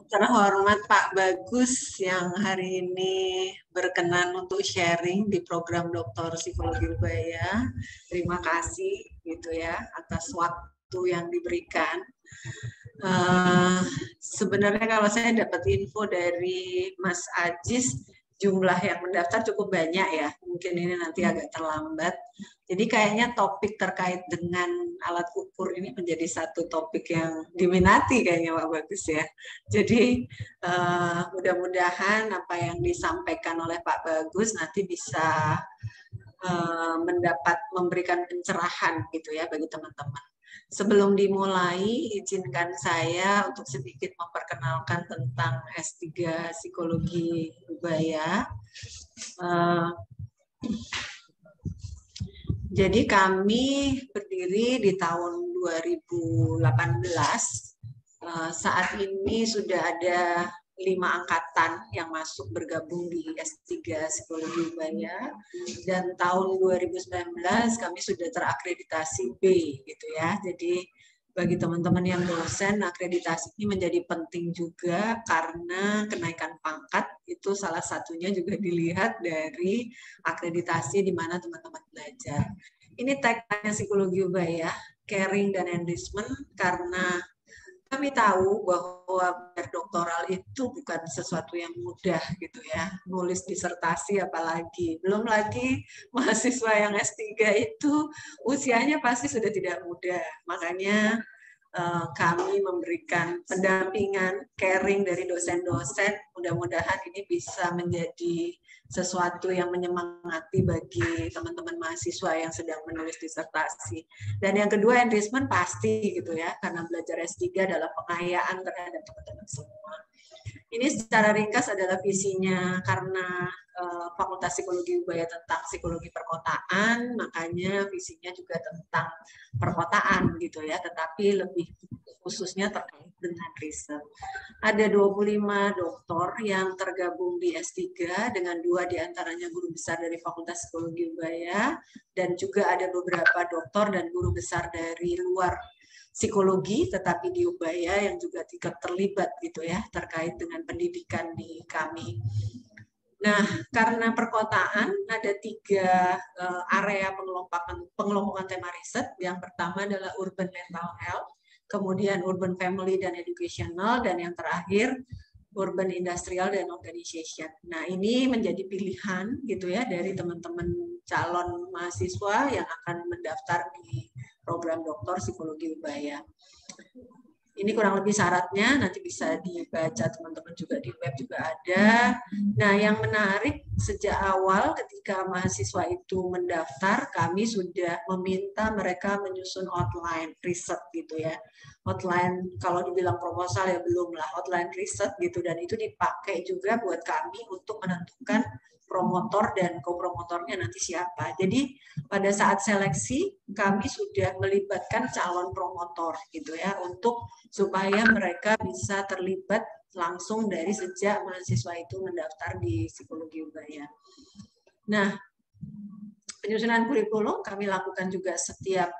Terhormat Pak Bagus yang hari ini berkenan untuk sharing di program Doktor Psikologi Ubaya. Terima kasih gitu ya atas waktu yang diberikan. Sebenarnya kalau saya dapat info dari Mas Ajis, jumlah yang mendaftar cukup banyak ya. Mungkin ini nanti agak terlambat. Jadi kayaknya topik terkait dengan alat ukur ini menjadi satu topik yang diminati kayaknya Pak Bagus ya. Jadi mudah-mudahan apa yang disampaikan oleh Pak Bagus nanti bisa memberikan pencerahan gitu ya bagi teman-teman. Sebelum dimulai, izinkan saya untuk sedikit memperkenalkan tentang S3 Psikologi Ubaya. Jadi kami berdiri di tahun 2018. Saat ini sudah ada 5 angkatan yang masuk bergabung di S3 Psikologi Ubaya, dan tahun 2019 kami sudah terakreditasi B gitu ya. Jadi bagi teman-teman yang dosen, akreditasi ini menjadi penting juga karena kenaikan pangkat itu salah satunya juga dilihat dari akreditasi di mana teman-teman belajar. Ini tagline Psikologi Ubaya, caring dan enrichment, karena kami tahu bahwa berdoktoral itu bukan sesuatu yang mudah gitu ya. Nulis disertasi apalagi. Belum lagi mahasiswa yang S3 itu usianya pasti sudah tidak muda. Makanya kami memberikan pendampingan, caring dari dosen-dosen. Mudah-mudahan ini bisa menjadi sesuatu yang menyemangati bagi teman-teman mahasiswa yang sedang menulis disertasi. Dan yang kedua, enrichment pasti gitu ya, karena belajar S3 adalah pengayaan terhadap teman-teman semua. Ini secara ringkas adalah visinya, karena Fakultas Psikologi Ubaya tentang psikologi perkotaan, makanya visinya juga tentang perkotaan gitu ya, tetapi lebih khususnya terkait dengan riset. Ada 25 doktor yang tergabung di S3 dengan 2 diantaranya guru besar dari Fakultas Psikologi Ubaya, dan juga ada beberapa doktor dan guru besar dari luar psikologi tetapi di Ubaya yang juga tidak terlibat gitu ya terkait dengan pendidikan di kami. Nah, karena perkotaan ada 3 area pengelompokan tema riset. Yang pertama adalah urban mental health, kemudian urban family dan educational, dan yang terakhir urban industrial dan organization. Nah, ini menjadi pilihan gitu ya dari teman-teman calon mahasiswa yang akan mendaftar di program Doktor Psikologi Ubaya. Ini kurang lebih syaratnya, nanti bisa dibaca teman-teman juga di web juga ada. Nah, yang menarik sejak awal ketika mahasiswa itu mendaftar, kami sudah meminta mereka menyusun outline riset gitu ya. Outline, kalau dibilang proposal ya belum lah, outline riset gitu, dan itu dipakai juga buat kami untuk menentukan promotor dan kopromotornya nanti siapa. Jadi pada saat seleksi kami sudah melibatkan calon promotor gitu ya, untuk supaya mereka bisa terlibat langsung dari sejak mahasiswa itu mendaftar di Psikologi Ubaya. Nah, penyusunan kurikulum kami lakukan juga setiap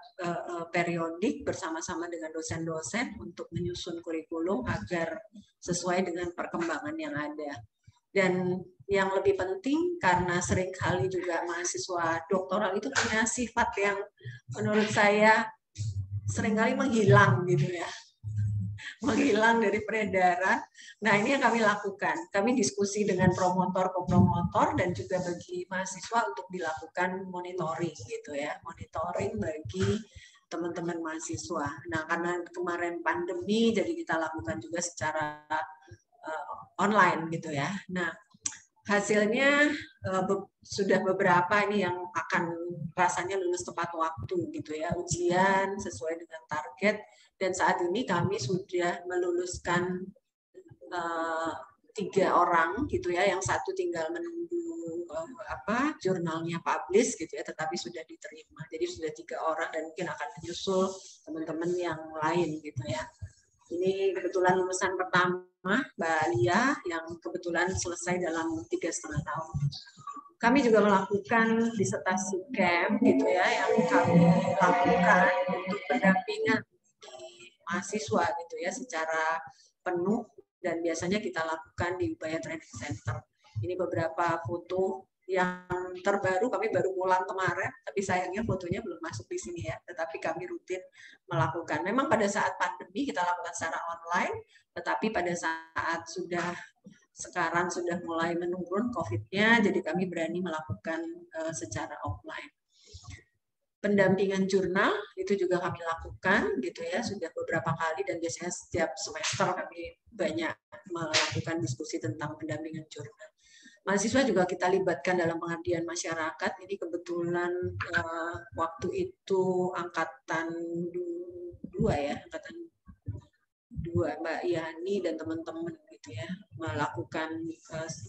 periodik bersama-sama dengan dosen-dosen untuk menyusun kurikulum agar sesuai dengan perkembangan yang ada. Dan yang lebih penting, karena seringkali juga mahasiswa doktoral itu punya sifat yang menurut saya seringkali menghilang gitu ya. Menghilang dari peredaran. Nah, ini yang kami lakukan. Kami diskusi dengan promotor, kopromotor, dan juga bagi mahasiswa untuk dilakukan monitoring gitu ya. Monitoring bagi teman-teman mahasiswa. Nah, karena kemarin pandemi, jadi kita lakukan juga secara online gitu ya. Nah, hasilnya sudah beberapa ini yang akan rasanya lulus tepat waktu gitu ya, ujian sesuai dengan target, dan saat ini kami sudah meluluskan 3 orang gitu ya, yang satu tinggal menunggu jurnalnya publish gitu ya, tetapi sudah diterima. Jadi sudah 3 orang dan mungkin akan menyusul teman-teman yang lain gitu ya. Ini kebetulan lulusan pertama Mbak Lia yang kebetulan selesai dalam 3,5 tahun. Kami juga melakukan disertasi camp gitu ya, yang kami lakukan untuk pendampingan di mahasiswa gitu ya secara penuh, dan biasanya kita lakukan di Ubaya Training Center. Ini beberapa foto yang terbaru, kami baru pulang kemarin, tapi sayangnya fotonya belum masuk di sini ya, tetapi kami rutin melakukan. Memang pada saat pandemi kita lakukan secara online, tetapi pada saat sekarang sudah mulai menurun COVID-nya, jadi kami berani melakukan secara offline. Pendampingan jurnal itu juga kami lakukan gitu ya, sudah beberapa kali, dan biasanya setiap semester kami banyak melakukan diskusi tentang pendampingan jurnal. Mahasiswa juga kita libatkan dalam pengabdian masyarakat. Ini kebetulan waktu itu angkatan 2 ya, angkatan 2 Mbak Yani dan teman-teman gitu ya, melakukan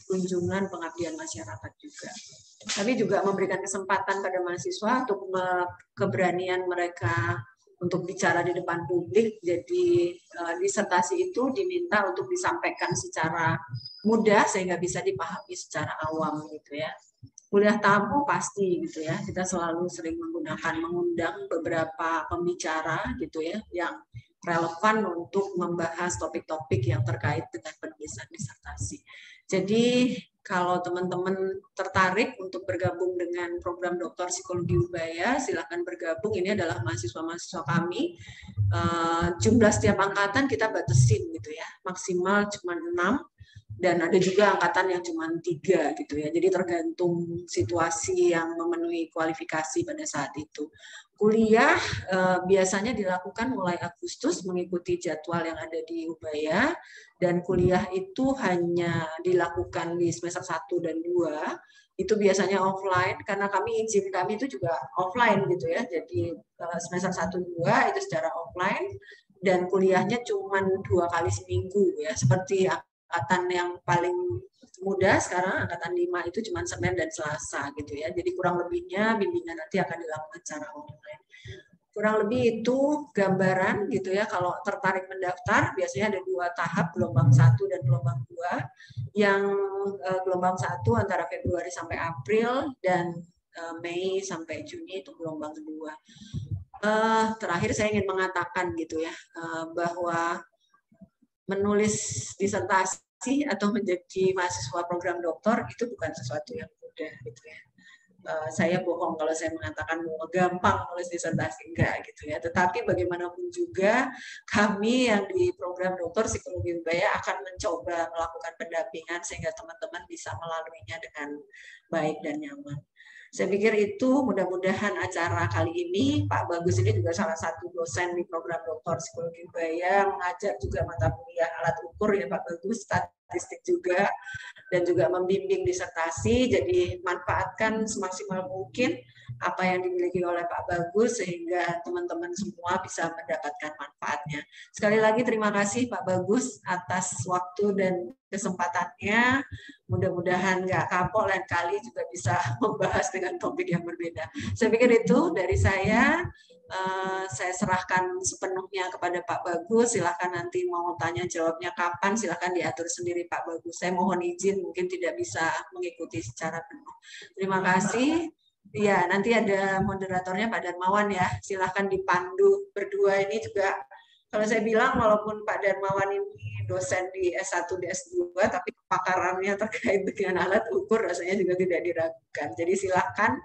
kunjungan pengabdian masyarakat juga. Kami juga memberikan kesempatan pada mahasiswa untuk keberanian mereka untuk bicara di depan publik. Jadi disertasi itu diminta untuk disampaikan secara mudah sehingga bisa dipahami secara awam gitu ya. Kuliah tamu pasti gitu ya. Kita selalu sering mengundang beberapa pembicara gitu ya yang relevan untuk membahas topik-topik yang terkait dengan penulisan disertasi. Jadi kalau teman-teman tertarik untuk bergabung dengan program Doktor Psikologi Ubaya, silakan bergabung. Ini adalah mahasiswa-mahasiswa kami. Jumlah setiap angkatan kita batasin gitu ya, maksimal cuma 6, dan ada juga angkatan yang cuma 3 gitu ya. Jadi tergantung situasi yang memenuhi kualifikasi pada saat itu. Kuliah biasanya dilakukan mulai Agustus mengikuti jadwal yang ada di Ubaya, dan kuliah itu hanya dilakukan di semester 1 dan 2. Itu biasanya offline karena izin kami itu juga offline gitu ya. Jadi semester 1 2 itu secara offline, dan kuliahnya cuma 2 kali seminggu ya. Seperti angkatan yang paling muda sekarang, angkatan 5 itu cuma Senin dan Selasa gitu ya. Jadi kurang lebihnya bimbingan nanti akan dilakukan secara online. Kurang lebih itu gambaran gitu ya. Kalau tertarik mendaftar, biasanya ada 2 tahap, gelombang 1 dan gelombang 2. Yang gelombang 1 antara Februari sampai April, dan Mei sampai Juni itu gelombang 2. Terakhir saya ingin mengatakan gitu ya, bahwa menulis disertasi atau menjadi mahasiswa program doktor itu bukan sesuatu yang mudah gitu ya. Saya bohong kalau saya mengatakan gampang menulis disertasi, enggak gitu ya. Tetapi bagaimanapun juga kami yang di program Doktor Psikologi Ubaya akan mencoba melakukan pendampingan sehingga teman-teman bisa melaluinya dengan baik dan nyaman. Saya pikir itu, mudah-mudahan acara kali ini, Pak Bagus ini juga salah satu dosen di program Doktor Psikologi Ubaya, mengajar juga mata kuliah alat ukur ya Pak Bagus, statistik juga, dan juga membimbing disertasi. Jadi manfaatkan semaksimal mungkin apa yang dimiliki oleh Pak Bagus sehingga teman-teman semua bisa mendapatkan manfaatnya. Sekali lagi terima kasih Pak Bagus atas waktu dan kesempatannya. Mudah-mudahan nggak kapok, lain kali juga bisa membahas dengan topik yang berbeda. Saya pikir itu dari saya. Saya serahkan sepenuhnya kepada Pak Bagus. Silahkan nanti mau tanya jawabnya kapan, silahkan diatur sendiri Pak Bagus. Saya mohon izin mungkin tidak bisa mengikuti secara penuh. Terima kasih. Ya, nanti ada moderatornya Pak Darmawan ya. Silahkan dipandu berdua ini juga. Kalau saya bilang walaupun Pak Darmawan ini dosen di S1, di S2, tapi kepakarannya terkait dengan alat ukur rasanya juga tidak diragukan. Jadi silakan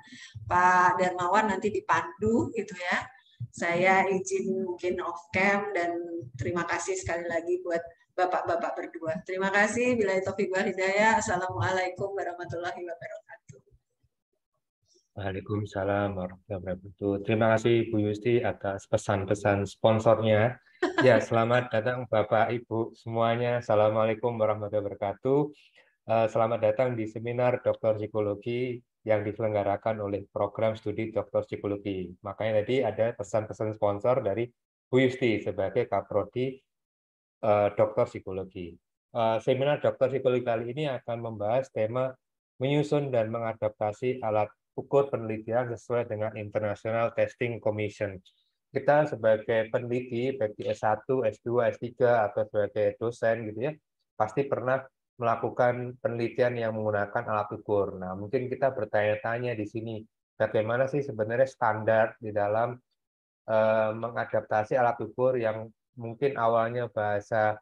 Pak Darmawan nanti dipandu gitu ya. Saya izin mungkin off cam, dan terima kasih sekali lagi buat Bapak-bapak berdua. Terima kasih. Billahi taufiq wal hidayah. Assalamualaikum warahmatullahi wabarakatuh. Waalaikumsalam warahmatullahi wabarakatuh. Terima kasih Bu Yusti atas pesan-pesan sponsornya. Ya, selamat datang Bapak Ibu semuanya. Assalamualaikum warahmatullahi wabarakatuh. Selamat datang di seminar Doktor Psikologi yang diselenggarakan oleh program studi Doktor Psikologi. Makanya tadi ada pesan-pesan sponsor dari Bu Yusti sebagai Kaprodi Doktor Psikologi. Seminar Doktor Psikologi kali ini akan membahas tema menyusun dan mengadaptasi alat ukur penelitian sesuai dengan International Testing Commission. Kita sebagai peneliti, baik di S1, S2, S3, atau sebagai dosen gitu ya, pasti pernah melakukan penelitian yang menggunakan alat ukur. Nah, mungkin kita bertanya-tanya di sini, bagaimana sih sebenarnya standar di dalam mengadaptasi alat ukur yang mungkin awalnya bahasa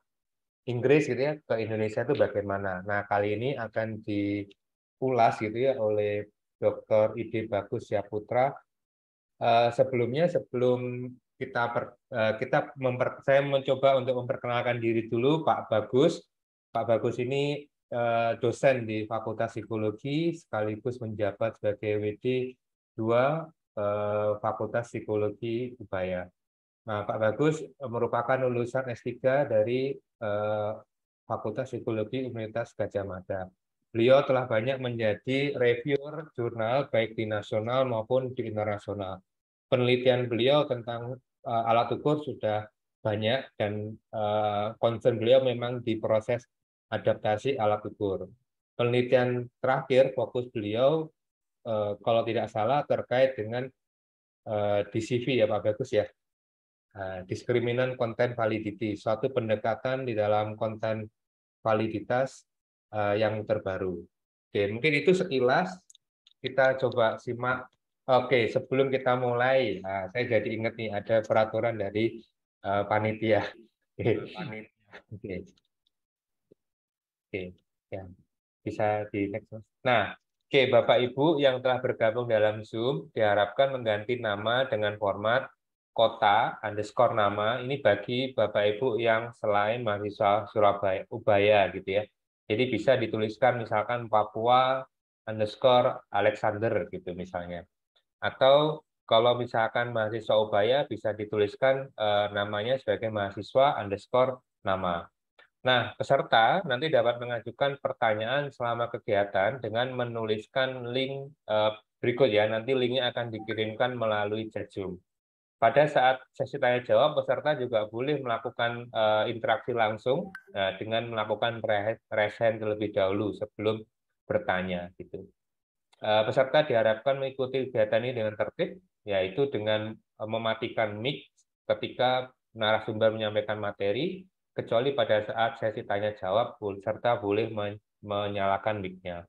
Inggris gitu ya ke Indonesia itu bagaimana. Nah, kali ini akan diulas gitu ya oleh Dr. Ide Bagus Syaputra. Sebelum saya mencoba untuk memperkenalkan diri dulu, Pak Bagus. Pak Bagus ini dosen di Fakultas Psikologi sekaligus menjabat sebagai WD 2 Fakultas Psikologi Ubaya. Nah, Pak Bagus merupakan lulusan S3 dari Fakultas Psikologi Universitas Gadjah Mada. Beliau telah banyak menjadi reviewer jurnal baik di nasional maupun di internasional. Penelitian beliau tentang alat ukur sudah banyak dan concern beliau memang di proses adaptasi alat ukur. Penelitian terakhir fokus beliau kalau tidak salah terkait dengan DCV ya Pak Bagus ya, diskriminan konten validity, suatu pendekatan di dalam konten validitas yang terbaru. Oke, mungkin itu sekilas kita coba simak. Oke, sebelum kita mulai, saya jadi ingat nih ada peraturan dari panitia. Oke, oke, ya bisa di next. Nah, oke, Bapak Ibu yang telah bergabung dalam Zoom diharapkan mengganti nama dengan format kota underscore nama. Ini bagi Bapak Ibu yang selain mahasiswa Surabaya Ubaya gitu ya. Jadi bisa dituliskan misalkan Papua underscore Alexander gitu misalnya. Atau kalau misalkan mahasiswa Ubaya bisa dituliskan namanya sebagai mahasiswa underscore nama. Nah, peserta nanti dapat mengajukan pertanyaan selama kegiatan dengan menuliskan link berikut ya. Nanti linknya akan dikirimkan melalui chat Zoom. Pada saat sesi tanya jawab, peserta juga boleh melakukan interaksi langsung dengan melakukan raise hand terlebih dahulu sebelum bertanya gitu. Peserta diharapkan mengikuti kegiatan ini dengan tertib, yaitu dengan mematikan mic ketika narasumber menyampaikan materi, kecuali pada saat sesi tanya jawab, peserta boleh menyalakan mic-nya.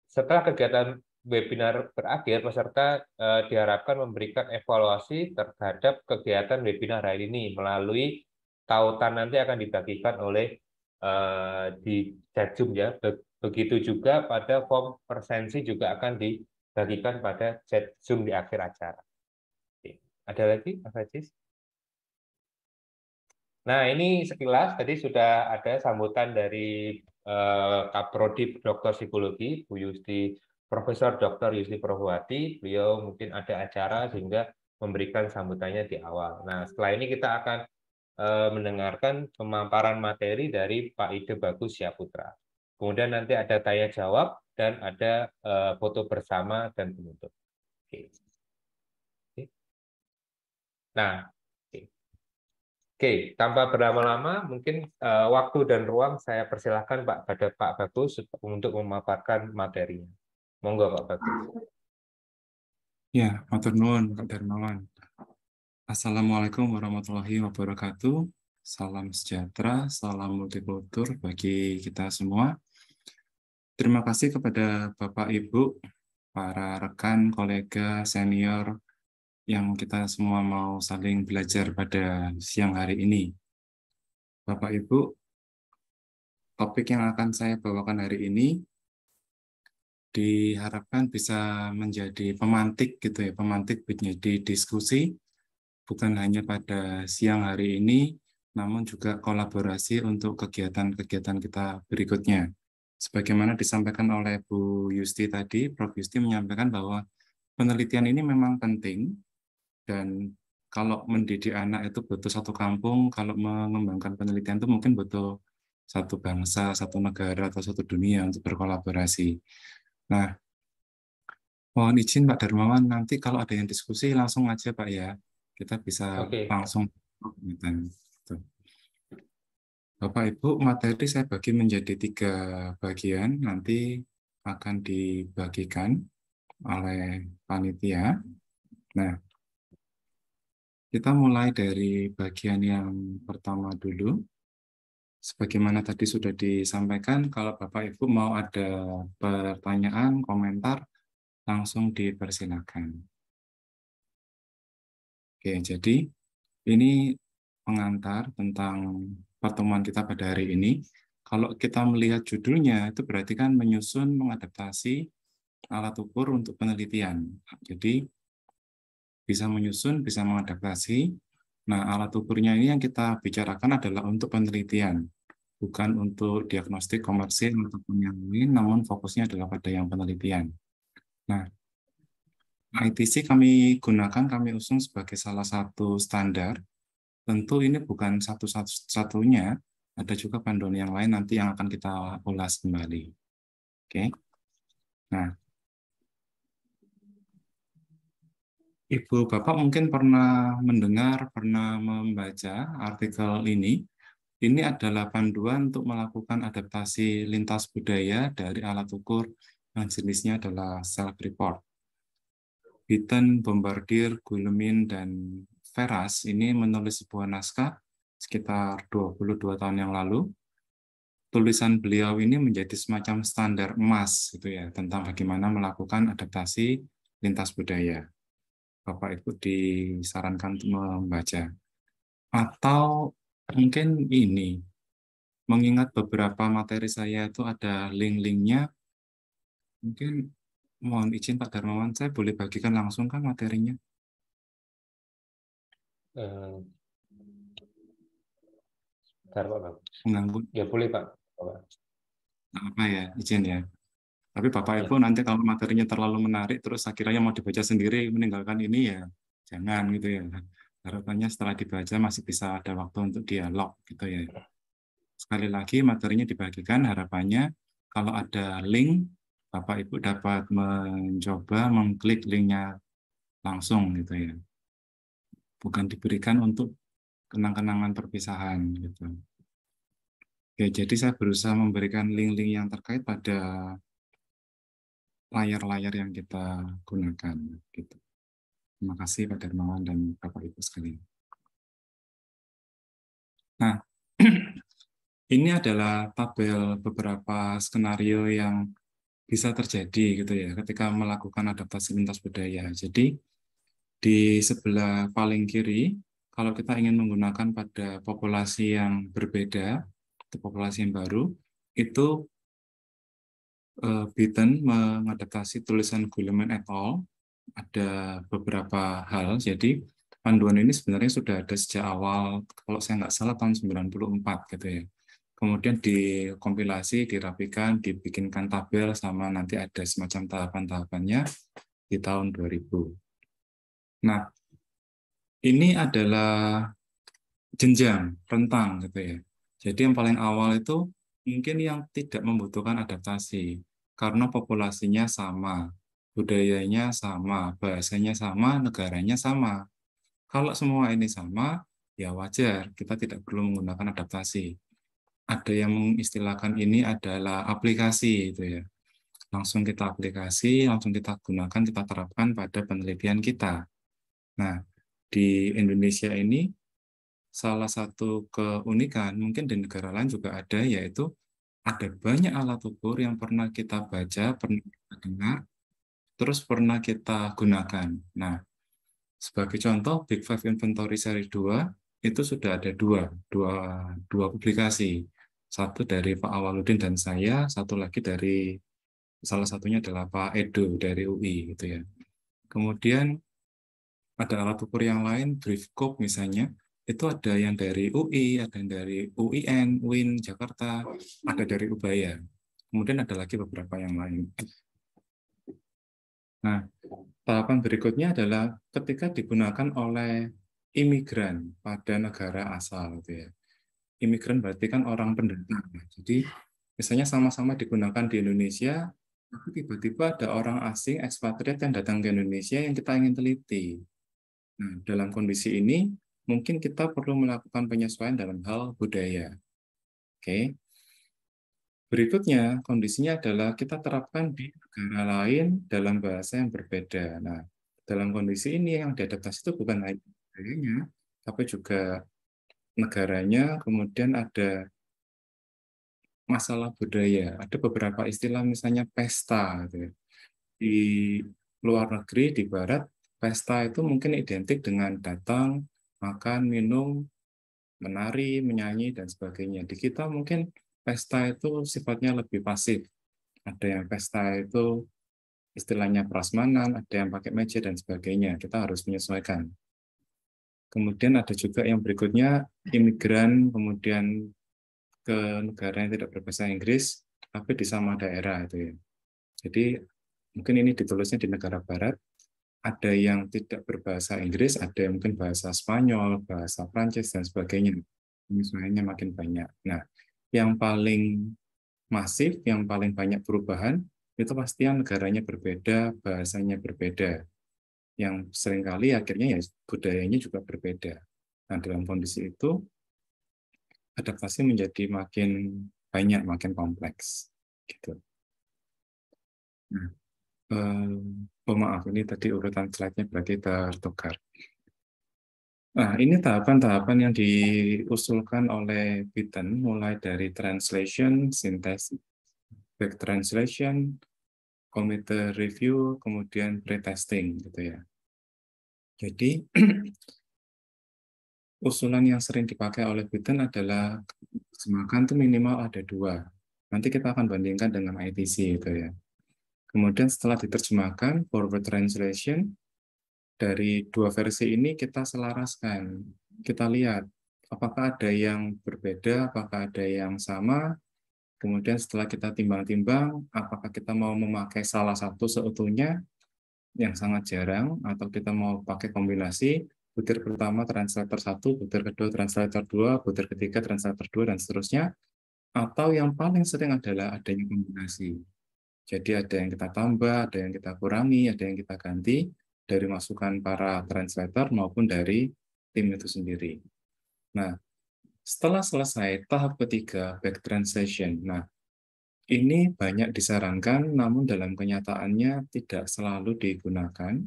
Setelah kegiatan webinar berakhir, peserta diharapkan memberikan evaluasi terhadap kegiatan webinar hari ini melalui tautan nanti akan dibagikan oleh di chat Zoom ya. Begitu juga pada form presensi juga akan dibagikan pada chat Zoom di akhir acara. Oke. Ada lagi, Mas Ajis? Nah, ini sekilas tadi sudah ada sambutan dari Kaprodi Dr. Psikologi, Bu Yusti, Profesor Dr. Yusti Prohwati. Beliau mungkin ada acara sehingga memberikan sambutannya di awal. Nah, setelah ini kita akan mendengarkan pemaparan materi dari Pak Ide Bagus Syaputra. Kemudian nanti ada tanya jawab dan ada foto bersama dan penutup. Oke. Nah, Oke, tanpa berlama-lama, mungkin waktu dan ruang saya persilahkan pada Pak Bagus untuk memaparkan materinya. Monggo Pak Bagus. Ya, matur nuwun Pak Darmawan. Assalamualaikum warahmatullahi wabarakatuh. Salam sejahtera, salam multikultur bagi kita semua. Terima kasih kepada Bapak Ibu, para rekan, kolega, senior, yang kita semua mau saling belajar pada siang hari ini. Bapak Ibu, topik yang akan saya bawakan hari ini diharapkan bisa menjadi pemantik gitu ya, pemantik menjadi diskusi, bukan hanya pada siang hari ini, namun juga kolaborasi untuk kegiatan-kegiatan kita berikutnya. Sebagaimana disampaikan oleh Bu Yusti tadi, Prof. Yusti menyampaikan bahwa penelitian ini memang penting, dan kalau mendidik anak itu butuh satu kampung, kalau mengembangkan penelitian itu mungkin butuh satu bangsa, satu negara, atau satu dunia untuk berkolaborasi. Nah, mohon izin Pak Darmawan, nanti kalau ada yang diskusi langsung aja Pak ya. Kita bisa langsung. Bapak Ibu, materi saya bagi menjadi 3 bagian, nanti akan dibagikan oleh panitia. Nah, kita mulai dari bagian yang pertama dulu. Sebagaimana tadi sudah disampaikan, kalau Bapak Ibu mau ada pertanyaan, komentar, langsung dipersilakan. Oke, jadi ini pengantar tentang pertemuan kita pada hari ini. Kalau kita melihat judulnya, itu berarti kan menyusun, mengadaptasi alat ukur untuk penelitian. Jadi, bisa menyusun, bisa mengadaptasi. Nah, alat ukurnya ini yang kita bicarakan adalah untuk penelitian, bukan untuk diagnostik komersil ataupun yang lain, namun fokusnya adalah pada yang penelitian. Nah, ITC kami gunakan, kami usung sebagai salah satu standar. Tentu ini bukan satu-satunya, ada juga panduan yang lain nanti yang akan kita ulas kembali. Oke. Nah, Ibu Bapak mungkin pernah mendengar, pernah membaca artikel ini. Ini adalah panduan untuk melakukan adaptasi lintas budaya dari alat ukur yang jenisnya adalah self-report. Bitten, Bombardier, Guillemin, dan Ferraz ini menulis sebuah naskah sekitar 22 tahun yang lalu. Tulisan beliau ini menjadi semacam standar emas gitu ya, tentang bagaimana melakukan adaptasi lintas budaya. Bapak Ibu disarankan untuk membaca. Atau mungkin ini, mengingat beberapa materi saya itu ada link-linknya, mungkin mohon izin Pak Darmawan, saya boleh bagikan langsung kan materinya? Bentar, Pak. Mengganggu? Ya boleh, Pak. Nggak apa ya, izin ya. Tapi Bapak Ya. Ibu nanti kalau materinya terlalu menarik, terus akhirnya mau dibaca sendiri, meninggalkan ini ya, jangan gitu ya. Harapannya setelah dibaca masih bisa ada waktu untuk dialog gitu ya. Sekali lagi materinya dibagikan, harapannya kalau ada link, Bapak Ibu dapat mencoba mengklik linknya langsung gitu ya. Bukan diberikan untuk kenang-kenangan perpisahan gitu. Oke, jadi saya berusaha memberikan link-link yang terkait pada layar-layar yang kita gunakan gitu. Terima kasih Pak Darmawan dan Bapak Ibu sekalian. Nah, ini adalah tabel beberapa skenario yang bisa terjadi gitu ya ketika melakukan adaptasi lintas budaya. Jadi di sebelah paling kiri, kalau kita ingin menggunakan pada populasi yang berbeda, atau populasi yang baru, itu Bitten mengadaptasi tulisan Guillemin et al. Ada beberapa hal, jadi panduan ini sebenarnya sudah ada sejak awal, kalau saya nggak salah tahun 94 gitu ya. Kemudian dikompilasi, dirapikan, dibikinkan tabel, sama nanti ada semacam tahapan-tahapannya di tahun 2000. Nah, ini adalah jenjang, rentang gitu ya. Jadi yang paling awal itu mungkin yang tidak membutuhkan adaptasi, karena populasinya sama, budayanya sama, bahasanya sama, negaranya sama. Kalau semua ini sama, ya wajar, kita tidak perlu menggunakan adaptasi. Ada yang mengistilahkan ini adalah aplikasi itu ya. Langsung kita aplikasi, langsung kita gunakan, kita terapkan pada penelitian kita. Nah, di Indonesia ini salah satu keunikan, mungkin di negara lain juga ada, yaitu ada banyak alat ukur yang pernah kita baca, pernah kita dengar, terus pernah kita gunakan. Nah, sebagai contoh, Big Five Inventory Seri 2 itu sudah ada dua publikasi. Satu dari Pak Awaludin dan saya, satu lagi dari salah satunya adalah Pak Edo dari UI gitu ya. Kemudian ada alat ukur yang lain, Briefcode misalnya, itu ada yang dari UI, ada yang dari UIN, UIN Jakarta, ada dari Ubaya. Kemudian ada lagi beberapa yang lain. Nah, tahapan berikutnya adalah ketika digunakan oleh imigran pada negara asal, gitu ya. Imigran berarti kan orang pendatang. Jadi misalnya sama-sama digunakan di Indonesia, tapi tiba-tiba ada orang asing ekspatriat yang datang ke Indonesia yang kita ingin teliti. Nah, dalam kondisi ini mungkin kita perlu melakukan penyesuaian dalam hal budaya. Oke. Berikutnya, kondisinya adalah kita terapkan di negara lain dalam bahasa yang berbeda. Nah, dalam kondisi ini yang diadaptasi itu bukan hanya budayanya, tapi juga negaranya, kemudian ada masalah budaya. Ada beberapa istilah misalnya pesta. Gitu ya. Di luar negeri, di barat, pesta itu mungkin identik dengan datang, makan, minum, menari, menyanyi, dan sebagainya. Di kita mungkin pesta itu sifatnya lebih pasif. Ada yang pesta itu istilahnya prasmanan, ada yang pakai meja, dan sebagainya. Kita harus menyesuaikan. Kemudian ada juga yang berikutnya, imigran, kemudian ke negara yang tidak berbahasa Inggris, tapi di sama daerah itu ya. Jadi mungkin ini ditulisnya di negara barat, ada yang tidak berbahasa Inggris, ada yang mungkin bahasa Spanyol, bahasa Prancis, dan sebagainya. Penyesuaiannya makin banyak. Nah, yang paling masif, yang paling banyak perubahan, itu pasti yang negaranya berbeda, bahasanya berbeda. Yang seringkali akhirnya ya budayanya juga berbeda. Nah, dalam kondisi itu, adaptasi menjadi makin banyak, makin kompleks. Gitu. Nah, maaf, ini tadi urutan slide-nya berarti tertukar. Nah, ini tahapan-tahapan yang diusulkan oleh Bitten, mulai dari translation, synthesis, back translation, committee review, kemudian pretesting, gitu ya. Jadi, usulan yang sering dipakai oleh Bitten adalah terjemahkan itu minimal ada 2. Nanti kita akan bandingkan dengan ITC, gitu ya. Kemudian setelah diterjemahkan, forward translation, dari 2 versi ini kita selaraskan. Kita lihat apakah ada yang berbeda, apakah ada yang sama. Kemudian setelah kita timbang-timbang, apakah kita mau memakai salah satu seutuhnya yang sangat jarang, atau kita mau pakai kombinasi, butir pertama translator 1, butir kedua translator 2, butir ketiga translator 2, dan seterusnya. Atau yang paling sering adalah adanya kombinasi. Jadi ada yang kita tambah, ada yang kita kurangi, ada yang kita ganti dari masukan para translator maupun dari tim itu sendiri. Nah, setelah selesai tahap ketiga, back translation. Nah, ini banyak disarankan, namun dalam kenyataannya tidak selalu digunakan.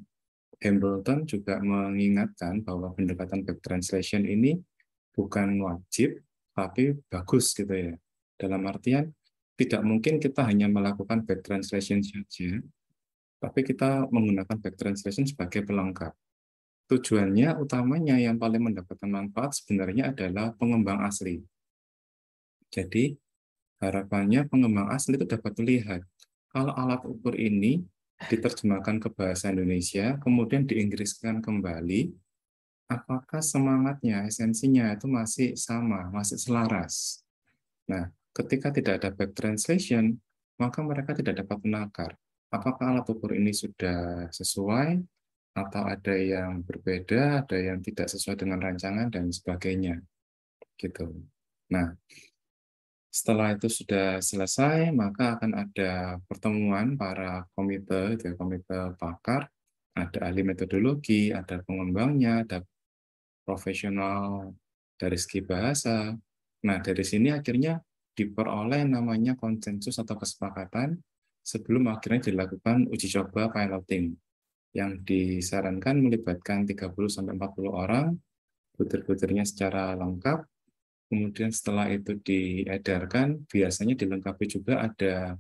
Hambleton juga mengingatkan bahwa pendekatan back translation ini bukan wajib, tapi bagus gitu ya. Dalam artian, tidak mungkin kita hanya melakukan back translation saja, tapi kita menggunakan back translation sebagai pelengkap. Tujuannya utamanya yang paling mendapatkan manfaat sebenarnya adalah pengembang asli. Jadi, harapannya pengembang asli itu dapat melihat kalau alat ukur ini diterjemahkan ke bahasa Indonesia, kemudian diinggriskan kembali, apakah semangatnya, esensinya itu masih sama, masih selaras. Nah, ketika tidak ada back translation, maka mereka tidak dapat menakar apakah alat ukur ini sudah sesuai, atau ada yang berbeda, ada yang tidak sesuai dengan rancangan, dan sebagainya. Gitu. Nah, setelah itu sudah selesai, maka akan ada pertemuan para komite, komite pakar, ada ahli metodologi, ada pengembangnya, ada profesional dari segi bahasa. Nah, dari sini akhirnya diperoleh namanya konsensus atau kesepakatan sebelum akhirnya dilakukan uji coba piloting yang disarankan melibatkan 30-40 orang, butir-butirnya secara lengkap. Kemudian setelah itu diedarkan, biasanya dilengkapi juga ada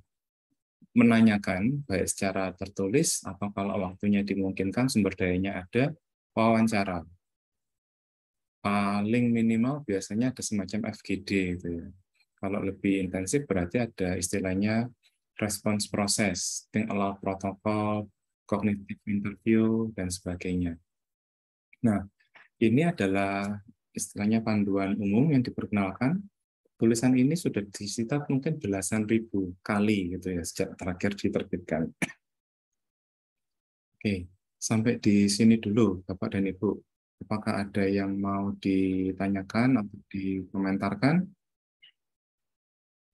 menanyakan, baik secara tertulis atau kalau waktunya dimungkinkan sumber dayanya ada, wawancara. Paling minimal biasanya ada semacam FGD gitu ya. Kalau lebih intensif berarti ada istilahnya response process, think aloud protokol, cognitive interview, dan sebagainya. Nah, ini adalah istilahnya panduan umum yang diperkenalkan. Tulisan ini sudah disita mungkin belasan ribu kali gitu ya sejak terakhir diterbitkan. Oke, sampai di sini dulu Bapak dan Ibu. Apakah ada yang mau ditanyakan atau dikomentarkan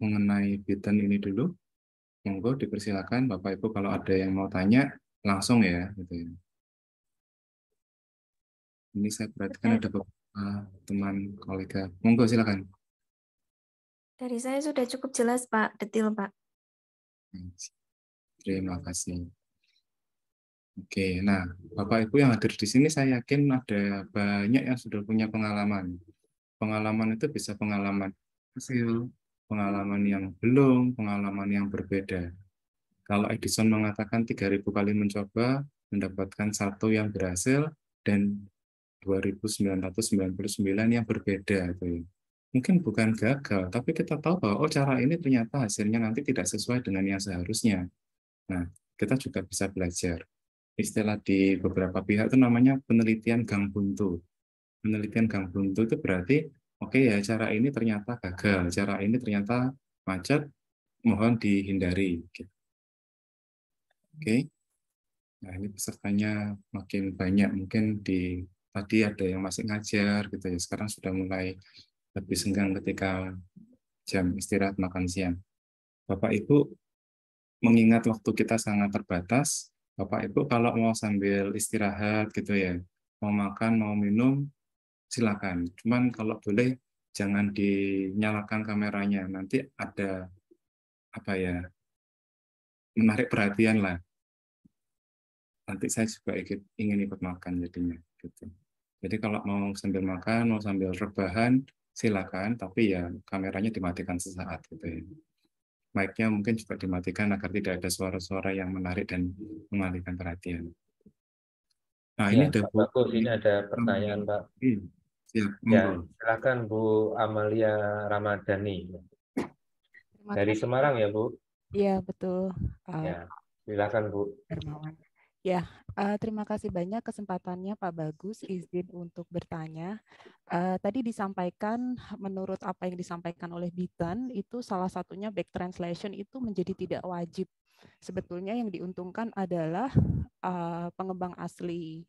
mengenai Bitten ini dulu? Monggo dipersilakan Bapak Ibu kalau ada yang mau tanya langsung ya gitu ya. Ini saya perhatikan ada beberapa teman kolega. Monggo silakan. Dari saya sudah cukup jelas, Pak. Detil, Pak. Terima kasih. Oke, nah Bapak Ibu yang hadir di sini saya yakin ada banyak yang sudah punya pengalaman. Pengalaman itu bisa pengalaman hasil, pengalaman yang belum, pengalaman yang berbeda. Kalau Edison mengatakan 3.000 kali mencoba, mendapatkan satu yang berhasil, dan 2.999 yang berbeda itu ya. Mungkin bukan gagal, tapi kita tahu bahwa oh cara ini ternyata hasilnya nanti tidak sesuai dengan yang seharusnya. Nah, kita juga bisa belajar. Istilah di beberapa pihak itu namanya penelitian gang buntu. Penelitian gang buntu itu berarti, oke ya cara ini ternyata gagal, cara ini ternyata macet, mohon dihindari. Gitu. Oke. Nah, ini pesertanya makin banyak. Mungkin tadi ada yang masih ngajar gitu ya. Sekarang sudah mulai lebih senggang ketika jam istirahat makan siang. Bapak Ibu, mengingat waktu kita sangat terbatas, Bapak Ibu kalau mau sambil istirahat gitu ya, mau makan, mau minum, silakan. Cuman kalau boleh jangan dinyalakan kameranya. Nanti ada apa ya, menarik perhatian lah. Nanti saya juga ingin ikut makan jadinya. Gitu. Jadi kalau mau sambil makan, mau sambil rebahan, silakan. Tapi ya kameranya dimatikan sesaat gitu ya. Mic-nya mungkin juga dimatikan agar tidak ada suara-suara yang menarik dan mengalihkan perhatian. Nah ini Ya, ada Pak Bu. Bagus, ini ada pertanyaan, Pak. Siap, Ya, monggo. silakan Bu Amalia Ramadhani. Terima Dari kasih. Semarang ya, Bu? Iya, betul. Ya, silakan Bu. Hermawan. Ya, terima kasih banyak kesempatannya Pak Bagus, izin untuk bertanya. Tadi disampaikan, menurut apa yang disampaikan oleh Bitan, itu salah satunya back translation itu menjadi tidak wajib. Sebetulnya yang diuntungkan adalah pengembang asli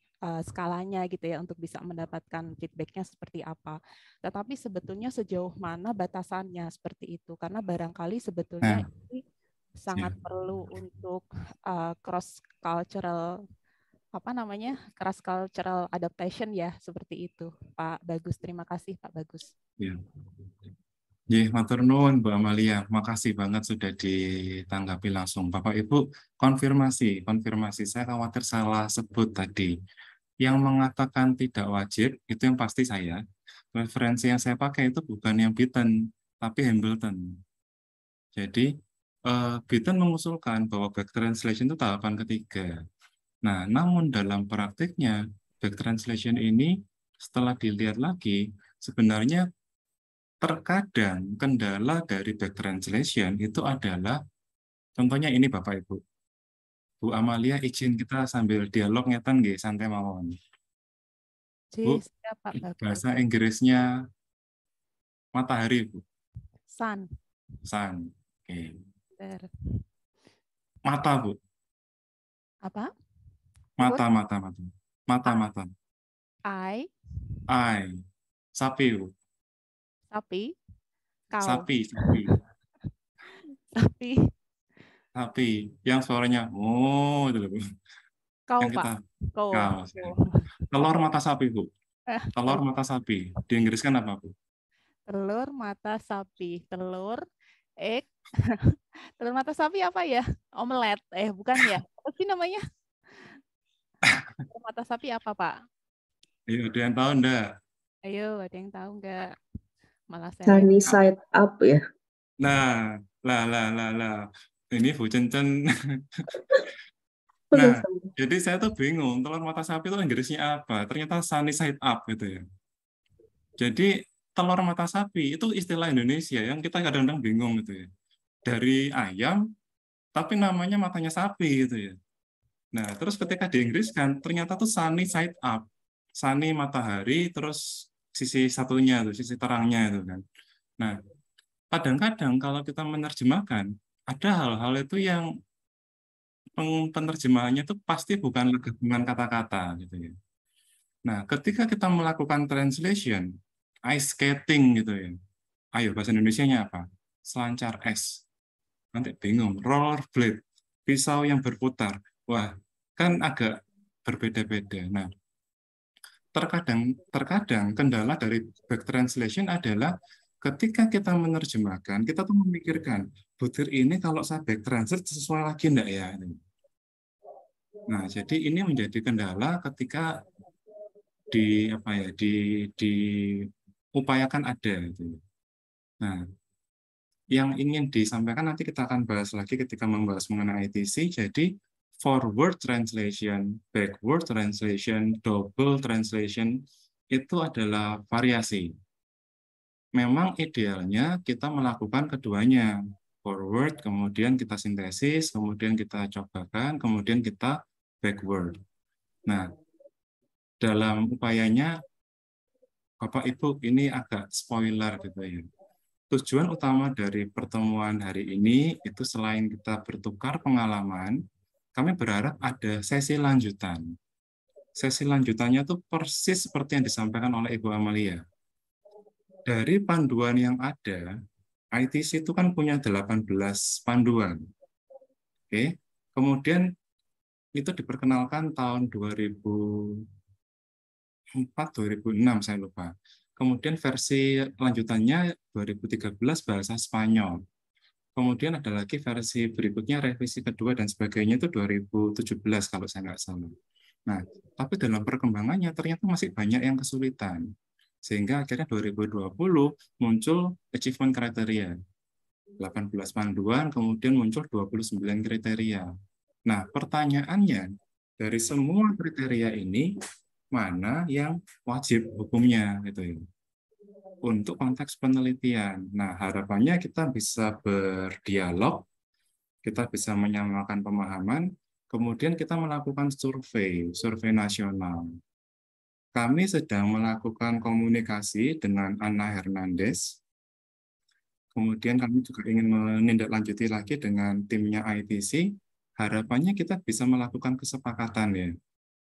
skalanya gitu ya untuk bisa mendapatkan feedbacknya seperti apa. Tetapi sebetulnya sejauh mana batasannya seperti itu, karena barangkali sebetulnya ini sangat perlu untuk cross cultural cross cultural adaptation ya, seperti itu Pak Bagus. Terima kasih Pak Bagus. Ya. Matur nuwun Bu Amalia, makasih banget sudah ditanggapi langsung. Bapak Ibu, konfirmasi saya khawatir salah sebut tadi. Yang mengatakan tidak wajib itu yang pasti saya. Referensi yang saya pakai itu bukan yang Beaton, tapi Hambleton. Jadi Beaton mengusulkan bahwa back translation itu tahapan ketiga. Nah, namun dalam praktiknya back translation ini setelah dilihat lagi sebenarnya terkadang kendala dari back translation itu adalah, contohnya ini Bapak Ibu. Bu Amalia izin kita sambil dialog ngeten nggih, santai mawon. Bu, Pak Bagus. bahasa Inggrisnya matahari, Bu. Sun. Sun. Oke. There. Mata, Bu. Apa? Mata. I. Sapi, Bu. Sapi. Kau. Sapi. Yang suaranya, oh, itu loh, Bu. Kau, yang kita, Kau. Telur mata sapi, Bu. Telur mata sapi. Di Inggris kan apa, Bu? Telur mata sapi. Telur, egg. Telur mata sapi apa ya? Omelet. Bukan ya? Apa sih namanya? Telur mata sapi apa, Pak? Ayo, ada yang tahu enggak? Ayo, ada yang tahu enggak? Malah saya sunny side up ya. Nah, lah. Ini Bu Cencen. Nah, jadi saya tuh bingung, telur mata sapi itu Inggrisnya apa? Ternyata sunny side up gitu ya. Jadi telur mata sapi itu istilah Indonesia yang kita kadang-kadang bingung gitu ya. Dari ayam, tapi namanya matanya sapi gitu ya. Nah, terus ketika di Inggris kan, ternyata tuh sunny side up. Sunny matahari, terus sisi satunya tuh, sisi terangnya itu kan. Nah, kadang-kadang kalau kita menerjemahkan, ada hal-hal itu yang penerjemahannya itu pasti bukan gabungan kata-kata gitu ya. Nah, ketika kita melakukan translation, ice skating gitu ya. Ayo bahasa Indonesianya apa? Selancar es. Nanti bingung. Rollerblade, pisau yang berputar. Wah, kan agak berbeda-beda. Nah, terkadang kendala dari back translation adalah ketika kita menerjemahkan, kita tuh memikirkan, butir ini kalau saya back translate sesuai lagi enggak ya? Nah, jadi ini menjadi kendala ketika diupayakan ada gitu. Nah, yang ingin disampaikan nanti kita akan bahas lagi ketika membahas mengenai ITC. Jadi forward translation, backward translation, double translation, itu adalah variasi. Memang idealnya kita melakukan keduanya. Forward, kemudian kita sintesis, kemudian kita cobakan, kemudian kita backward. Nah, dalam upayanya, Bapak Ibu, ini agak spoiler gitu ya. Tujuan utama dari pertemuan hari ini itu selain kita bertukar pengalaman, kami berharap ada sesi lanjutan. Sesi lanjutannya itu persis seperti yang disampaikan oleh Ibu Amalia. Dari panduan yang ada, ITC itu kan punya 18 panduan. Oke. Kemudian itu diperkenalkan tahun 2004-2006, saya lupa. Kemudian versi lanjutannya 2013 bahasa Spanyol. Kemudian ada lagi versi berikutnya, revisi kedua dan sebagainya itu 2017 kalau saya nggak salah. Nah, tapi dalam perkembangannya ternyata masih banyak yang kesulitan. Sehingga akhirnya 2020 muncul achievement criteria. 18 panduan, kemudian muncul 29 kriteria. Nah, pertanyaannya, dari semua kriteria ini, mana yang wajib hukumnya? Gitu ya. Untuk konteks penelitian. Nah, harapannya kita bisa berdialog, kita bisa menyamakan pemahaman, kemudian kita melakukan survei nasional. Kami sedang melakukan komunikasi dengan Anna Hernandez. Kemudian kami juga ingin menindaklanjuti lagi dengan timnya ITC. Harapannya kita bisa melakukan kesepakatan ya.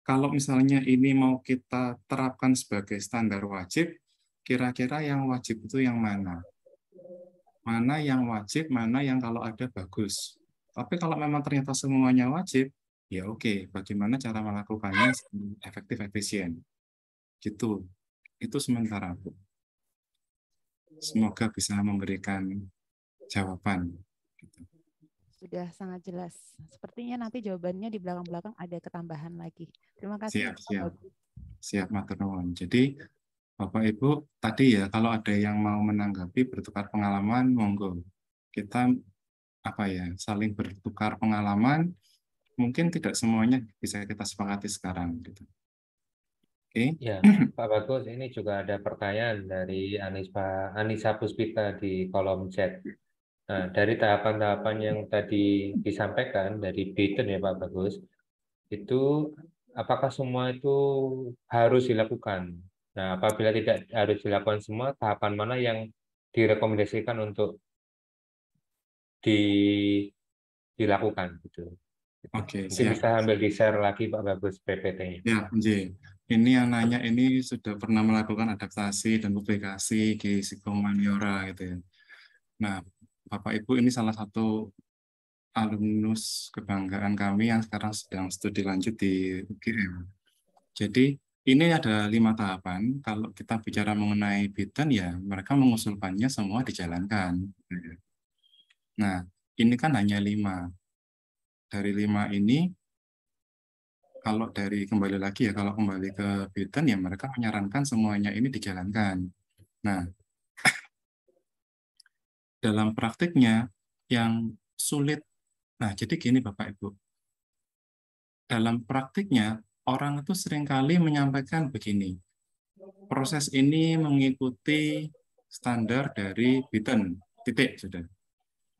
Kalau misalnya ini mau kita terapkan sebagai standar wajib, kira-kira yang wajib itu yang mana? Mana yang wajib, mana yang kalau ada bagus. Tapi kalau memang ternyata semuanya wajib, ya oke, bagaimana cara melakukannya efektif, efisien. Gitu. Itu sementara, Bu. Semoga bisa memberikan jawaban. Sudah sangat jelas. Sepertinya nanti jawabannya di belakang-belakang ada ketambahan lagi. Terima kasih. Siap, matur nuwun. Jadi, Bapak Ibu, tadi ya, kalau ada yang mau menanggapi bertukar pengalaman, monggo. Kita saling bertukar pengalaman, mungkin tidak semuanya bisa kita sepakati sekarang. Gitu. Ya, Pak Bagus, ini juga ada pertanyaan dari Anissa Puspita di kolom chat. Nah, dari tahapan-tahapan yang tadi disampaikan dari Bitten ya Pak Bagus, itu apakah semua itu harus dilakukan? Nah, apabila tidak harus dilakukan semua, tahapan mana yang direkomendasikan untuk dilakukan gitu? Oke, mungkin siap. bisa ambil di-share lagi Pak Bagus PPT-nya. Ya, ini yang nanya ini sudah pernah melakukan adaptasi dan publikasi di Psikomaniora gitu ya. Nah, Bapak Ibu ini salah satu alumnus kebanggaan kami yang sekarang sedang studi lanjut di UGM. Jadi ini ada 5 tahapan. Kalau kita bicara mengenai Bitten ya mereka mengusulkannya semua dijalankan. Nah, ini kan hanya 5. Dari 5 ini kalau kembali lagi ya, kalau kembali ke Bitten ya mereka menyarankan semuanya ini dijalankan. Nah, dalam praktiknya yang sulit, nah jadi gini Bapak Ibu, dalam praktiknya orang itu seringkali menyampaikan begini, proses ini mengikuti standar dari Bitten, titik sudah.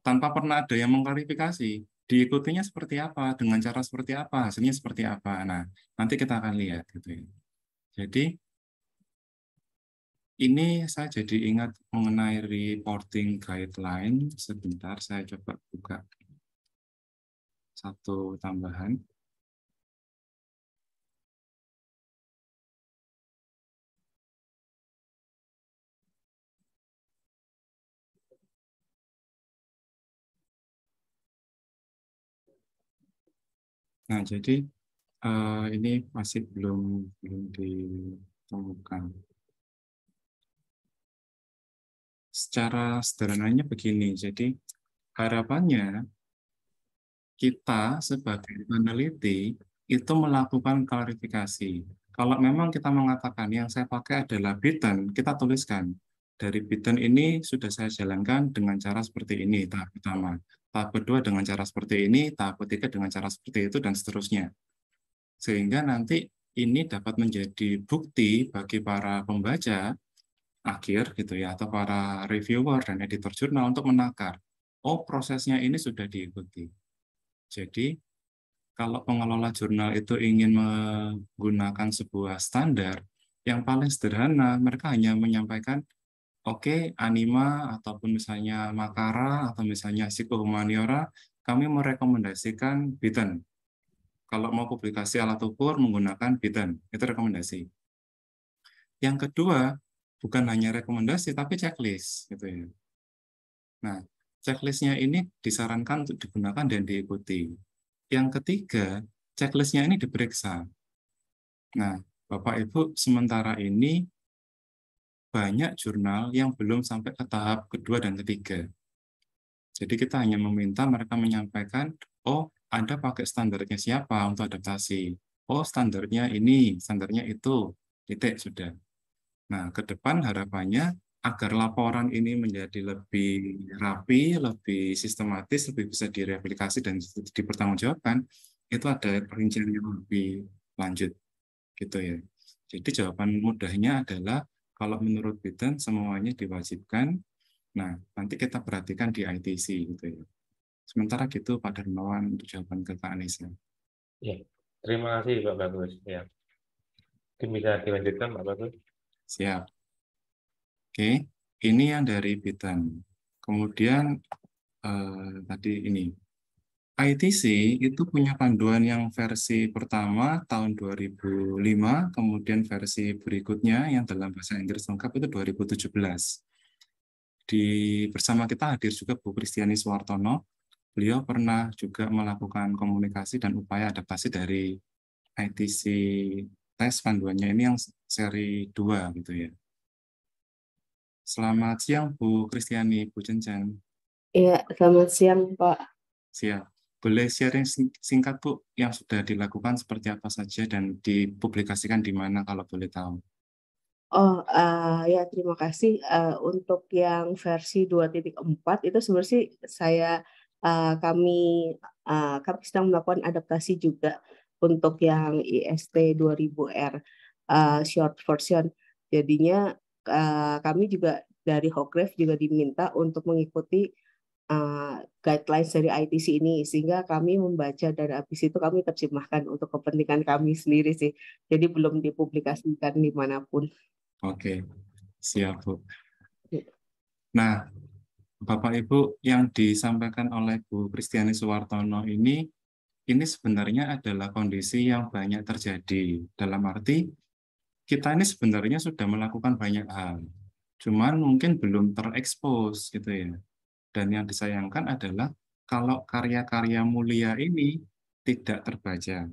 Tanpa pernah ada yang mengklarifikasi, diikutinya seperti apa, dengan cara seperti apa, hasilnya seperti apa. Nah, nanti kita akan lihat gitu ya. Jadi ini saya jadi ingat mengenai reporting guideline. Sebentar, saya coba buka satu tambahan. Nah, jadi ini masih belum ditemukan. Secara sederhananya begini, jadi harapannya kita sebagai peneliti itu melakukan klarifikasi. Kalau memang kita mengatakan yang saya pakai adalah Bitten, kita tuliskan. Dari Bitten ini sudah saya jalankan dengan cara seperti ini, tahap pertama. tahap kedua dengan cara seperti ini, tahap ketiga dengan cara seperti itu, dan seterusnya. Sehingga nanti ini dapat menjadi bukti bagi para pembaca akhir gitu ya, atau para reviewer dan editor jurnal untuk menakar, oh prosesnya ini sudah diikuti. Jadi kalau pengelola jurnal itu ingin menggunakan sebuah standar, yang paling sederhana mereka hanya menyampaikan, oke, Anima ataupun misalnya Makara atau misalnya Psikohumaniora, kami merekomendasikan Bitten. Kalau mau publikasi alat ukur menggunakan Bitten, itu rekomendasi. Yang kedua, bukan hanya rekomendasi, tapi checklist. Gitu ya. Nah, checklistnya ini disarankan untuk digunakan dan diikuti. Yang ketiga, checklistnya ini diperiksa. Nah, Bapak-Ibu, sementara ini banyak jurnal yang belum sampai ke tahap kedua dan ketiga. Jadi kita hanya meminta mereka menyampaikan, oh Anda pakai standarnya siapa untuk adaptasi? Oh standarnya ini, standarnya itu, titik sudah. Nah ke depan harapannya agar laporan ini menjadi lebih rapi, lebih sistematis, lebih bisa direplikasi dan dipertanggungjawabkan, itu ada perincian yang lebih lanjut, gitu ya. Jadi jawaban mudahnya adalah kalau menurut Bitten semuanya diwajibkan. Nah, nanti kita perhatikan di ITC gitu ya. Sementara gitu Pak Darmawan untuk jawaban ke Kak Anissa. Ya, terima kasih Pak Bagus. Ya, mungkin bisa dilanjutkan Pak Bagus. Siap. Oke, ini yang dari Bitten. Kemudian tadi ini. ITC itu punya panduan yang versi pertama tahun 2005, kemudian versi berikutnya yang dalam bahasa Inggris lengkap itu 2017. Bersama kita hadir juga Bu Kristiani Suwartono. Beliau pernah juga melakukan komunikasi dan upaya adaptasi dari ITC tes panduannya ini yang seri 2 gitu ya. Selamat siang Bu Kristiani, Bu Cencen. Iya, selamat siang Pak. Siap. Boleh sharing singkat Bu yang sudah dilakukan seperti apa saja dan dipublikasikan di mana kalau boleh tahu? Oh, ya terima kasih. Untuk yang versi 2.4 itu sebenarnya sih kami sedang melakukan adaptasi juga untuk yang IST 2000R short version. Jadinya kami juga dari Hograph juga diminta untuk mengikuti guidelines dari ITC ini, sehingga kami membaca dan habis itu kami terjemahkan untuk kepentingan kami sendiri sih. Jadi belum dipublikasikan dimanapun. Oke, siap Bu. Nah, Bapak Ibu yang disampaikan oleh Bu Kristiani Suwartono ini sebenarnya adalah kondisi yang banyak terjadi. Dalam arti kita ini sebenarnya sudah melakukan banyak hal, cuman mungkin belum terekspos gitu ya. Dan yang disayangkan adalah kalau karya-karya mulia ini tidak terbaca.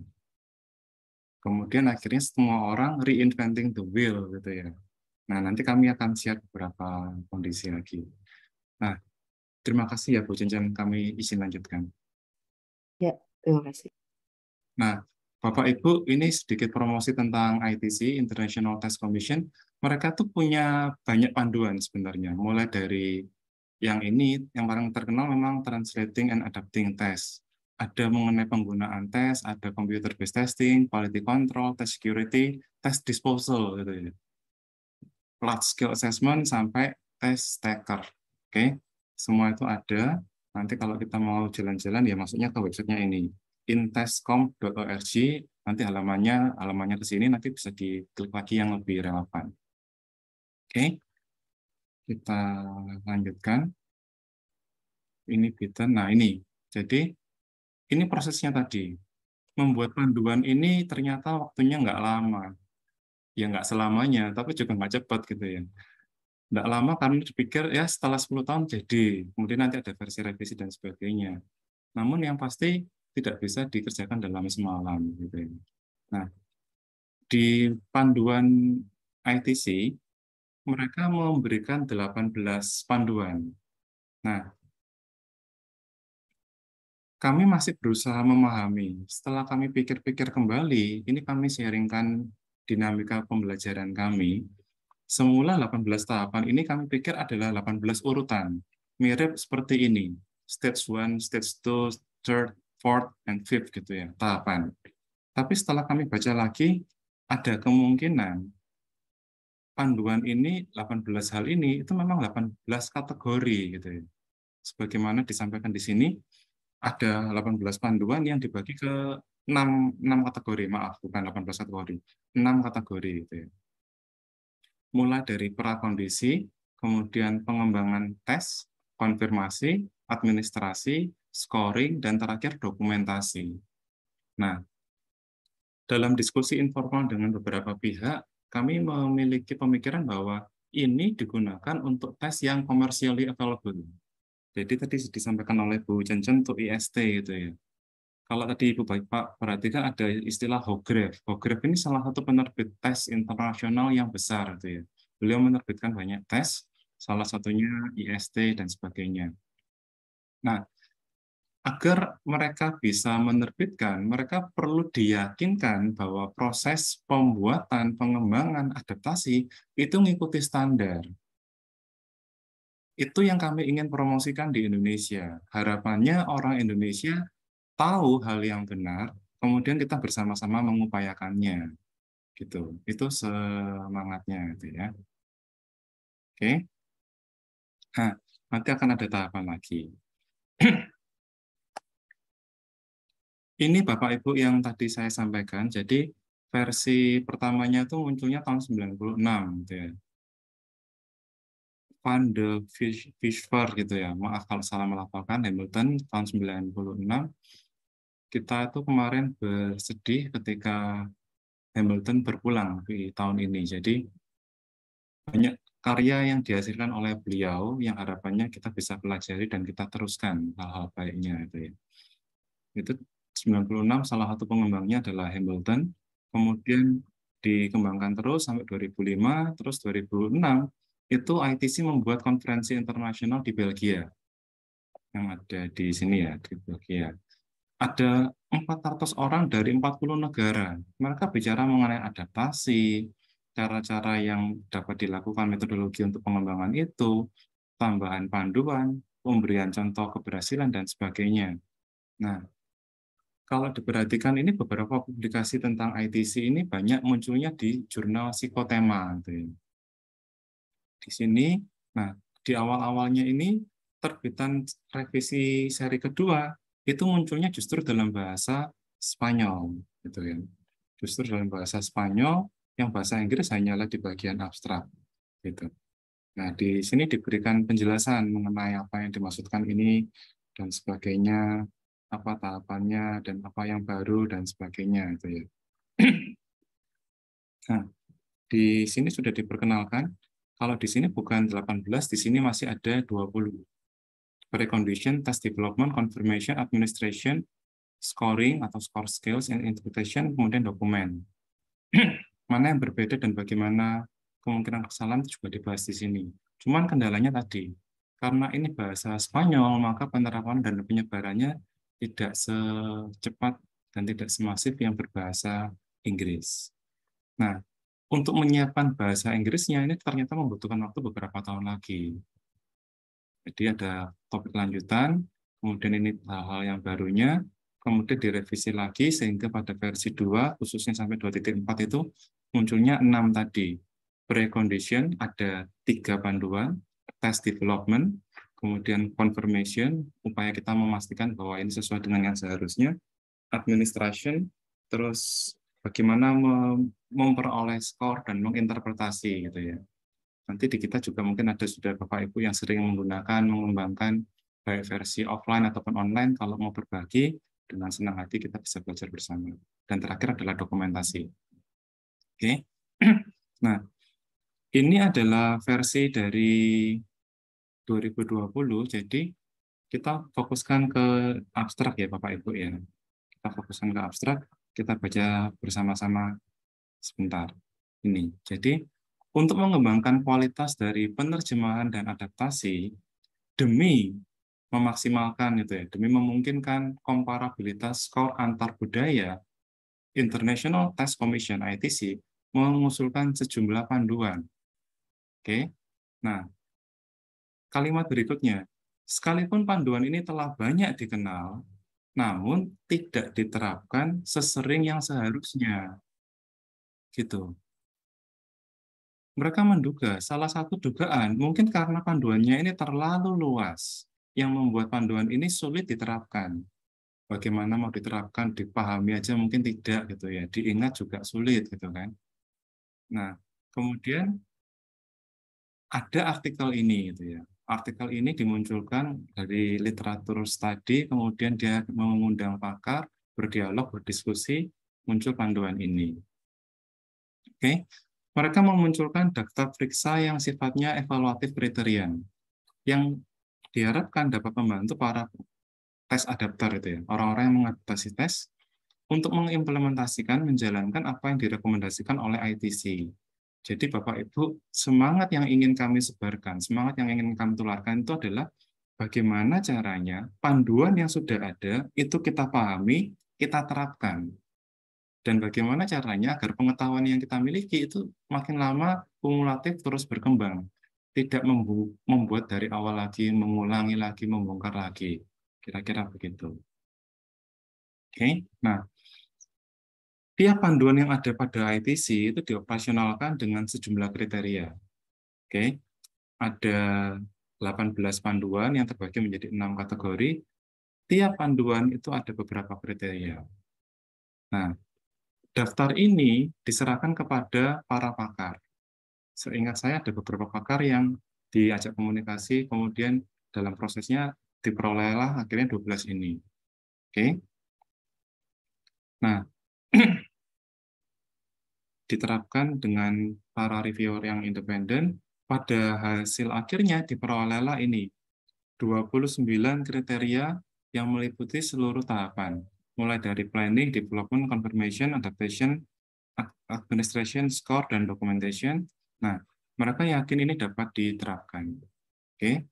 Kemudian akhirnya semua orang reinventing the wheel gitu ya. Nah, nanti kami akan share beberapa kondisi lagi. Nah, terima kasih ya Bu Cencen, kami izin lanjutkan. Ya, terima kasih. Nah, Bapak Ibu, ini sedikit promosi tentang ITC, International Test Commission. Mereka tuh punya banyak panduan sebenarnya, mulai dari yang ini, yang paling terkenal memang Translating and Adapting Test. Ada mengenai penggunaan tes, ada computer-based testing, quality control, test security, test disposal, gitu ya. Large scale assessment sampai test taker. Oke, semua itu ada. Nanti kalau kita mau jalan-jalan ya masuknya ke websitenya ini, intestcom.org. Nanti halamannya ke sini, nanti bisa diklik lagi yang lebih relevan. Oke, kita lanjutkan. Ini Bitten. Nah ini, jadi ini prosesnya tadi. Membuat panduan ini ternyata waktunya nggak lama. Ya nggak selamanya, tapi juga nggak cepat gitu ya. Nggak lama karena dipikir ya setelah 10 tahun jadi, kemudian nanti ada versi revisi dan sebagainya. Namun yang pasti tidak bisa dikerjakan dalam semalam. Gitu ya. Nah, di panduan ITC, mereka memberikan 18 panduan. Nah, kami masih berusaha memahami. Setelah kami pikir-pikir kembali, ini kami sharingkan dinamika pembelajaran kami. Semula 18 tahapan ini kami pikir adalah 18 urutan. Mirip seperti ini. stage 1, stage 2, third, fourth, and fifth gitu ya, tahapan. Tapi setelah kami baca lagi, ada kemungkinan panduan ini, 18 hal ini, itu memang 18 kategori gitu ya. Sebagaimana disampaikan di sini, ada 18 panduan yang dibagi ke 6 kategori, maaf, bukan 18 kategori, 6 kategori gitu ya. Mulai dari prakondisi, kemudian pengembangan tes, konfirmasi, administrasi, scoring, dan terakhir dokumentasi. Nah, dalam diskusi informal dengan beberapa pihak, kami memiliki pemikiran bahwa ini digunakan untuk tes yang commercially available. Jadi tadi disampaikan oleh Bu Cencen untuk IST gitu ya. Kalau tadi Ibu Bapak perhatikan ada istilah HOGREF. HOGREF ini salah satu penerbit tes internasional yang besar gitu ya. Beliau menerbitkan banyak tes, salah satunya IST dan sebagainya. Nah, agar mereka bisa menerbitkan, mereka perlu diyakinkan bahwa proses pembuatan, pengembangan, adaptasi itu mengikuti standar. Itu yang kami ingin promosikan di Indonesia. Harapannya orang Indonesia tahu hal yang benar, kemudian kita bersama-sama mengupayakannya, gitu. Itu semangatnya, gitu ya. Oke. Nah, nanti akan ada tahapan lagi. Ini Bapak Ibu yang tadi saya sampaikan. Jadi versi pertamanya itu munculnya tahun 96, gitu ya. Van de Visser gitu ya. Maaf kalau salah melafalkan, Hamilton tahun 96. Kita itu kemarin bersedih ketika Hamilton berpulang di tahun ini. Jadi banyak karya yang dihasilkan oleh beliau yang harapannya kita bisa pelajari dan kita teruskan hal-hal baiknya itu ya. Itu 96 salah satu pengembangnya adalah Hamilton. Kemudian dikembangkan terus sampai 2005, terus 2006 itu ITC membuat konferensi internasional di Belgia. Yang ada di sini ya, di Belgia. Ada 400 orang dari 40 negara. Mereka bicara mengenai adaptasi, cara-cara yang dapat dilakukan, metodologi untuk pengembangan itu, tambahan panduan, pemberian contoh keberhasilan, dan sebagainya. Nah, kalau diperhatikan ini beberapa publikasi tentang ITC ini banyak munculnya di jurnal psikotema. Di sini, nah di awal-awalnya ini terbitan revisi seri kedua, itu munculnya justru dalam bahasa Spanyol, gitu ya. Justru dalam bahasa Spanyol, yang bahasa Inggris hanyalah di bagian abstrak, gitu. Nah, di sini diberikan penjelasan mengenai apa yang dimaksudkan ini dan sebagainya, apa tahapannya dan apa yang baru dan sebagainya, gitu ya. Nah, di sini sudah diperkenalkan. Kalau di sini bukan 18, di sini masih ada 20. Precondition, test development, confirmation, administration, scoring atau score skills, and interpretation, kemudian dokumen. Mana yang berbeda dan bagaimana kemungkinan kesalahan juga dibahas di sini. Cuman kendalanya tadi, karena ini bahasa Spanyol, maka penerapan dan penyebarannya tidak secepat dan tidak semasif yang berbahasa Inggris. Nah, untuk menyiapkan bahasa Inggrisnya ini ternyata membutuhkan waktu beberapa tahun lagi. Jadi ada topik lanjutan, kemudian ini hal-hal yang barunya, kemudian direvisi lagi sehingga pada versi 2, khususnya sampai 2.4 itu munculnya 6 tadi. Precondition ada 3 panduan, test development, kemudian confirmation, upaya kita memastikan bahwa ini sesuai dengan yang seharusnya, administration, terus bagaimana memperoleh skor dan menginterpretasi gitu ya. Nanti di kita juga mungkin ada sudah Bapak Ibu yang sering menggunakan, mengembangkan baik versi offline ataupun online. Kalau mau berbagi, dengan senang hati kita bisa belajar bersama. Dan terakhir adalah dokumentasi. Oke. Nah, ini adalah versi dari 2020. Jadi kita fokuskan ke abstrak ya Bapak Ibu ya. Kita fokuskan ke abstrak, kita baca bersama-sama sebentar. Ini. Jadi untuk mengembangkan kualitas dari penerjemahan dan adaptasi demi memaksimalkan itu ya, demi memungkinkan komparabilitas skor antar budaya, International Test Commission ITC mengusulkan sejumlah panduan. Oke. Nah, kalimat berikutnya, Sekalipun panduan ini telah banyak dikenal, namun tidak diterapkan sesering yang seharusnya. Gitu. Mereka menduga, salah satu dugaan, mungkin karena panduannya ini terlalu luas, yang membuat panduan ini sulit diterapkan. Bagaimana mau diterapkan, dipahami aja mungkin tidak gitu ya, diingat juga sulit gitu kan. Nah, kemudian ada artikel ini gitu ya. Artikel ini dimunculkan dari literatur study, kemudian dia mengundang pakar, berdialog, berdiskusi, muncul panduan ini. Oke. Mereka memunculkan daftar periksa yang sifatnya evaluatif kriterian, yang diharapkan dapat membantu para tes adapter itu ya, orang-orang yang mengadaptasi tes untuk mengimplementasikan, menjalankan apa yang direkomendasikan oleh ITC. Jadi Bapak Ibu, semangat yang ingin kami sebarkan, semangat yang ingin kami tularkan itu adalah bagaimana caranya panduan yang sudah ada itu kita pahami, kita terapkan. Dan bagaimana caranya agar pengetahuan yang kita miliki itu makin lama kumulatif terus berkembang. Tidak membuat dari awal lagi, mengulangi lagi, membongkar lagi. Kira-kira begitu. Oke, nah, tiap panduan yang ada pada ITC itu dioperasionalkan dengan sejumlah kriteria. Oke, ada 18 panduan yang terbagi menjadi 6 kategori. Tiap panduan itu ada beberapa kriteria. Nah, daftar ini diserahkan kepada para pakar. Seingat saya ada beberapa pakar yang diajak komunikasi, kemudian dalam prosesnya diperolehlah akhirnya 12 ini. Oke. Nah, diterapkan dengan para reviewer yang independen, pada hasil akhirnya diperolehlah ini 29 kriteria yang meliputi seluruh tahapan, mulai dari planning, development, confirmation, adaptation, administration, score, dan documentation. Nah, mereka yakin ini dapat diterapkan. Oke.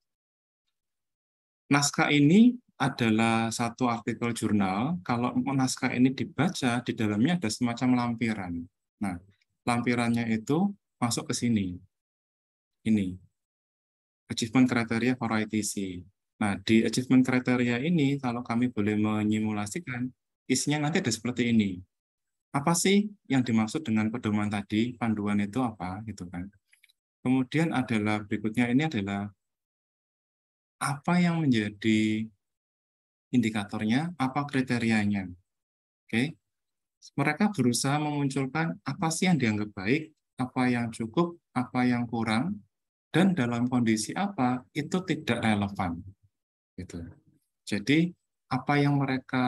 Naskah ini adalah satu artikel jurnal. Kalau naskah ini dibaca, di dalamnya ada semacam lampiran. Nah, lampirannya itu masuk ke sini. Ini. Achievement Criteria for ITC. Nah, di Achievement Criteria ini, kalau kami boleh menyimulasikan, isinya nanti ada seperti ini. Apa sih yang dimaksud dengan pedoman tadi, panduan itu apa, gitu kan. Kemudian adalah, berikutnya ini adalah, apa yang menjadi indikatornya, apa kriterianya. Oke. Mereka berusaha memunculkan apa sih yang dianggap baik, apa yang cukup, apa yang kurang, dan dalam kondisi apa itu tidak relevan. Gitu. Jadi apa yang mereka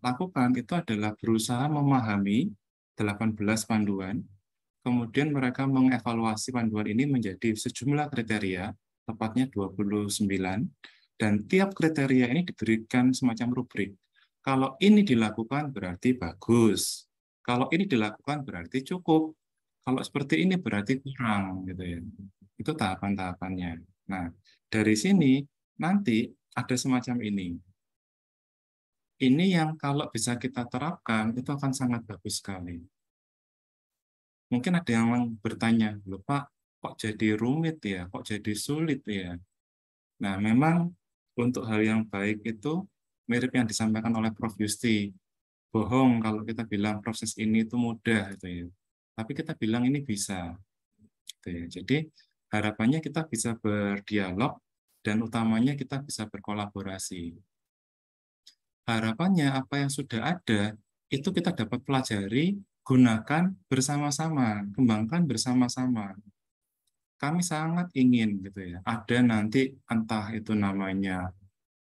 lakukan itu adalah berusaha memahami 18 panduan, kemudian mereka mengevaluasi panduan ini menjadi sejumlah kriteria, tepatnya 29, dan tiap kriteria ini diberikan semacam rubrik. Kalau ini dilakukan berarti bagus, kalau ini dilakukan berarti cukup, kalau seperti ini berarti kurang, gitu ya. Itu tahapan-tahapannya. Nah, dari sini nanti ada semacam ini. Ini yang kalau bisa kita terapkan itu akan sangat bagus sekali. Mungkin ada yang bertanya, loh Pak, kok jadi rumit ya, kok jadi sulit ya? Nah, memang untuk hal yang baik itu mirip yang disampaikan oleh Prof. Yusti. Bohong kalau kita bilang proses ini itu mudah, gitu ya. Tapi kita bilang ini bisa. Gitu ya. Jadi harapannya kita bisa berdialog dan utamanya kita bisa berkolaborasi. Harapannya apa yang sudah ada itu kita dapat pelajari, gunakan bersama-sama, kembangkan bersama-sama. Kami sangat ingin gitu ya, ada nanti entah itu namanya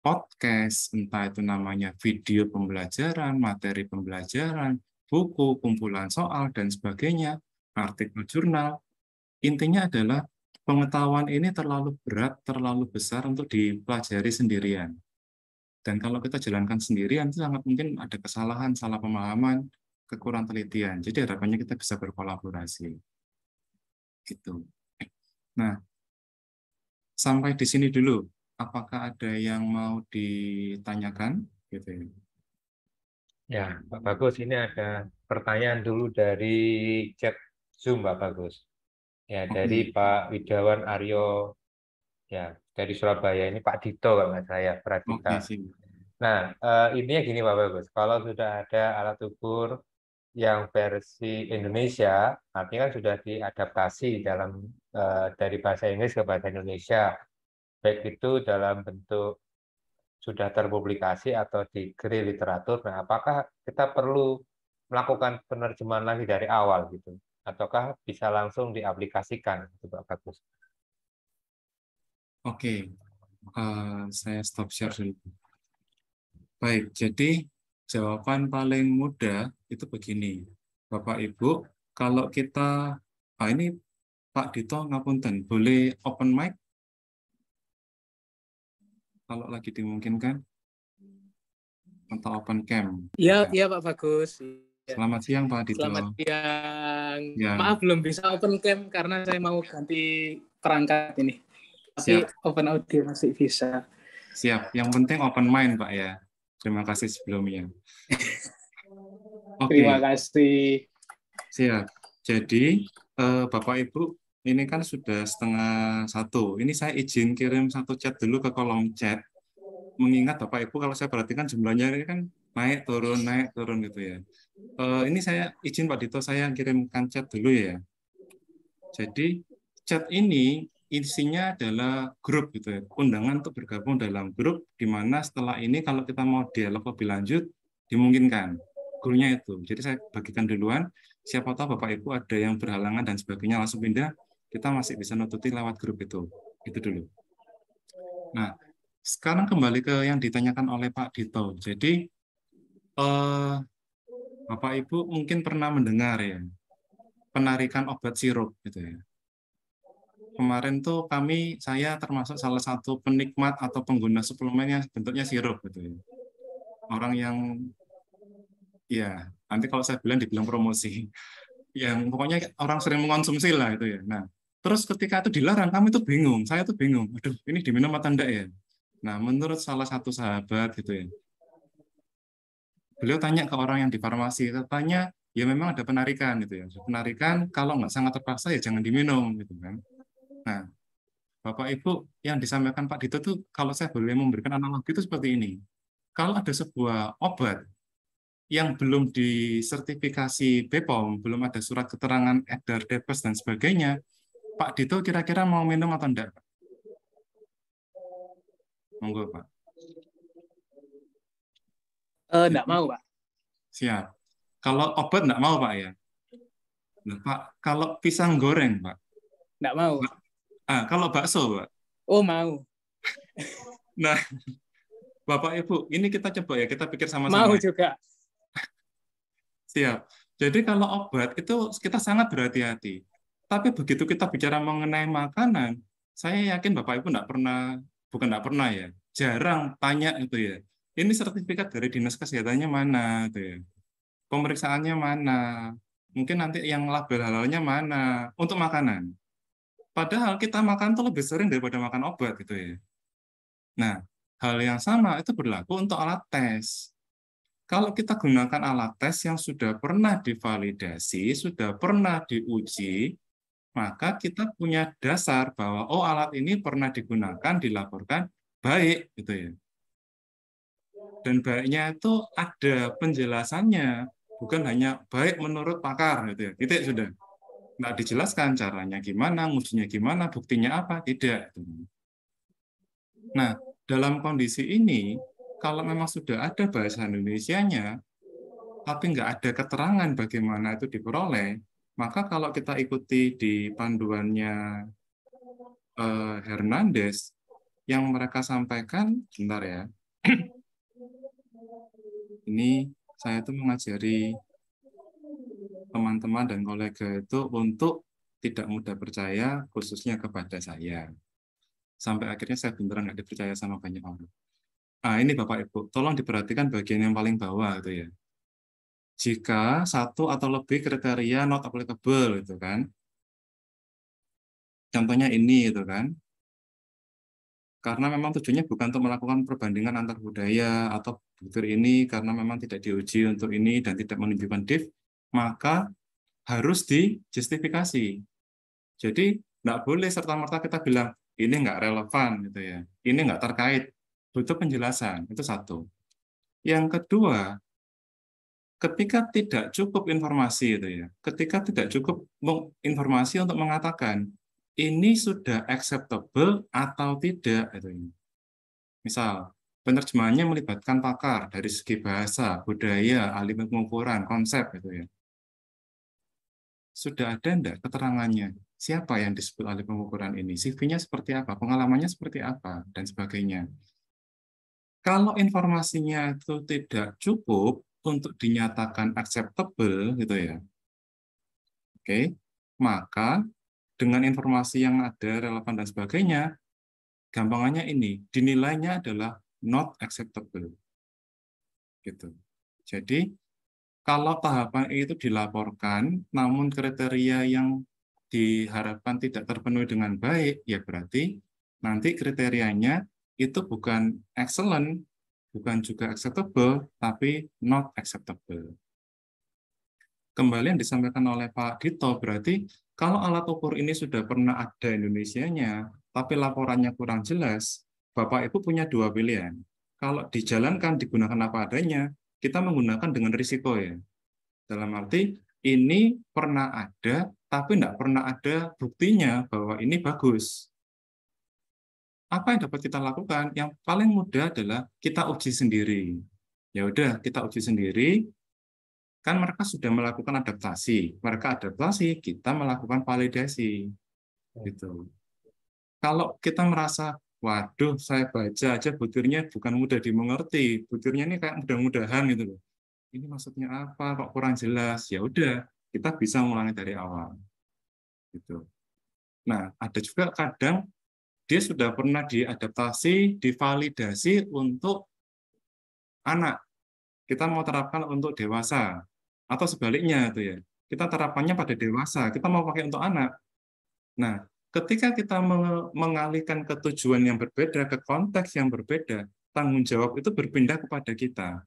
podcast, entah itu namanya video pembelajaran, materi pembelajaran, buku, kumpulan soal, dan sebagainya, artikel jurnal. Intinya adalah pengetahuan ini terlalu berat, terlalu besar untuk dipelajari sendirian. Dan kalau kita jalankan sendirian, itu sangat mungkin ada kesalahan, salah pemahaman, kekurang telitian. Jadi harapannya kita bisa berkolaborasi. Gitu. Nah, sampai di sini dulu. Apakah ada yang mau ditanyakan? Gitu. Ya, Pak Bagus, ini ada pertanyaan dulu dari chat Zoom, Pak Bagus. Ya, dari Pak Widawan Aryo Ya, dari Surabaya ini Pak Dito kalau nggak saya Oke, perhatikan. sih. Nah, intinya gini Pak Bagus, kalau sudah ada alat ukur yang versi Indonesia, artinya kan sudah diadaptasi dalam dari bahasa Inggris ke bahasa Indonesia, baik itu dalam bentuk sudah terpublikasi atau di grade literatur. Nah, apakah kita perlu melakukan penerjemahan lagi dari awal gitu, ataukah bisa langsung diaplikasikan, gitu, Pak Bagus? Oke, saya stop share dulu. Baik, jadi jawaban paling mudah itu begini. Bapak Ibu, kalau kita, ini Pak Dito ngapunten, boleh open mic kalau lagi dimungkinkan atau open cam. Iya, Ya. iya Pak Bagus. Ya. Selamat siang Pak Dito. Selamat siang. Ya. Maaf belum bisa open cam karena saya mau ganti perangkat ini. Tapi Siap. open audio masih bisa. Siap. Yang penting open mind Pak ya. Terima kasih sebelumnya. Oke. Terima kasih. Siap. Jadi Bapak Ibu, ini kan sudah 12:30. Ini saya izin kirim satu chat dulu ke kolom chat. Mengingat Bapak Ibu kalau saya perhatikan jumlahnya ini kan naik turun gitu ya. Ini saya izin Pak Dito, saya kirimkan chat dulu ya. Jadi chat ini isinya adalah grup gitu ya, undangan untuk bergabung dalam grup, di mana setelah ini kalau kita mau dialog lebih lanjut dimungkinkan. Grupnya itu. Jadi saya bagikan duluan. Siapa tahu Bapak Ibu ada yang berhalangan dan sebagainya langsung pindah, kita masih bisa nututi lewat grup itu. Itu dulu. Nah, sekarang kembali ke yang ditanyakan oleh Pak Dito. Jadi Bapak Ibu mungkin pernah mendengar ya penarikan obat sirup gitu ya. Kemarin tuh saya termasuk salah satu penikmat atau pengguna suplemennya bentuknya sirup gitu ya. Orang yang ya nanti kalau saya dibilang promosi, yang pokoknya orang sering mengkonsumsi lah itu ya. Nah, terus ketika itu dilarang, kami tuh bingung, saya tuh bingung, aduh ini diminum atau enggak ya. Nah, menurut salah satu sahabat gitu ya, beliau tanya ke orang yang di farmasi, katanya ya memang ada penarikan gitu ya. Penarikan kalau nggak sangat terpaksa ya jangan diminum gitu kan. Nah, Bapak Ibu yang disampaikan Pak Dito tuh kalau saya boleh memberikan analogi itu seperti ini. Kalau ada sebuah obat yang belum disertifikasi BPOM, belum ada surat keterangan edar, DEPES dan sebagainya, Pak Dito kira-kira mau minum atau enggak? Monggo, Pak. Enggak mau, Pak. Siap. Kalau obat enggak mau, Pak ya? Nah, Pak, kalau pisang goreng, Pak? Enggak mau. Kalau bakso, Pak? Oh, mau. Nah, Bapak Ibu, ini kita coba ya, kita pikir sama-sama. Mau juga. Siap. Jadi kalau obat itu kita sangat berhati-hati. Tapi begitu kita bicara mengenai makanan, saya yakin Bapak Ibu bukan enggak pernah ya, jarang tanya itu ya. Ini sertifikat dari Dinas Kesehatannya mana itu ya. Pemeriksaannya mana? Mungkin nanti yang label halalnya mana untuk makanan. Padahal kita makan tuh lebih sering daripada makan obat gitu ya. Nah, hal yang sama itu berlaku untuk alat tes. Kalau kita gunakan alat tes yang sudah pernah divalidasi, sudah pernah diuji, maka kita punya dasar bahwa oh alat ini pernah digunakan, dilaporkan baik gitu ya. Dan baiknya itu ada penjelasannya, bukan hanya baik menurut pakar gitu ya. Titik sudah. Nggak dijelaskan caranya gimana, ngujinya gimana, buktinya apa, tidak. Nah, dalam kondisi ini, kalau memang sudah ada bahasa Indonesianya, tapi nggak ada keterangan bagaimana itu diperoleh, maka kalau kita ikuti di panduannya Hernandez, yang mereka sampaikan, bentar ya, ini saya tuh mengajari teman-teman dan kolega itu untuk tidak mudah percaya, khususnya kepada saya. Sampai akhirnya saya beneran nggak dipercaya sama banyak orang. Ini Bapak Ibu, tolong diperhatikan bagian yang paling bawah itu ya. Jika satu atau lebih kriteria not applicable itu kan. Contohnya ini itu kan. Karena memang tujuannya bukan untuk melakukan perbandingan antar budaya atau butir ini karena memang tidak diuji untuk ini dan tidak menunjukkan div, maka harus dijustifikasi. Jadi nggak boleh serta-merta kita bilang, ini nggak relevan gitu ya, ini nggak terkait, butuh penjelasan, itu satu. Yang kedua, ketika tidak cukup informasi itu ya, ketika tidak cukup informasi untuk mengatakan ini sudah acceptable atau tidak itu ya. Misal, penerjemahannya melibatkan pakar dari segi bahasa, budaya, ahli pengukuran, konsep itu ya. Sudah ada enggak keterangannya? Siapa yang disebut ahli pengukuran ini? CV-nya seperti apa? Pengalamannya seperti apa? Dan sebagainya. Kalau informasinya itu tidak cukup untuk dinyatakan acceptable gitu ya. Oke. Maka dengan informasi yang ada relevan dan sebagainya, gampangannya ini dinilainya adalah not acceptable. Gitu. Jadi kalau tahapan itu dilaporkan, namun kriteria yang diharapkan tidak terpenuhi dengan baik, ya berarti nanti kriterianya itu bukan excellent, bukan juga acceptable, tapi not acceptable. Kembali yang disampaikan oleh Pak Dito, berarti kalau alat ukur ini sudah pernah ada Indonesianya, tapi laporannya kurang jelas, Bapak Ibu punya dua pilihan. Kalau dijalankan, digunakan apa adanya, kita menggunakan dengan risiko ya. Dalam arti, ini pernah ada, tapi tidak pernah ada buktinya bahwa ini bagus. Apa yang dapat kita lakukan? Yang paling mudah adalah kita uji sendiri. Ya udah, kita uji sendiri. Kan mereka sudah melakukan adaptasi. Mereka adaptasi, kita melakukan validasi. Gitu. Kalau kita merasa, waduh, saya baca aja butirnya bukan mudah dimengerti. Butirnya ini kayak mudah-mudahan gitu loh. Ini maksudnya apa? Kok kurang jelas? Ya udah, kita bisa mengulangi dari awal. Gitu. Nah, ada juga kadang dia sudah pernah diadaptasi, divalidasi untuk anak. Kita mau terapkan untuk dewasa. Atau sebaliknya, tuh ya. Kita terapannya pada dewasa, kita mau pakai untuk anak. Nah, ketika kita mengalihkan ke tujuan yang berbeda, ke konteks yang berbeda, tanggung jawab itu berpindah kepada kita.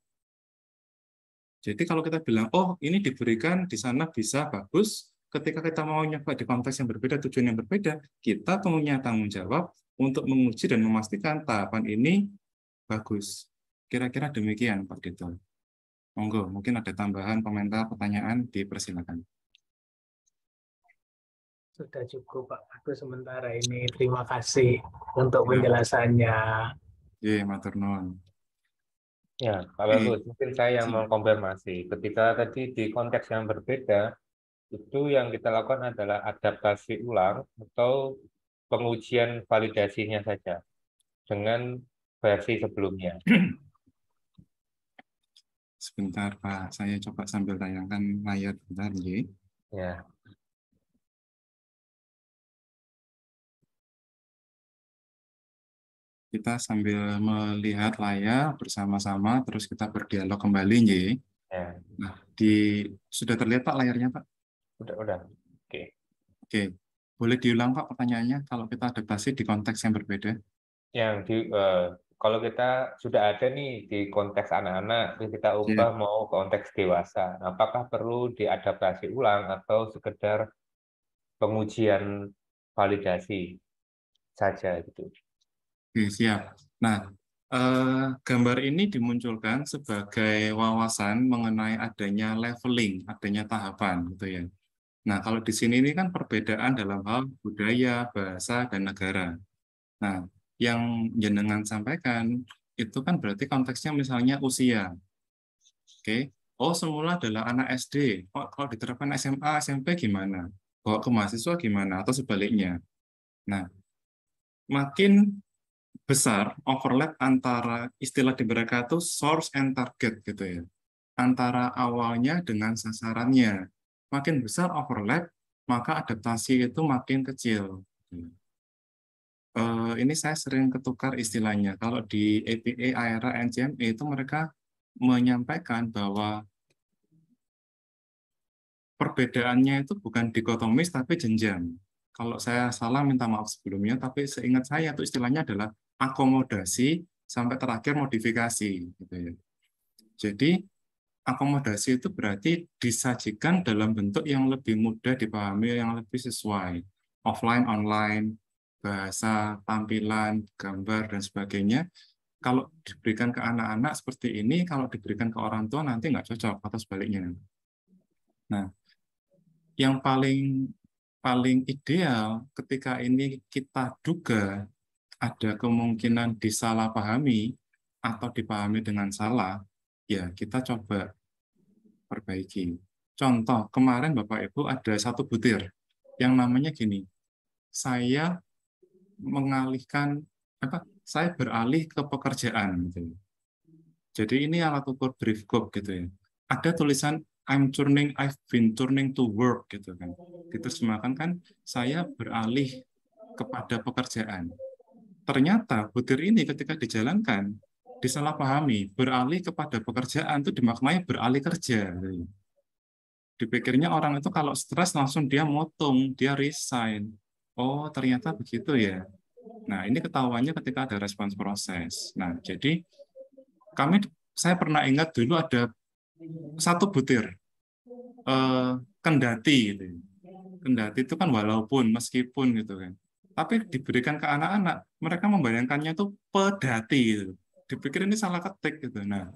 Jadi kalau kita bilang, oh ini diberikan di sana bisa bagus, ketika kita mau nyoba di konteks yang berbeda, tujuan yang berbeda, kita punya tanggung jawab untuk menguji dan memastikan tahapan ini bagus. Kira-kira demikian, Pak Dito. Monggo, mungkin ada tambahan, komentar, pertanyaan, dipersilakan. Sudah cukup, Pak. Aku sementara ini terima kasih untuk penjelasannya. Iya, matur nuwun. Ya, Pak Bagus, mungkin saya yang mengkonfirmasi. Ketika tadi di konteks yang berbeda, itu yang kita lakukan adalah adaptasi ulang atau pengujian validasinya saja dengan versi sebelumnya. Sebentar, Pak. Saya coba sambil tayangkan layar bentar, ya. Ya. Kita sambil melihat layar bersama-sama, terus kita berdialog kembali, ya. Ya. Nah, sudah terlihat, Pak, layarnya, Pak? Udah. Oke. Oke. Boleh diulang, Pak, pertanyaannya kalau kita adaptasi di konteks yang berbeda? Kalau kita sudah ada nih di konteks anak-anak, terus kita ubah mau konteks dewasa, apakah perlu diadaptasi ulang atau sekedar pengujian validasi saja gitu? Oke, siap. Nah, gambar ini dimunculkan sebagai wawasan mengenai adanya leveling, adanya tahapan, gitu ya. Nah, kalau di sini ini kan perbedaan dalam hal budaya, bahasa, dan negara. Nah, yang jenengan sampaikan itu kan berarti konteksnya misalnya usia. Oke. Oh, semula adalah anak SD. Oh, kalau diterapkan SMA, SMP gimana? Bawa ke mahasiswa gimana? Atau sebaliknya. Nah, makin besar overlap antara istilah di mereka itu source and target gitu ya. Antara awalnya dengan sasarannya. Makin besar overlap, maka adaptasi itu makin kecil. Ini saya sering ketukar istilahnya. Kalau di APA, AERA, NCME itu mereka menyampaikan bahwa perbedaannya itu bukan dikotomis tapi jenjang. Kalau saya salah minta maaf sebelumnya, tapi seingat saya itu istilahnya adalah akomodasi sampai terakhir modifikasi. Gitu ya. Jadi akomodasi itu berarti disajikan dalam bentuk yang lebih mudah dipahami, yang lebih sesuai. Offline, online, bahasa, tampilan, gambar, dan sebagainya. Kalau diberikan ke anak-anak seperti ini, kalau diberikan ke orang tua nanti nggak cocok atau sebaliknya. Nah, yang paling ideal ketika ini kita duga ada kemungkinan disalahpahami atau dipahami dengan salah, ya kita coba perbaiki. Contoh, kemarin Bapak Ibu ada satu butir yang namanya gini, saya saya beralih ke pekerjaan gitu. Jadi ini alat ukur brief goal gitu ya. Ada tulisan I've been turning to work gitu kan. Diterjemahkan kan saya beralih kepada pekerjaan. Ternyata butir ini ketika dijalankan disalahpahami, beralih kepada pekerjaan itu dimaknai beralih kerja. Gitu. Dipikirnya orang itu kalau stres langsung dia motong, dia resign. Oh, ternyata begitu ya. Nah, ini ketahuannya ketika ada respons proses. Nah, jadi saya pernah ingat dulu ada satu butir kendati gitu. Kendati itu kan walaupun, meskipun gitu kan. Tapi diberikan ke anak-anak, mereka membayangkannya itu pedati gitu. Dipikir ini salah ketik gitu. Nah,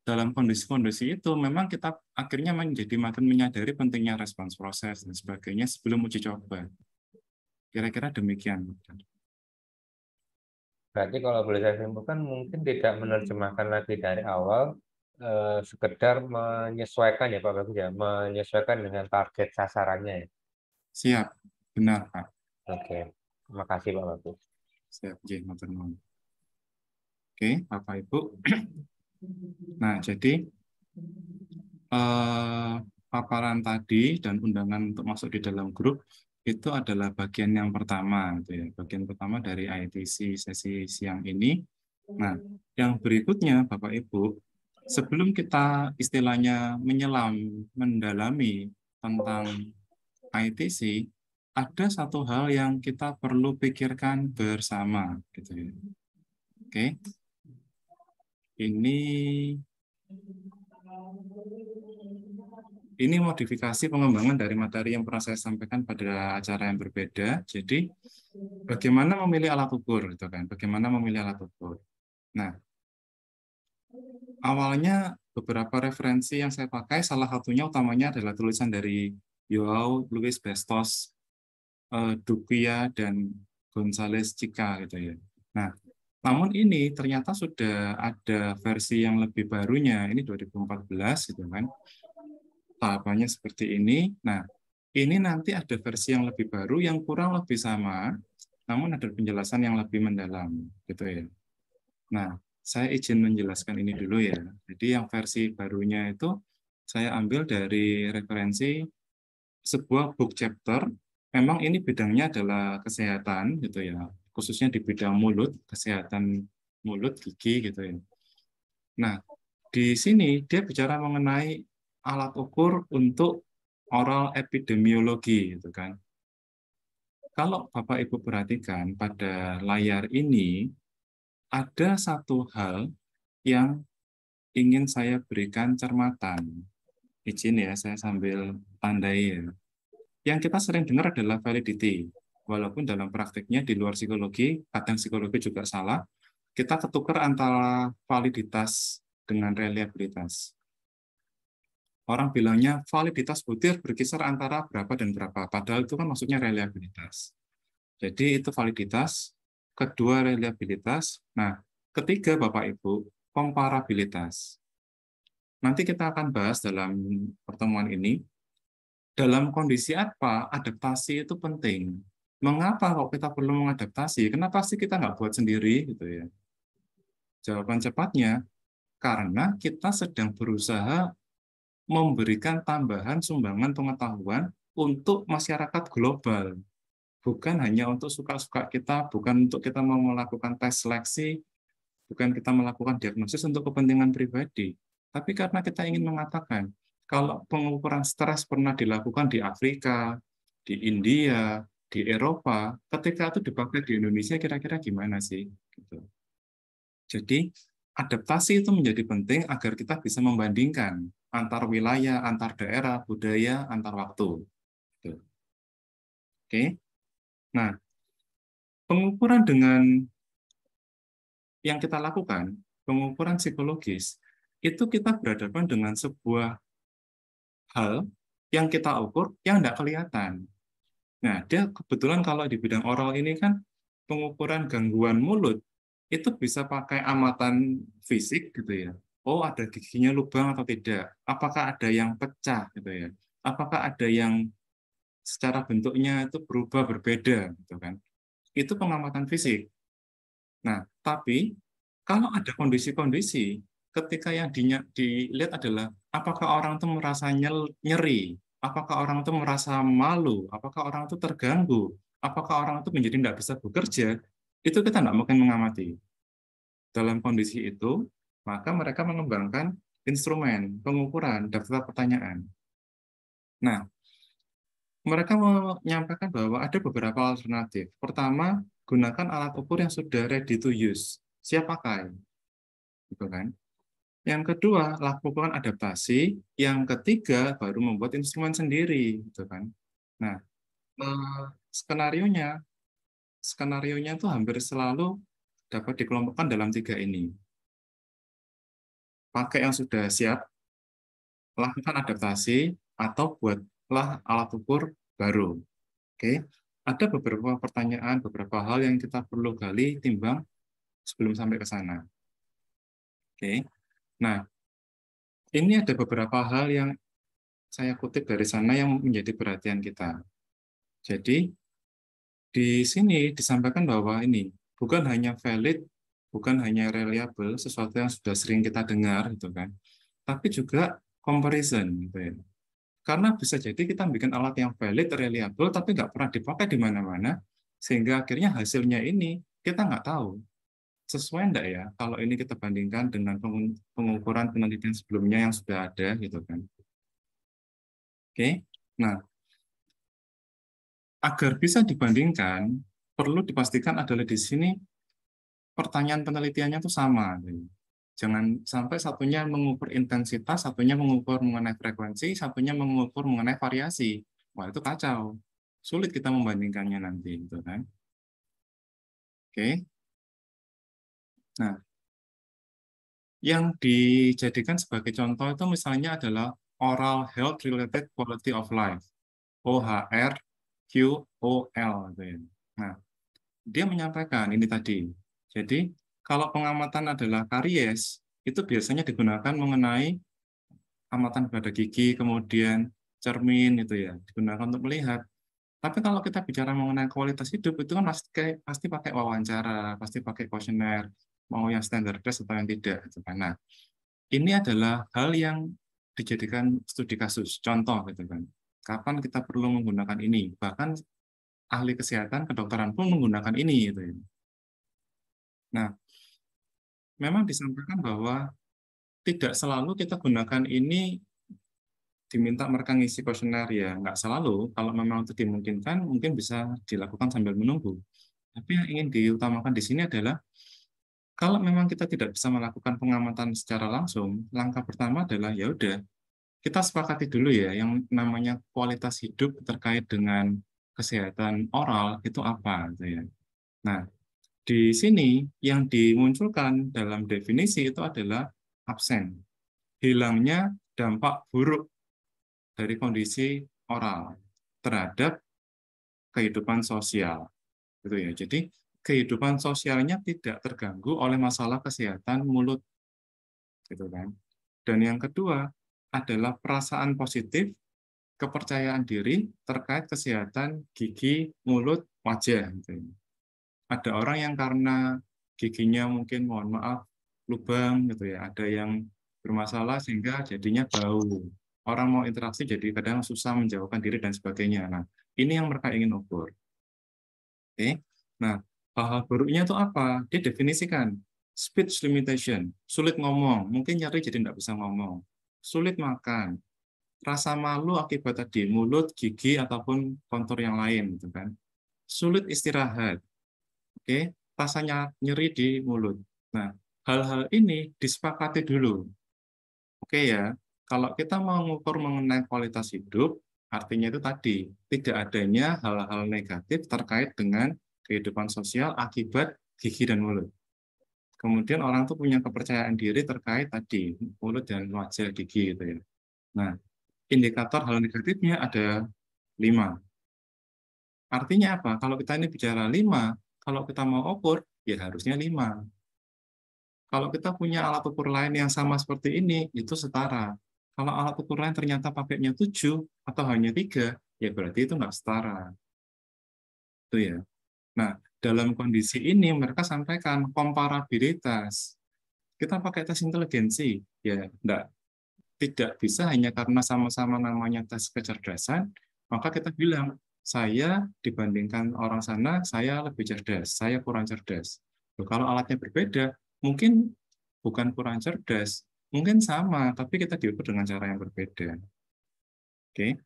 dalam kondisi-kondisi itu memang kita akhirnya menjadi makin menyadari pentingnya respons proses dan sebagainya sebelum uji coba. Kira-kira demikian. Berarti kalau boleh saya simpulkan mungkin tidak menerjemahkan lagi dari awal, sekedar menyesuaikan ya Pak Bagus ya, menyesuaikan dengan target sasarannya ya. Siap, benar Pak. Oke, terima kasih Pak Bagus. Siap, Oke, Bapak Ibu. Nah, jadi paparan tadi dan undangan untuk masuk di dalam grup itu adalah bagian yang pertama, gitu ya. Bagian pertama dari ITC sesi siang ini. Nah, yang berikutnya, Bapak Ibu, sebelum kita istilahnya mendalami tentang ITC, ada satu hal yang kita perlu pikirkan bersama, gitu ya. Oke, ini modifikasi pengembangan dari materi yang pernah saya sampaikan pada acara yang berbeda. Jadi, bagaimana memilih alat ukur, gitu kan? Bagaimana memilih alat ukur? Nah, awalnya beberapa referensi yang saya pakai, salah satunya utamanya adalah tulisan dari Joao Luis Bastos, Duquia, dan González Chica, gitu ya. Nah, namun ini ternyata sudah ada versi yang lebih barunya, ini 2014, gitu kan. Tahapannya seperti ini. Nah, ini nanti ada versi yang lebih baru yang kurang lebih sama, namun ada penjelasan yang lebih mendalam, gitu ya. Nah, saya izin menjelaskan ini dulu ya. Jadi yang versi barunya itu saya ambil dari referensi sebuah book chapter. Memang ini bidangnya adalah kesehatan, gitu ya. Khususnya di bidang mulut, kesehatan mulut, gigi, gitu ya. Nah, di sini dia bicara mengenai alat ukur untuk oral epidemiologi, gitu kan. Kalau Bapak Ibu perhatikan pada layar ini, ada satu hal yang ingin saya berikan cermatan. Izin ya, saya sambil tandai ya. Yang kita sering dengar adalah validity. Walaupun dalam praktiknya di luar psikologi, kadang psikologi juga salah, kita ketukar antara validitas dengan reliabilitas. Orang bilangnya validitas butir berkisar antara berapa dan berapa, padahal itu kan maksudnya reliabilitas. Jadi itu validitas, kedua reliabilitas, nah ketiga Bapak Ibu, komparabilitas. Nanti kita akan bahas dalam pertemuan ini, dalam kondisi apa adaptasi itu penting. Mengapa kok kita perlu mengadaptasi? Kenapa sih kita nggak buat sendiri? Gitu ya. Jawaban cepatnya, karena kita sedang berusaha memberikan tambahan sumbangan pengetahuan untuk masyarakat global. Bukan hanya untuk suka-suka kita, bukan untuk kita mau melakukan tes seleksi, bukan kita melakukan diagnosis untuk kepentingan pribadi. Tapi karena kita ingin mengatakan, kalau pengukuran stres pernah dilakukan di Afrika, di India, di Eropa, ketika itu dipakai di Indonesia, kira-kira gimana sih? Gitu. Jadi, adaptasi itu menjadi penting agar kita bisa membandingkan antar wilayah, antar daerah, budaya, antar waktu. Oke. Nah, pengukuran dengan yang kita lakukan, pengukuran psikologis, itu kita berhadapan dengan sebuah hal yang kita ukur yang tidak kelihatan. Nah, dia kebetulan kalau di bidang oral ini kan pengukuran gangguan mulut itu bisa pakai amatan fisik gitu ya. Oh, ada giginya lubang atau tidak? Apakah ada yang pecah gitu ya? Apakah ada yang secara bentuknya itu berubah berbeda gitu kan? Itu pengamatan fisik. Nah, tapi kalau ada kondisi-kondisi ketika yang dilihat adalah apakah orang itu merasa nyeri, apakah orang itu merasa malu, apakah orang itu terganggu, apakah orang itu menjadi tidak bisa bekerja, itu kita tidak mungkin mengamati. Dalam kondisi itu, maka mereka mengembangkan instrumen pengukuran daftar pertanyaan. Nah, mereka menyampaikan bahwa ada beberapa alternatif. Pertama, gunakan alat ukur yang sudah ready to use, siap pakai, gitu kan? Yang kedua, lakukan adaptasi. Yang ketiga, baru membuat instrumen sendiri, gitu kan? Nah, skenario-nya itu hampir selalu dapat dikelompokkan dalam 3 ini. Pakai yang sudah siap, lakukan adaptasi, atau buatlah alat ukur baru. Oke, ada beberapa pertanyaan, beberapa hal yang kita perlu gali, timbang sebelum sampai ke sana. Oke, nah ini ada beberapa hal yang saya kutip dari sana yang menjadi perhatian kita. Jadi di sini disampaikan bahwa ini bukan hanya valid, bukan hanya reliable, sesuatu yang sudah sering kita dengar, gitu kan, tapi juga comparison, gitu ya. Karena bisa jadi kita bikin alat yang valid, reliable, tapi nggak pernah dipakai di mana-mana, sehingga akhirnya hasilnya ini kita nggak tahu sesuai enggak ya kalau ini kita bandingkan dengan pengukuran penelitian sebelumnya yang sudah ada, gitu kan. Oke, nah agar bisa dibandingkan, perlu dipastikan adalah di sini pertanyaan penelitiannya itu sama. Jangan sampai satunya mengukur intensitas, satunya mengukur mengenai frekuensi, satunya mengukur mengenai variasi. Wah, itu kacau. Sulit kita membandingkannya nanti, gitu kan. Oke. Nah, yang dijadikan sebagai contoh itu misalnya adalah Oral Health Related Quality of Life, OHRQOL. Nah, dia menyampaikan ini tadi. Jadi, kalau pengamatan adalah karies, itu biasanya digunakan mengenai amatan pada gigi, kemudian cermin, itu ya, digunakan untuk melihat. Tapi kalau kita bicara mengenai kualitas hidup, itu kan pasti pakai wawancara, pasti pakai kuesioner, mau yang standardized atau yang tidak. Gitu kan. Nah, ini adalah hal yang dijadikan studi kasus, contoh gitu kan. Kapan kita perlu menggunakan ini? Bahkan ahli kesehatan, kedokteran pun menggunakan ini. Gitu ya. Nah, memang disampaikan bahwa tidak selalu kita gunakan ini diminta mereka ngisi kuesioner ya, nggak selalu. Kalau memang itu dimungkinkan, mungkin bisa dilakukan sambil menunggu. Tapi yang ingin diutamakan di sini adalah kalau memang kita tidak bisa melakukan pengamatan secara langsung, langkah pertama adalah ya udah kita sepakati dulu ya yang namanya kualitas hidup terkait dengan kesehatan oral itu apa gitu ya. Nah, di sini yang dimunculkan dalam definisi itu adalah absen. Hilangnya dampak buruk dari kondisi oral terhadap kehidupan sosial. Gitu ya. Jadi kehidupan sosialnya tidak terganggu oleh masalah kesehatan mulut. Gitu kan. Dan yang kedua adalah perasaan positif, kepercayaan diri terkait kesehatan gigi, mulut, wajah. Gitu. Ada orang yang karena giginya mungkin mohon maaf lubang gitu ya, ada yang bermasalah sehingga jadinya bau. Orang mau interaksi jadi kadang susah menjauhkan diri dan sebagainya. Nah, ini yang mereka ingin ukur. Oke. Nah, hal-hal buruknya itu apa? Dia definisikan speech limitation, sulit ngomong, mungkin nyari jadi tidak bisa ngomong, sulit makan, rasa malu akibat tadi mulut, gigi ataupun kontur yang lain, gitu kan. Sulit istirahat, oke, rasanya nyeri di mulut. Nah, hal-hal ini disepakati dulu. Oke ya, kalau kita mau mengukur mengenai kualitas hidup, artinya itu tadi, tidak adanya hal-hal negatif terkait dengan kehidupan sosial akibat gigi dan mulut. Kemudian orang tuh punya kepercayaan diri terkait tadi mulut dan wajah gigi gitu ya. Nah, indikator hal negatifnya ada 5. Artinya apa? Kalau kita ini bicara 5, kalau kita mau ukur, ya harusnya 5. Kalau kita punya alat ukur lain yang sama seperti ini, itu setara. Kalau alat ukur lain ternyata pakainya 7 atau hanya 3, ya berarti itu nggak setara. Itu ya. Nah, dalam kondisi ini mereka sampaikan komparabilitas. Kita pakai tes inteligensi, ya tidak bisa hanya karena sama-sama namanya tes kecerdasan, maka kita bilang, saya dibandingkan orang sana, saya lebih cerdas, saya kurang cerdas. Loh, kalau alatnya berbeda, mungkin bukan kurang cerdas, mungkin sama, tapi kita diukur dengan cara yang berbeda. Oke.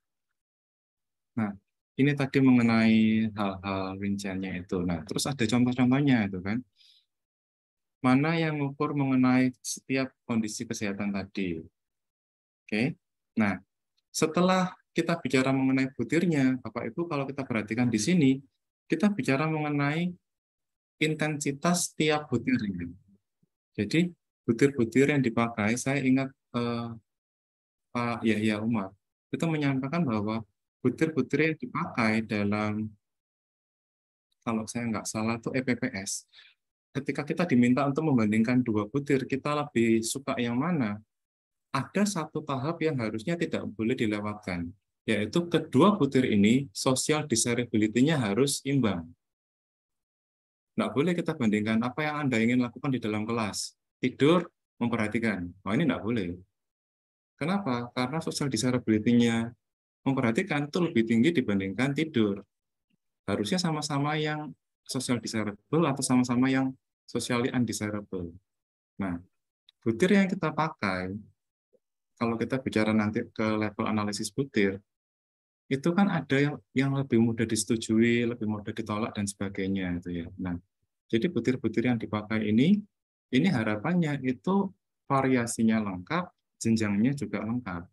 Nah, ini tadi mengenai hal-hal rinciannya itu. Nah, terus ada contoh-contohnya itu kan. Mana yang mengukur mengenai setiap kondisi kesehatan tadi. Oke. Nah, setelah kita bicara mengenai butirnya, Bapak Ibu, kalau kita perhatikan di sini, kita bicara mengenai intensitas tiap butirnya. Jadi, butir-butir yang dipakai, saya ingat Pak Yahya Umar, itu menyampaikan bahwa butir-butir yang dipakai dalam, kalau saya nggak salah, itu EPPS. Ketika kita diminta untuk membandingkan 2 butir, kita lebih suka yang mana? Ada satu tahap yang harusnya tidak boleh dilewatkan, yaitu kedua butir ini social desirability-nya harus imbang. Nggak boleh kita bandingkan apa yang Anda ingin lakukan di dalam kelas. Tidur, memperhatikan. Oh, ini nggak boleh. Kenapa? Karena social desirability-nya memperhatikan itu lebih tinggi dibandingkan tidur. Harusnya sama-sama yang social desirable atau sama-sama yang socially undesirable. Nah, butir yang kita pakai, kalau kita bicara nanti ke level analisis butir, itu kan ada yang lebih mudah disetujui, lebih mudah ditolak, dan sebagainya. Itu ya. Nah, jadi butir-butir yang dipakai ini harapannya itu variasinya lengkap, jenjangnya juga lengkap.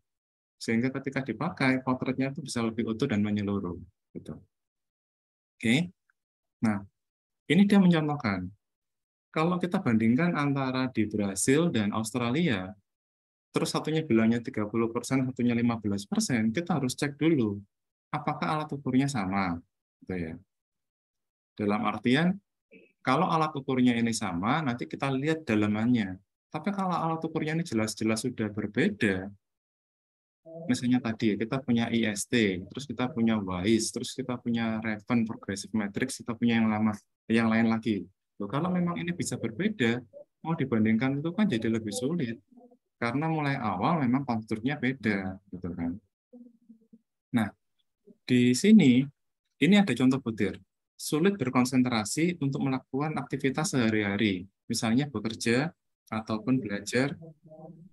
Sehingga ketika dipakai, potretnya itu bisa lebih utuh dan menyeluruh. Gitu. Oke. Nah, ini dia mencontohkan. Kalau kita bandingkan antara di Brasil dan Australia, terus satunya bilangnya 30%, satunya 15%, kita harus cek dulu, apakah alat ukurnya sama. Gitu ya. Dalam artian, kalau alat ukurnya ini sama, nanti kita lihat dalamannya. Tapi kalau alat ukurnya ini jelas-jelas sudah berbeda, misalnya tadi kita punya IST, terus kita punya WAIS, terus kita punya Raven Progressive Matrix, kita punya yang lama, yang lain lagi. Loh, kalau memang ini bisa berbeda, mau dibandingkan itu kan jadi lebih sulit. Karena mulai awal memang konturnya beda, gitu kan. Nah, di sini ini ada contoh butir. Sulit berkonsentrasi untuk melakukan aktivitas sehari-hari, misalnya bekerja ataupun belajar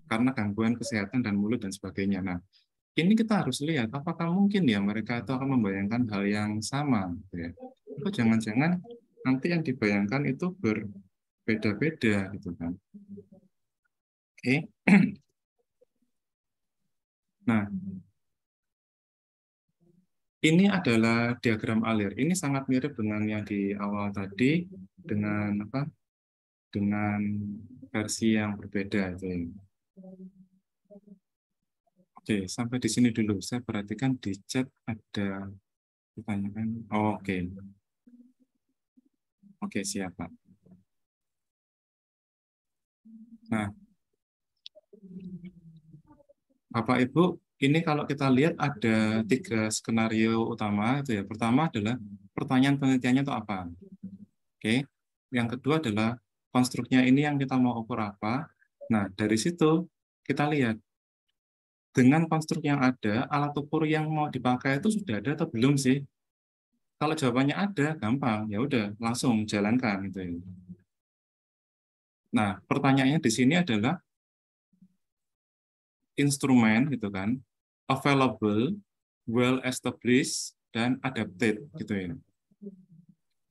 karena gangguan kesehatan dan mulut dan sebagainya. Nah, ini kita harus lihat apakah mungkin ya mereka itu akan membayangkan hal yang sama. Gitu ya. Atau jangan-jangan nanti yang dibayangkan itu berbeda-beda, gitu kan. Oke. Nah, ini adalah diagram alir. Ini sangat mirip dengan yang di awal tadi, dengan apa? Dengan versi yang berbeda. Oke, sampai di sini dulu. Saya perhatikan di chat ada pertanyaan. Oh, oke. Oke, siap, Pak. Nah, Bapak Ibu, ini kalau kita lihat ada 3 skenario utama itu ya. Pertama adalah pertanyaan penelitiannya itu apa. Oke. Yang kedua adalah konstruknya ini yang kita mau ukur apa. Nah, dari situ kita lihat dengan konstruk yang ada, alat ukur yang mau dipakai itu sudah ada atau belum sih? Kalau jawabannya ada, gampang, ya udah langsung jalankan gitu ya. Nah, pertanyaannya di sini adalah instrumen gitu kan, available, well established, dan adapted gitu ya.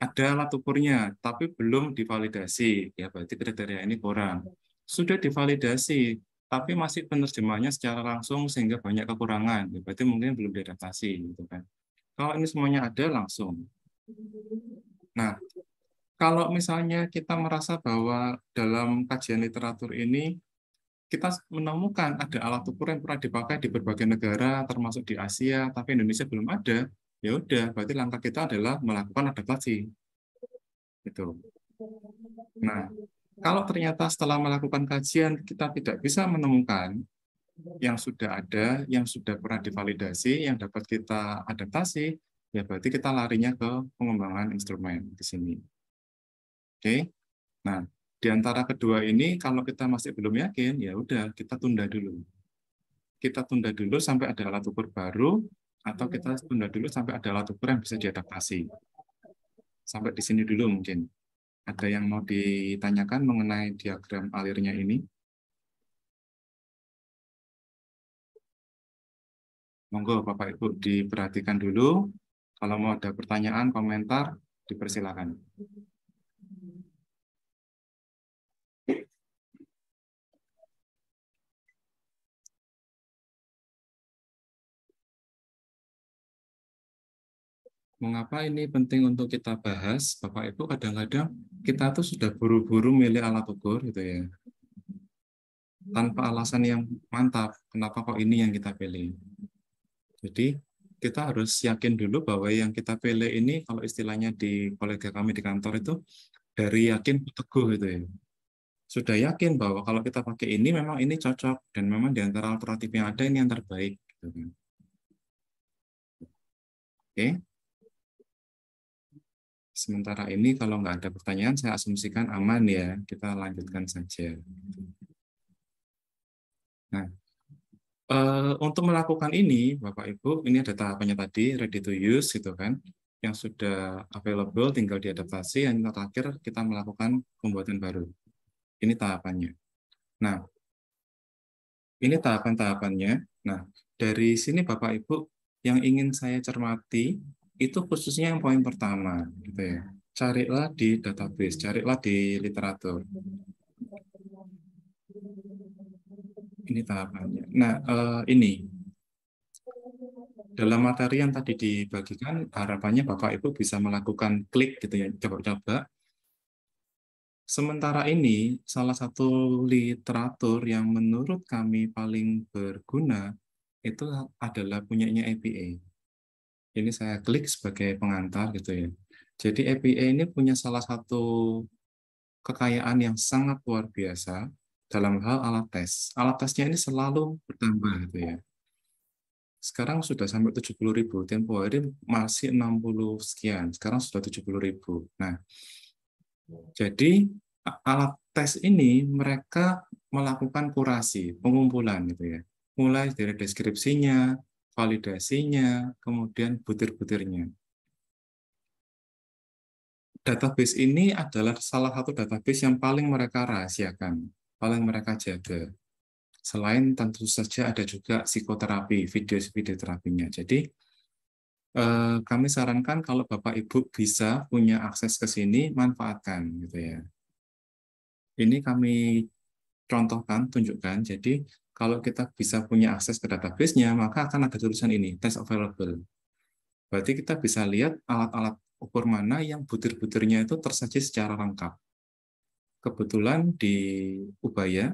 Ada alat ukurnya, tapi belum divalidasi, ya berarti kriteria ini kurang. Sudah divalidasi, tapi masih penerjemahannya secara langsung sehingga banyak kekurangan, ya berarti mungkin belum diadaptasi gitu kan. Kalau ini semuanya ada langsung. Nah, kalau misalnya kita merasa bahwa dalam kajian literatur ini kita menemukan ada alat ukur yang pernah dipakai di berbagai negara, termasuk di Asia, tapi Indonesia belum ada, ya udah, berarti langkah kita adalah melakukan adaptasi. Gitu. Nah, kalau ternyata setelah melakukan kajian kita tidak bisa menemukan yang sudah ada, yang sudah pernah divalidasi, yang dapat kita adaptasi, ya berarti kita larinya ke pengembangan instrumen di sini. Oke. Nah, di antara kedua ini kalau kita masih belum yakin, ya udah kita tunda dulu. Kita tunda dulu sampai ada alat ukur baru, atau kita tunda dulu sampai ada alat ukur yang bisa diadaptasi. Sampai di sini dulu mungkin. Ada yang mau ditanyakan mengenai diagram alirnya ini? Monggo Bapak Ibu diperhatikan dulu. Kalau mau ada pertanyaan, komentar, dipersilakan. Mengapa ini penting untuk kita bahas, Bapak Ibu? Kadang-kadang kita tuh sudah buru-buru milih alat ukur gitu ya, tanpa alasan yang mantap. Kenapa kok ini yang kita pilih? Jadi kita harus yakin dulu bahwa yang kita pilih ini, kalau istilahnya di kolega kami di kantor itu dari yakin teguh gitu ya. Sudah yakin bahwa kalau kita pakai ini memang ini cocok dan memang di antara alternatif yang ada ini yang terbaik. Gitu kan. Oke. Sementara ini kalau nggak ada pertanyaan, saya asumsikan aman ya. Kita lanjutkan saja. Nah, untuk melakukan ini, Bapak Ibu, ini ada tahapannya tadi, ready to use gitu kan, yang sudah available, tinggal diadaptasi, yang terakhir kita melakukan pembuatan baru. Ini tahapannya. Nah, ini tahapan-tahapannya. Nah, dari sini Bapak Ibu, yang ingin saya cermati, itu khususnya yang poin pertama, gitu ya. Carilah di database, carilah di literatur. Ini tahapannya. Nah, ini dalam materi yang tadi dibagikan, harapannya Bapak Ibu bisa melakukan klik gitu ya, coba-coba. Sementara ini, salah satu literatur yang menurut kami paling berguna itu adalah punyanya APA. Ini saya klik sebagai pengantar gitu ya. Jadi APA ini punya salah satu kekayaan yang sangat luar biasa dalam hal alat tes. Alat tesnya ini selalu bertambah gitu ya. Sekarang sudah sampai 70.000, tempo hari masih 60 sekian, sekarang sudah 70.000. Nah, jadi alat tes ini mereka melakukan kurasi, pengumpulan gitu ya. Mulai dari deskripsinya, validasinya, kemudian butir-butirnya. Database ini adalah salah satu database yang paling mereka rahasiakan, paling mereka jaga. Selain tentu saja ada juga psikoterapi, video terapinya. Jadi kami sarankan kalau Bapak Ibu bisa punya akses ke sini, manfaatkan gitu ya. Ini kami contohkan, tunjukkan. Jadi kalau kita bisa punya akses ke database-nya, maka akan ada tulisan ini, test available. Berarti kita bisa lihat alat-alat ukur mana yang butir-butirnya itu tersaji secara lengkap. Kebetulan di Ubaya,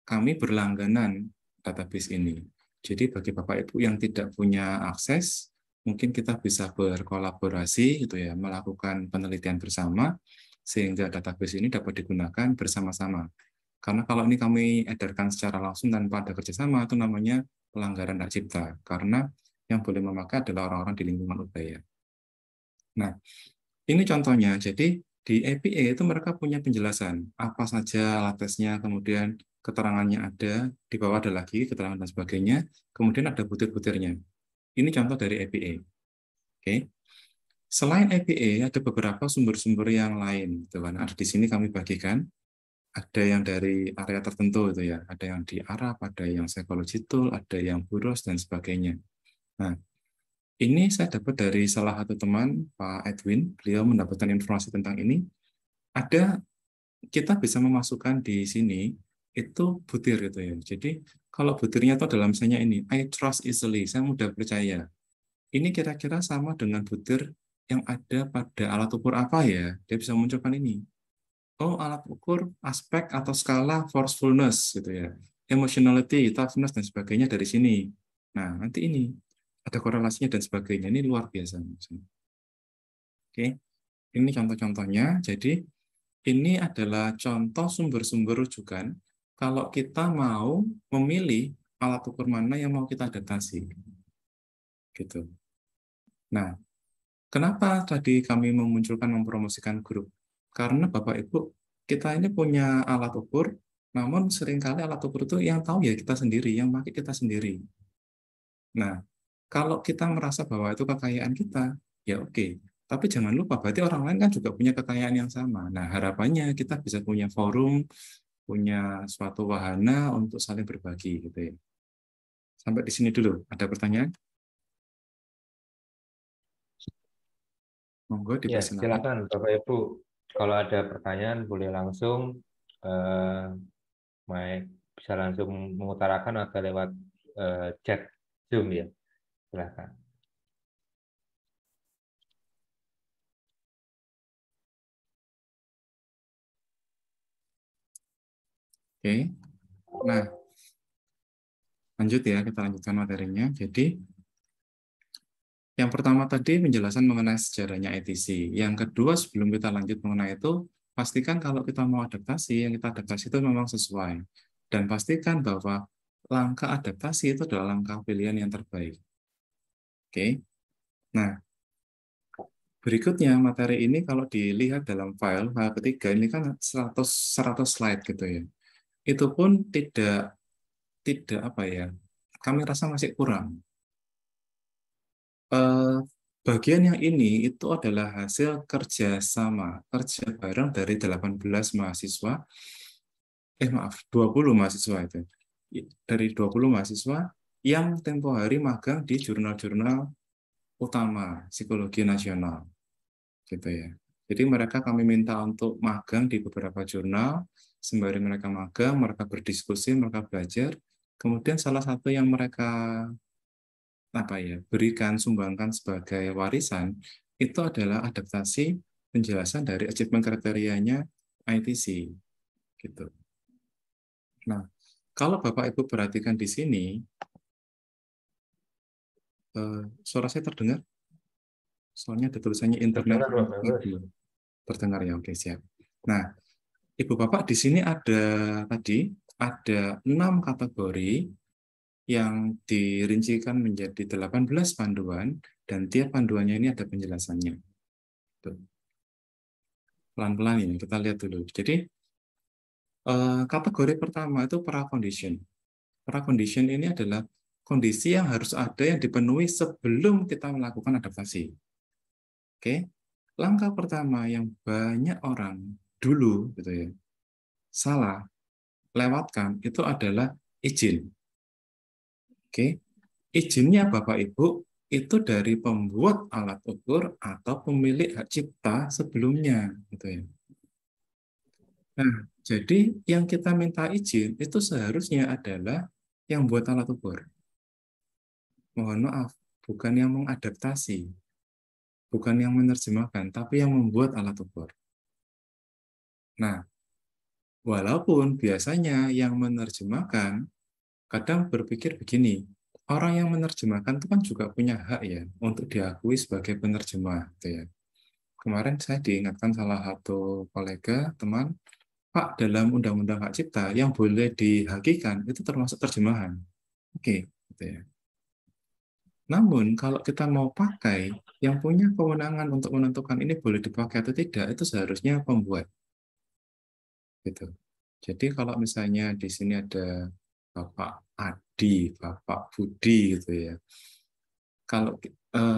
kami berlangganan database ini. Jadi bagi Bapak Ibu yang tidak punya akses, mungkin kita bisa berkolaborasi gitu ya, melakukan penelitian bersama sehingga database ini dapat digunakan bersama-sama. Karena kalau ini kami edarkan secara langsung tanpa ada kerjasama, itu namanya pelanggaran hak cipta. Karena yang boleh memakai adalah orang-orang di lingkungan Ubaya. Nah, ini contohnya. Jadi di APA itu mereka punya penjelasan apa saja alat tesnya, kemudian keterangannya ada, di bawah ada lagi keterangan dan sebagainya, kemudian ada butir-butirnya. Ini contoh dari APA. Oke. Selain APA, ada beberapa sumber-sumber yang lain. Gitu kan. Ada di sini kami bagikan. Ada yang dari area tertentu itu ya, ada yang di Arab, ada yang psychology tool, ada yang Buros dan sebagainya. Nah, ini saya dapat dari salah satu teman, Pak Edwin. Beliau mendapatkan informasi tentang ini. Kita bisa memasukkan di sini itu butir gitu ya. Jadi kalau butirnya itu dalam misalnya ini, I trust easily, saya mudah percaya. Ini kira-kira sama dengan butir yang ada pada alat ukur apa ya, dia bisa munculkan ini. Oh, alat ukur aspek atau skala forcefulness gitu ya, emotionality, toughness dan sebagainya dari sini. Nah, nanti ini ada korelasinya dan sebagainya. Ini luar biasa. Oke, ini contoh-contohnya. Jadi ini adalah contoh sumber-sumber rujukan kalau kita mau memilih alat ukur mana yang mau kita adaptasi. Gitu. Nah, kenapa tadi kami mempromosikan grup? Karena Bapak Ibu, kita ini punya alat ukur, namun seringkali alat ukur itu yang tahu ya kita sendiri, yang pakai kita sendiri. Nah, kalau kita merasa bahwa itu kekayaan kita, ya oke. Tapi jangan lupa, berarti orang lain kan juga punya kekayaan yang sama. Nah, harapannya kita bisa punya forum, punya suatu wahana untuk saling berbagi. Gitu ya. Sampai di sini dulu. Ada pertanyaan? Monggo Ya, dipersilakan. silakan Bapak Ibu. Kalau ada pertanyaan boleh langsung bisa langsung mengutarakan atau lewat chat Zoom ya. Silakan. Oke. Nah, lanjut ya, kita lanjutkan materinya. Jadi, yang pertama tadi penjelasan mengenai sejarahnya ITC. Yang kedua, sebelum kita lanjut mengenai itu, pastikan kalau kita mau adaptasi, yang kita adaptasi itu memang sesuai. Dan pastikan bahwa langkah adaptasi itu adalah langkah pilihan yang terbaik. Oke. Nah, berikutnya materi ini kalau dilihat dalam file ketiga, ini kan 100 slide gitu ya. Itu pun tidak apa ya, kami rasa masih kurang. Bagian yang ini itu adalah hasil kerja bareng dari 18 mahasiswa, 20 mahasiswa itu. Dari 20 mahasiswa yang tempo hari magang di jurnal-jurnal utama psikologi nasional. Gitu ya. Jadi kami minta untuk magang di beberapa jurnal, sembari mereka magang, mereka berdiskusi, mereka belajar. Kemudian salah satu yang mereka berikan sumbangkan sebagai warisan itu adalah adaptasi penjelasan dari achievement kriterianya ITC gitu. Nah, kalau Bapak Ibu perhatikan di sini, suara saya terdengar? Soalnya ada tulisannya internet. Terdengar ya, oke siap. Nah, Ibu Bapak di sini ada 6 kategori yang dirincikan menjadi 18 panduan, dan tiap panduannya ini ada penjelasannya. Pelan-pelan ini, kita lihat dulu. Jadi, kategori pertama itu pra-condition. Pra-condition ini adalah kondisi yang harus ada yang dipenuhi sebelum kita melakukan adaptasi. Oke, langkah pertama yang banyak orang dulu gitu ya, salah lewatkan itu adalah izin. Oke, izinnya Bapak Ibu itu dari pembuat alat ukur atau pemilik hak cipta sebelumnya, gitu ya. Nah, jadi yang kita minta izin itu seharusnya adalah yang buat alat ukur. Mohon maaf, bukan yang mengadaptasi, bukan yang menerjemahkan, tapi yang membuat alat ukur. Nah, walaupun biasanya yang menerjemahkan kadang berpikir begini, orang yang menerjemahkan itu kan juga punya hak ya untuk diakui sebagai penerjemah. Gitu ya. Kemarin saya diingatkan salah satu kolega, teman, Pak, dalam Undang-Undang Hak Cipta yang boleh dihakikan itu termasuk terjemahan. Oke, gitu ya. Namun kalau kita mau pakai, yang punya kewenangan untuk menentukan ini boleh dipakai atau tidak, itu seharusnya pembuat. Gitu. Jadi kalau misalnya di sini ada Bapak Adi, Bapak Budi gitu ya. Kalau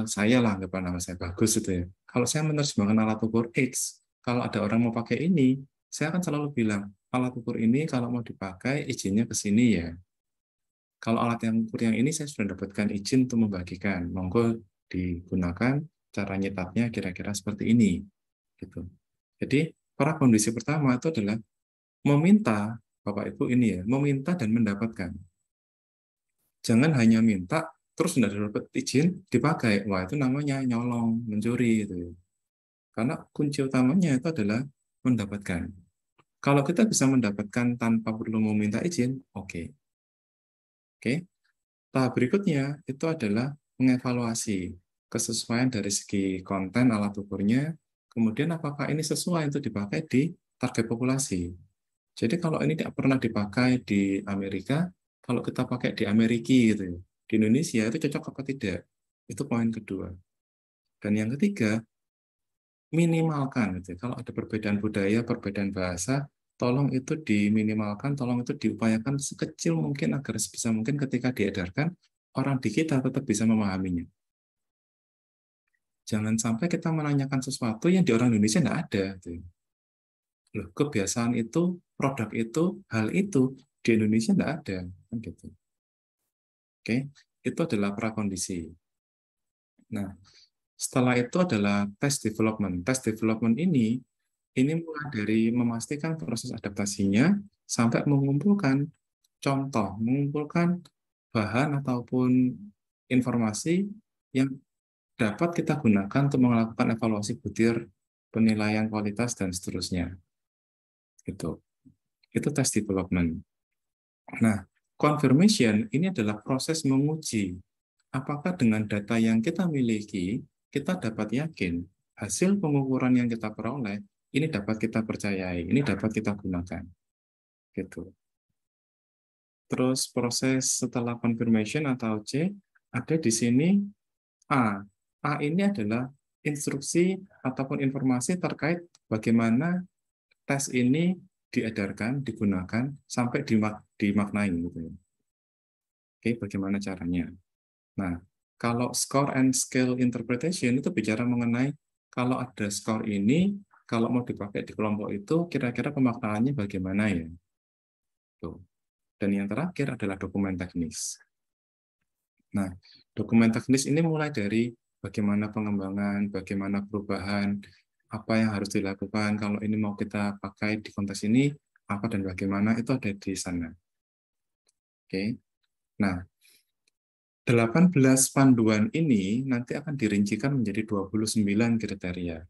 saya lah anggap nama saya Bagus gitu ya. Kalau saya menerjemahkan alat ukur X, kalau ada orang mau pakai ini, saya akan selalu bilang, alat ukur ini kalau mau dipakai izinnya ke sini ya. Kalau alat yang ukur yang ini saya sudah dapatkan izin untuk membagikan, monggo digunakan, cara nyetaknya kira-kira seperti ini. Gitu. Jadi para kondisi pertama itu adalah meminta, Bapak Ibu ini ya, meminta dan mendapatkan. Jangan hanya minta, terus tidak dapat izin dipakai, wah itu namanya nyolong, mencuri itu. Karena kunci utamanya itu adalah mendapatkan. Kalau kita bisa mendapatkan tanpa perlu meminta izin, oke. Oke. Tahap berikutnya itu adalah mengevaluasi kesesuaian dari segi konten alat ukurnya, kemudian apakah ini sesuai untuk dipakai di target populasi. Jadi kalau ini tidak pernah dipakai di Amerika, kalau kita pakai di Amerika gitu ya, di Indonesia itu cocok apa tidak? Itu poin kedua. Dan yang ketiga, minimalkan gitu. Kalau ada perbedaan budaya, perbedaan bahasa, tolong itu diminimalkan, tolong itu diupayakan sekecil mungkin agar sebisa mungkin ketika diedarkan, orang di kita tetap bisa memahaminya. Jangan sampai kita menanyakan sesuatu yang di orang Indonesia nggak ada. Gitu. Loh, kebiasaan itu, produk itu, hal itu di Indonesia nggak ada. Gitu. Oke, itu adalah prakondisi. Nah, setelah itu adalah test development. Test development ini mulai dari memastikan proses adaptasinya sampai mengumpulkan contoh, mengumpulkan bahan ataupun informasi yang dapat kita gunakan untuk melakukan evaluasi butir, penilaian kualitas, dan seterusnya. Itu test development. Nah, confirmation ini adalah proses menguji apakah dengan data yang kita miliki, kita dapat yakin hasil pengukuran yang kita peroleh ini dapat kita percayai, ini dapat kita gunakan. Gitu. Terus proses setelah confirmation atau C, ada di sini A. A ini adalah instruksi ataupun informasi terkait bagaimana tes ini diedarkan, digunakan, sampai dimaknai. Gitu. Oke, bagaimana caranya? Nah, kalau score and scale interpretation itu bicara mengenai kalau ada score ini, kalau mau dipakai di kelompok itu, kira-kira pemaknaannya bagaimana ya? Tuh. Dan yang terakhir adalah dokumen teknis. Nah, dokumen teknis ini mulai dari bagaimana pengembangan, bagaimana perubahan, apa yang harus dilakukan, kalau ini mau kita pakai di konteks ini, apa dan bagaimana, itu ada di sana. Oke. Nah, 18 panduan ini nanti akan dirincikan menjadi 29 kriteria.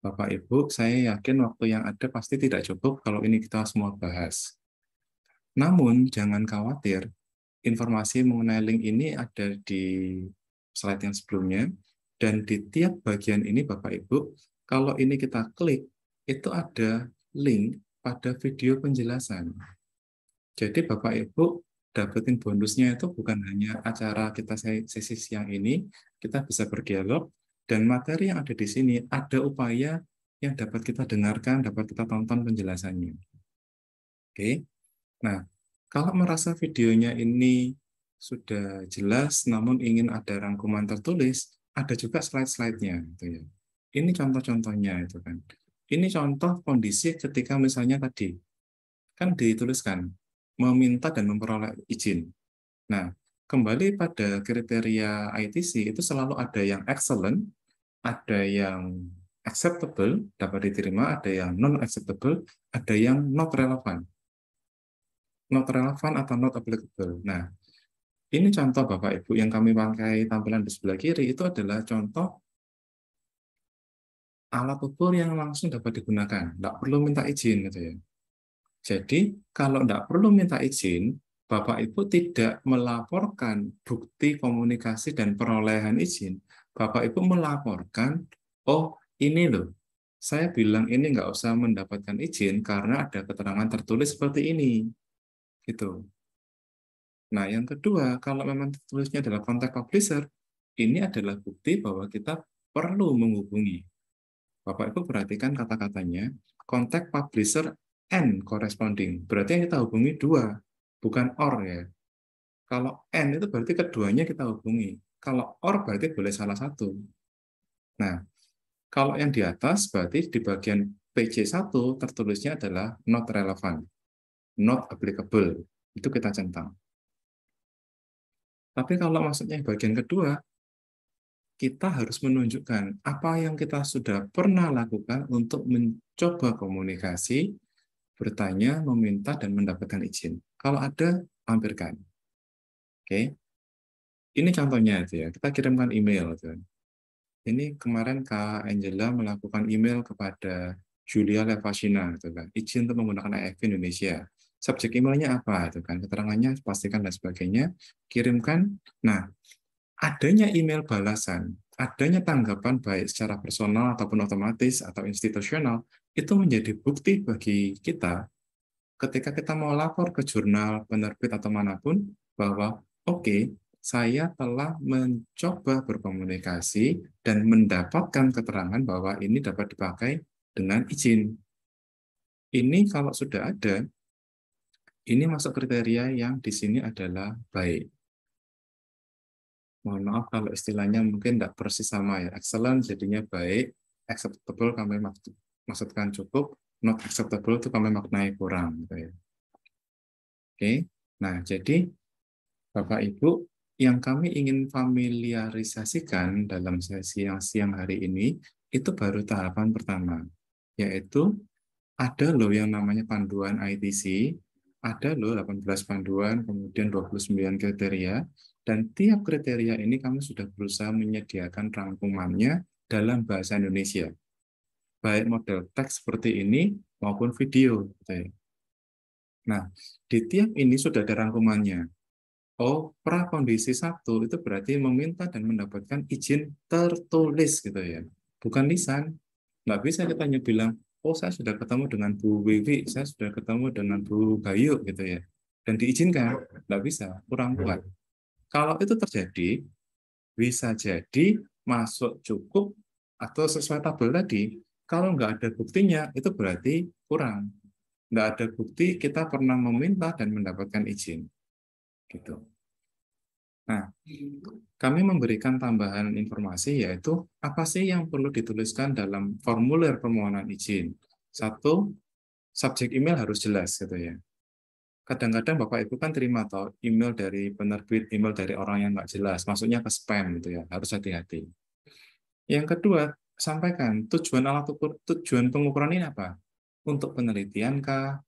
Bapak Ibu, saya yakin waktu yang ada pasti tidak cukup kalau ini kita semua bahas. Namun, jangan khawatir, informasi mengenai link ini ada di slide yang sebelumnya, dan di tiap bagian ini Bapak Ibu, kalau ini kita klik, itu ada link pada video penjelasan. Jadi Bapak Ibu dapetin bonusnya itu bukan hanya acara kita sesi siang ini, kita bisa berdialog, dan materi yang ada di sini ada upaya yang dapat kita dengarkan, dapat kita tonton penjelasannya. Oke, nah kalau merasa videonya ini sudah jelas, namun ingin ada rangkuman tertulis, ada juga slide-slide-nya. Gitu ya. Ini contoh-contohnya itu kan. Ini contoh kondisi ketika misalnya tadi kan dituliskan meminta dan memperoleh izin. Nah, kembali pada kriteria ITC itu selalu ada yang excellent, ada yang acceptable, dapat diterima, ada yang non-acceptable, ada yang not relevant. Not relevant atau not applicable. Nah, ini contoh Bapak Ibu yang kami pakai tampilan di sebelah kiri itu adalah contoh alat ukur yang langsung dapat digunakan, tidak perlu minta izin gitu ya. Jadi, kalau tidak perlu minta izin, Bapak Ibu tidak melaporkan bukti komunikasi dan perolehan izin. Bapak Ibu melaporkan, oh ini loh, saya bilang ini nggak usah mendapatkan izin karena ada keterangan tertulis seperti ini. Gitu. Nah, yang kedua, kalau memang tertulisnya adalah kontak publisher, ini adalah bukti bahwa kita perlu menghubungi. Bapak Ibu perhatikan kata-katanya, kontak publisher and corresponding. Berarti yang kita hubungi dua, bukan or ya. Kalau and itu berarti keduanya kita hubungi. Kalau or berarti boleh salah satu. Nah, kalau yang di atas berarti di bagian PC1 tertulisnya adalah not relevant, not applicable. Itu kita centang. Tapi kalau maksudnya bagian kedua, kita harus menunjukkan apa yang kita sudah pernah lakukan untuk mencoba komunikasi, bertanya, meminta, dan mendapatkan izin. Kalau ada, lampirkan. Oke. Ini contohnya itu ya, kita kirimkan email. Gitu. Ini kemarin Kak Angela melakukan email kepada Julia Levashina, gitu kan, izin untuk menggunakan AFP Indonesia. Subjek emailnya apa, itu kan, keterangannya pastikan dan sebagainya, kirimkan. Nah, adanya email balasan, adanya tanggapan baik secara personal ataupun otomatis atau institusional, itu menjadi bukti bagi kita ketika kita mau lapor ke jurnal, penerbit atau manapun, bahwa oke, saya telah mencoba berkomunikasi dan mendapatkan keterangan bahwa ini dapat dipakai dengan izin. Ini kalau sudah ada, ini masuk kriteria yang di sini adalah baik. Mohon maaf kalau istilahnya mungkin tidak persis sama ya. Excellent jadinya baik, acceptable kami maksudkan cukup, not acceptable itu kami maknai kurang. Gitu ya. Oke, nah jadi Bapak Ibu, yang kami ingin familiarisasikan dalam sesi yang siang hari ini, itu baru tahapan pertama, yaitu ada loh yang namanya panduan ITC, ada loh 18 panduan, kemudian 29 kriteria, dan tiap kriteria ini kami sudah berusaha menyediakan rangkumannya dalam bahasa Indonesia, baik model teks seperti ini maupun video. Nah, di tiap ini sudah ada rangkumannya. Oh, prakondisi 1 itu berarti meminta dan mendapatkan izin tertulis gitu ya, bukan lisan. Nggak bisa kita hanya bilang, oh saya sudah ketemu dengan Bu Wiwi, saya sudah ketemu dengan Bu Bayu gitu ya, dan diizinkan. Nggak bisa, kurang kuat. Kalau itu terjadi, bisa jadi masuk cukup atau sesuai tabel tadi. Kalau nggak ada buktinya, itu berarti kurang. Nggak ada bukti kita pernah meminta dan mendapatkan izin. Gitu. Nah, kami memberikan tambahan informasi yaitu apa sih yang perlu dituliskan dalam formulir permohonan izin. 1, subjek email harus jelas gitu ya. Kadang-kadang Bapak Ibu kan terima atau email dari penerbit, email dari orang yang nggak jelas, masuknya ke spam gitu ya, harus hati-hati. Yang kedua, sampaikan tujuan alat ukur, tujuan pengukuran ini apa? Untuk penelitian kah?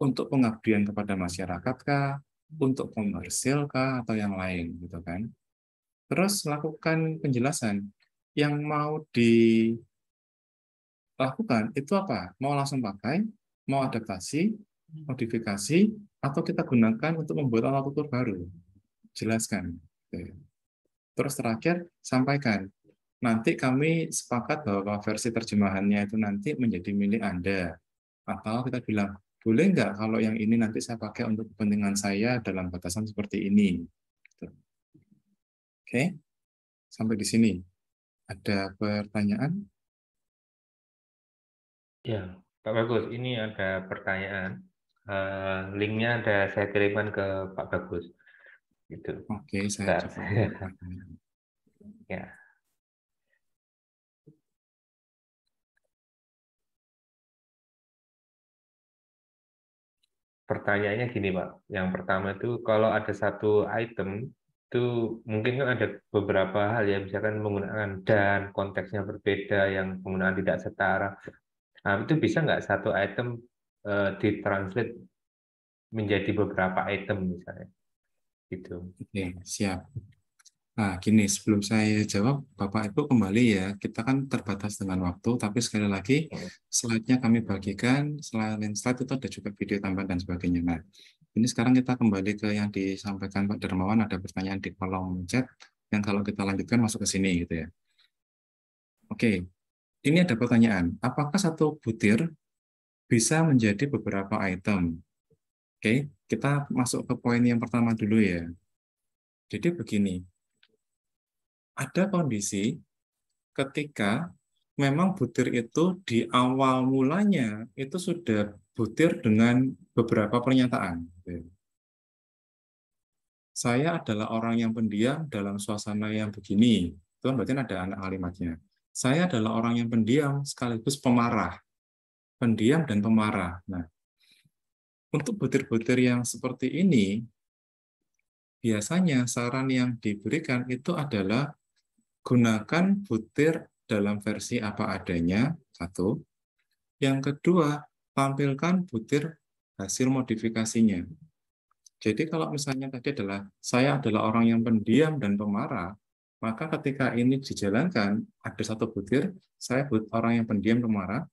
Untuk pengabdian kepada masyarakat kah? Untuk komersil kah? Atau yang lain gitu kan? Terus lakukan penjelasan. Yang mau dilakukan itu apa? Mau langsung pakai, mau adaptasi, modifikasi, atau kita gunakan untuk membuat alat ukur baru. Jelaskan. Terus terakhir, sampaikan. Nanti kami sepakat bahwa versi terjemahannya itu nanti menjadi milik Anda. Atau kita bilang, boleh nggak kalau yang ini nanti saya pakai untuk kepentingan saya dalam batasan seperti ini. Oke. Sampai di sini. Ada pertanyaan? Ya, Pak Bagus, ini ada pertanyaan. Linknya ada saya kirimkan ke Pak Bagus. Gitu. Oke, saya Bentar. coba. Ya. Pertanyaannya gini, Pak. Yang pertama itu kalau ada satu item itu mungkin kan ada beberapa hal ya, misalkan menggunakan dan konteksnya berbeda, yang penggunaan tidak setara. Nah, itu bisa nggak satu item ditranslate menjadi beberapa item misalnya? Gitu. Oke, siap. Nah, gini, sebelum saya jawab, Bapak Ibu kembali ya, kita kan terbatas dengan waktu, tapi sekali lagi, slide-nya kami bagikan, selain slide itu ada juga video tambahan dan sebagainya. Nah, ini sekarang kita kembali ke yang disampaikan Pak Darmawan, ada pertanyaan di kolom chat, yang kalau kita lanjutkan masuk ke sini gitu ya. Oke, ini ada pertanyaan, apakah satu butir bisa menjadi beberapa item? Oke, kita masuk ke poin yang pertama dulu ya. Jadi begini, ada kondisi ketika memang butir itu di awal mulanya itu sudah butir dengan beberapa pernyataan. Saya adalah orang yang pendiam dalam suasana yang begini. Itu kan berarti ada anak kalimatnya. Saya adalah orang yang pendiam sekaligus pemarah. Pendiam dan pemarah. Nah, untuk butir-butir yang seperti ini, biasanya saran yang diberikan itu adalah gunakan butir dalam versi apa adanya, satu. Yang kedua, tampilkan butir hasil modifikasinya. Jadi kalau misalnya tadi adalah saya adalah orang yang pendiam dan pemarah, maka ketika ini dijalankan, ada satu butir, saya orang yang pendiam pemarah.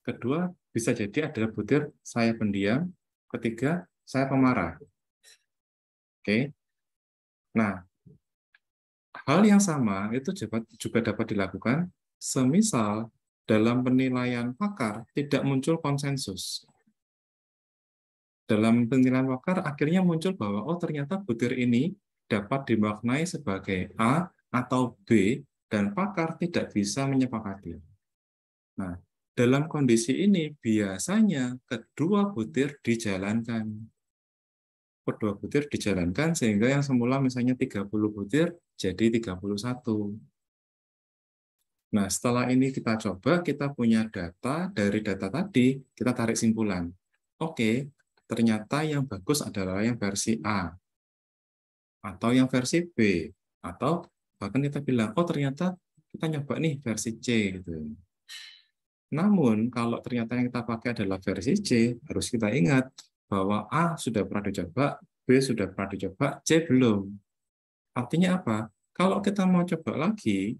Kedua, bisa jadi adalah butir saya pendiam. Ketiga, saya pemarah. Oke. Nah, hal yang sama itu juga dapat dilakukan semisal dalam penilaian pakar tidak muncul konsensus. Dalam penilaian pakar akhirnya muncul bahwa oh ternyata butir ini dapat dimaknai sebagai A atau B dan pakar tidak bisa menyepakati. Nah, dalam kondisi ini biasanya kedua butir dijalankan. Kedua butir dijalankan sehingga yang semula misalnya 30 butir jadi 31. Nah, setelah ini kita coba, kita punya data, dari data tadi kita tarik simpulan. Oke, ternyata yang bagus adalah yang versi A, atau yang versi B, atau bahkan kita bilang, oh ternyata kita nyoba nih versi C. Gitu. Namun, kalau ternyata yang kita pakai adalah versi C, harus kita ingat bahwa A sudah pernah dicoba, B sudah pernah dicoba, C belum. Artinya apa? Kalau kita mau coba lagi,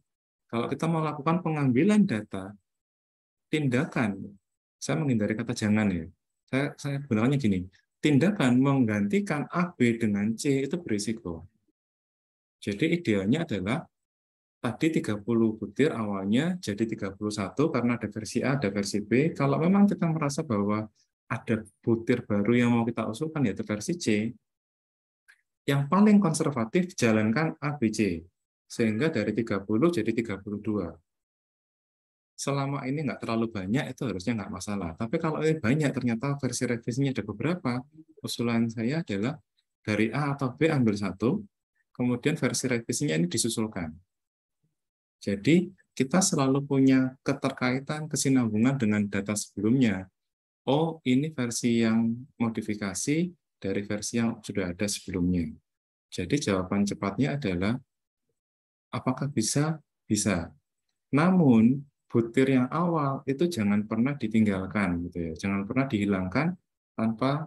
kalau kita mau lakukan pengambilan data, tindakan, saya menghindari kata jangan ya, saya gunakannya gini, tindakan menggantikan A, B dengan C itu berisiko. Jadi idealnya adalah tadi 30 butir awalnya jadi 31 karena ada versi A, ada versi B. Kalau memang kita merasa bahwa ada butir baru yang mau kita usulkan yaitu versi C, yang paling konservatif jalankan A, B, C. Sehingga dari 30 jadi 32. Selama ini nggak terlalu banyak, itu harusnya nggak masalah. Tapi kalau ini banyak, ternyata versi revisinya ada beberapa, usulan saya adalah dari A atau B ambil satu, kemudian versi revisinya ini disusulkan. Jadi, kita selalu punya keterkaitan, kesinambungan dengan data sebelumnya. Oh, ini versi yang modifikasi dari versi yang sudah ada sebelumnya. Jadi, jawaban cepatnya adalah, apakah bisa? Bisa. Namun, butir yang awal itu jangan pernah ditinggalkan, gitu ya. Jangan pernah dihilangkan tanpa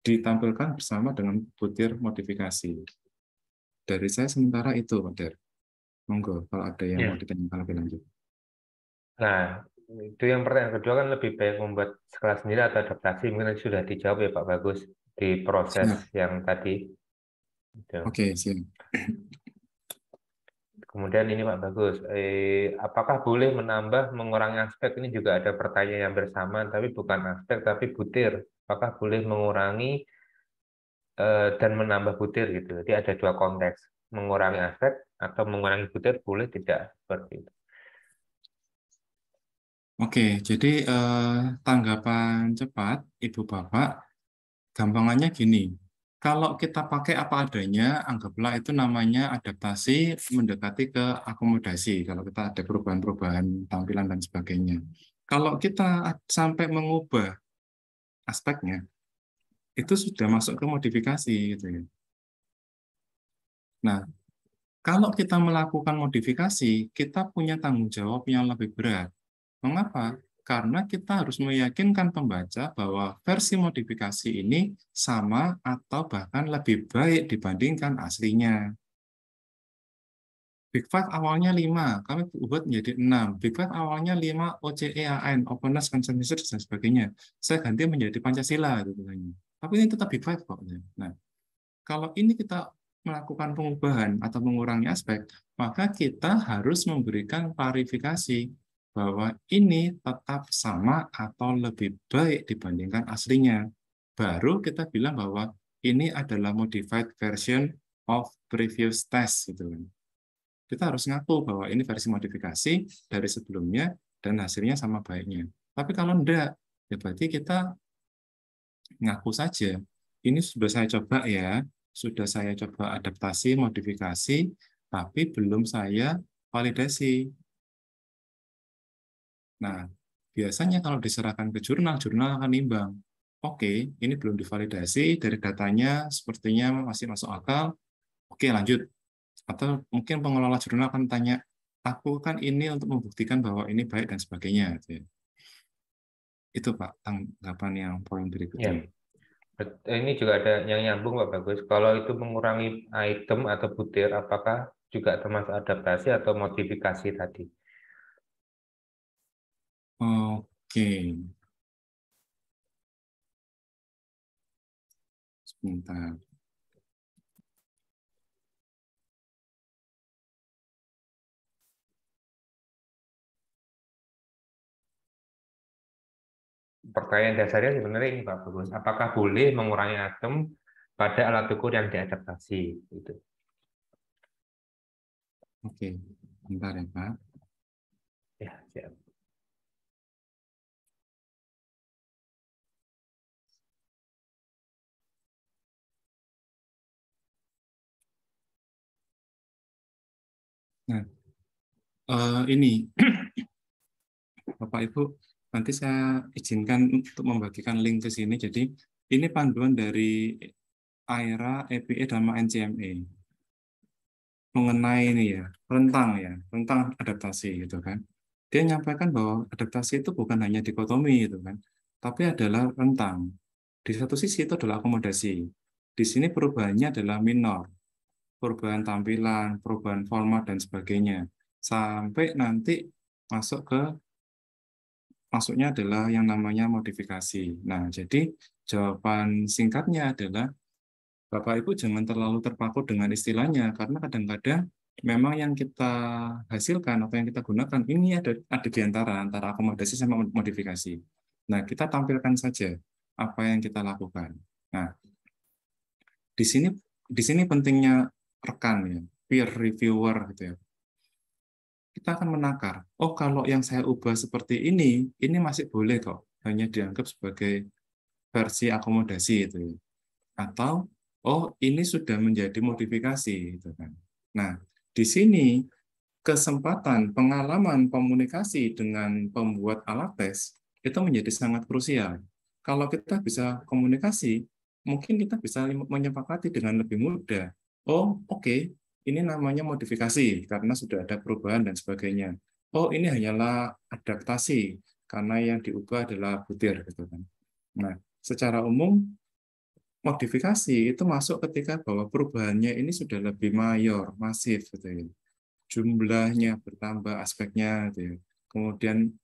ditampilkan bersama dengan butir modifikasi. Dari saya sementara itu, Pak Der. Monggo, kalau ada yang mau ditanyakan lebih lanjut. Nah, itu yang pertanyaan kedua kan lebih baik membuat skala sendiri atau adaptasi. Mungkin sudah dijawab ya Pak Bagus di proses yang tadi. Oke, siap. Kemudian ini Pak Bagus, apakah boleh menambah, mengurangi aspek? Ini juga ada pertanyaan yang bersamaan, tapi bukan aspek, tapi butir. Apakah boleh mengurangi dan menambah butir gitu? Jadi ada dua konteks, mengurangi aspek atau mengurangi butir, boleh tidak seperti itu? Oke, jadi tanggapan cepat, Ibu Bapak, gampangannya gini. Kalau kita pakai apa adanya, anggaplah itu namanya adaptasi mendekati ke akomodasi. Kalau kita ada perubahan-perubahan tampilan dan sebagainya. Kalau kita sampai mengubah aspeknya, itu sudah masuk ke modifikasi. Gitu ya. Nah, kalau kita melakukan modifikasi, kita punya tanggung jawab yang lebih berat. Mengapa? Karena kita harus meyakinkan pembaca bahwa versi modifikasi ini sama atau bahkan lebih baik dibandingkan aslinya. Big Five awalnya 5, kami buat menjadi 6. Big Five awalnya 5 OCEAN, Openness, Consensus, dan sebagainya. Saya ganti menjadi Pancasila. Gitu. Tapi ini tetap Big Five kok. Nah, kalau ini kita melakukan pengubahan atau mengurangi aspek, maka kita harus memberikan klarifikasi bahwa ini tetap sama atau lebih baik dibandingkan aslinya. Baru kita bilang bahwa ini adalah modified version of previous test. Gitu. Kita harus ngaku bahwa ini versi modifikasi dari sebelumnya dan hasilnya sama baiknya. Tapi kalau enggak, ya berarti kita ngaku saja. Ini sudah saya coba ya, sudah saya coba adaptasi, modifikasi, tapi belum saya validasi. Nah, biasanya kalau diserahkan ke jurnal, jurnal akan nimbang. Oke, ini belum divalidasi, dari datanya sepertinya masih masuk akal, oke lanjut. Atau mungkin pengelola jurnal akan tanya, aku kan ini untuk membuktikan bahwa ini baik dan sebagainya. Itu Pak, tanggapan yang poin berikutnya. Ini juga ada yang nyambung Pak Bagus. Kalau itu mengurangi item atau butir, apakah juga termasuk adaptasi atau modifikasi tadi? Oke, sebentar. Pertanyaan dasarnya sebenarnya ini Pak Bagus. Apakah boleh mengurangi item pada alat ukur yang diadaptasi? Gitu. Oke, bentar ya Pak. Ya, siap. Nah, ini Bapak Ibu, nanti saya izinkan untuk membagikan link ke sini. Jadi ini panduan dari AERA, EPA, dan NCME mengenai ini ya, rentang adaptasi gitu kan. Dia menyampaikan bahwa adaptasi itu bukan hanya dikotomi gitu kan, tapi adalah rentang. Di satu sisi itu adalah akomodasi. Di sini perubahannya adalah minor, perubahan tampilan, perubahan format dan sebagainya. Sampai nanti masuknya adalah yang namanya modifikasi. Nah, jadi jawaban singkatnya adalah Bapak Ibu jangan terlalu terpaku dengan istilahnya karena kadang-kadang memang yang kita hasilkan atau yang kita gunakan ini ada di antara akomodasi sama modifikasi. Nah, kita tampilkan saja apa yang kita lakukan. Nah, di sini pentingnya rekan ya, peer reviewer gitu ya. Kita akan menakar, oh kalau yang saya ubah seperti ini masih boleh kok, hanya dianggap sebagai versi akomodasi itu ya. Atau oh ini sudah menjadi modifikasi gitu kan. Nah, di sini kesempatan pengalaman komunikasi dengan pembuat alat tes itu menjadi sangat krusial. Kalau kita bisa komunikasi, mungkin kita bisa menyepakati dengan lebih mudah. Oh, oke, ini namanya modifikasi karena sudah ada perubahan dan sebagainya. Oh, ini hanyalah adaptasi karena yang diubah adalah butir gitu kan. Nah, secara umum modifikasi itu masuk ketika bahwa perubahannya ini sudah lebih mayor, masif gitu ya. Jumlahnya bertambah, aspeknya gitu ya. Kemudian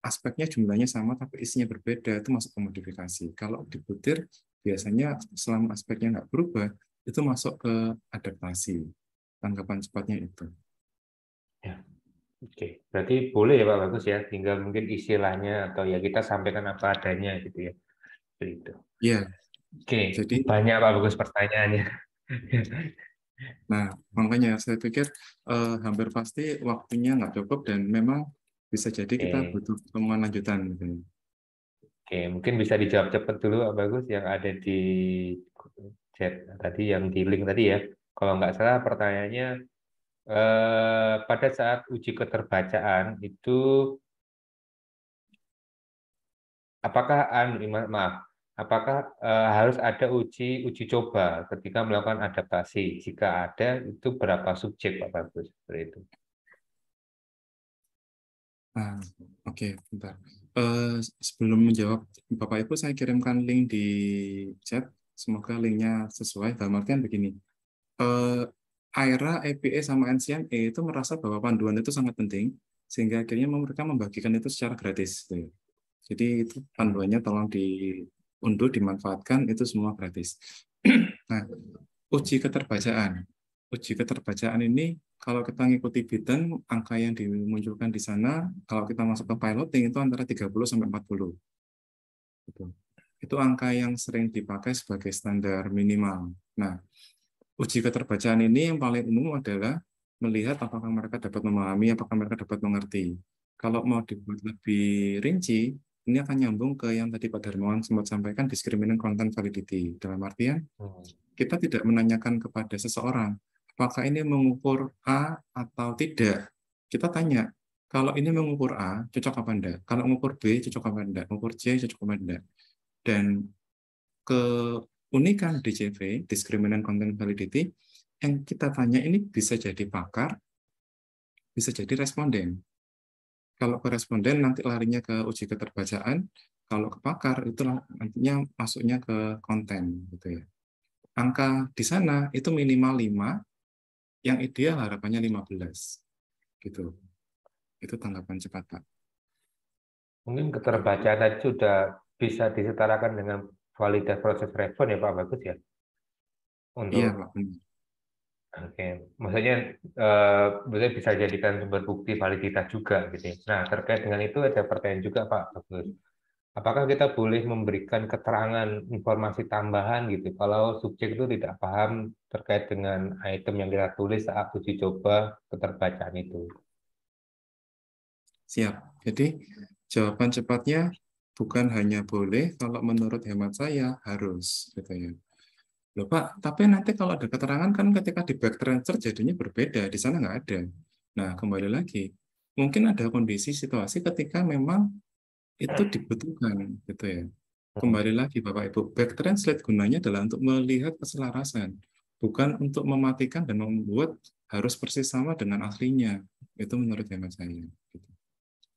aspeknya jumlahnya sama tapi isinya berbeda, itu masuk ke modifikasi. Kalau di butir biasanya selama aspeknya nggak berubah, itu masuk ke adaptasi. Tanggapan cepatnya itu. Ya. Oke, berarti boleh ya Pak Bagus ya, tinggal mungkin istilahnya atau ya kita sampaikan apa adanya gitu ya. Seperti itu. Ya, Oke, jadi banyak Pak Bagus pertanyaannya. nah makanya saya pikir hampir pasti waktunya nggak cukup dan memang bisa jadi kita Oke. butuh pertemuan lanjutan gitu. Oke, mungkin bisa dijawab cepat dulu Pak Bagus yang ada di chat tadi, yang di link tadi ya. Kalau nggak salah pertanyaannya pada saat uji keterbacaan itu apakah maaf, apakah harus ada uji coba ketika melakukan adaptasi? Jika ada, itu berapa subjek Pak Bagus? Seperti itu. Oke, bentar. Sebelum menjawab Bapak Ibu, saya kirimkan link di chat. Semoga linknya sesuai. Dalam artian begini, AERA, EPA, sama NCME itu merasa bahwa panduan itu sangat penting, sehingga akhirnya mereka membagikan itu secara gratis. Jadi itu panduannya tolong diunduh, dimanfaatkan, itu semua gratis. Nah, uji keterbacaan. Uji keterbacaan ini kalau kita ngikuti Bitten, angka yang dimunculkan di sana, kalau kita masuk ke piloting itu antara 30 sampai 40. Itu angka yang sering dipakai sebagai standar minimal. Nah, uji keterbacaan ini yang paling umum adalah melihat apakah mereka dapat memahami, apakah mereka dapat mengerti. Kalau mau dibuat lebih rinci, ini akan nyambung ke yang tadi Pak Darmawan sempat sampaikan, discriminant content validity. Dalam artian, kita tidak menanyakan kepada seseorang, apakah ini mengukur A atau tidak. Kita tanya, kalau ini mengukur A, cocok apa enggak? Kalau mengukur B, cocok apa enggak? Mengukur C, cocok apa enggak? Dan keunikan DCV, Discriminant Content Validity, yang kita tanya ini bisa jadi pakar, bisa jadi responden. Kalau ke responden nanti larinya ke uji keterbacaan, Kalau ke pakar itu nantinya masuknya ke konten gitu ya. Angka di sana itu minimal 5, yang ideal harapannya 15 gitu. Itu tanggapan cepat, Pak. Mungkin keterbacaan tadi sudah bisa disetarakan dengan validitas proses respon ya Pak Bagus ya. Iya, Untuk Pak. Benar. oke, maksudnya maksudnya bisa jadikan sumber bukti validitas juga gitu ya. Nah, terkait dengan itu ada pertanyaan juga Pak Bagus. Apakah kita boleh memberikan keterangan informasi tambahan gitu kalau subjek itu tidak paham terkait dengan item yang kita tulis saat uji coba keterbacaan itu? Siap. Jadi jawaban cepatnya bukan hanya boleh, kalau menurut hemat saya harus gitu ya. Loh Pak, tapi nanti kalau ada keterangan kan ketika di back transfer jadinya berbeda, di sana nggak ada. Nah, kembali lagi, mungkin ada kondisi situasi ketika memang itu dibutuhkan, gitu ya. Kembali lagi Bapak Ibu, back translate gunanya adalah untuk melihat keselarasan, bukan untuk mematikan dan membuat harus persis sama dengan aslinya. Itu menurut hemat saya. Gitu.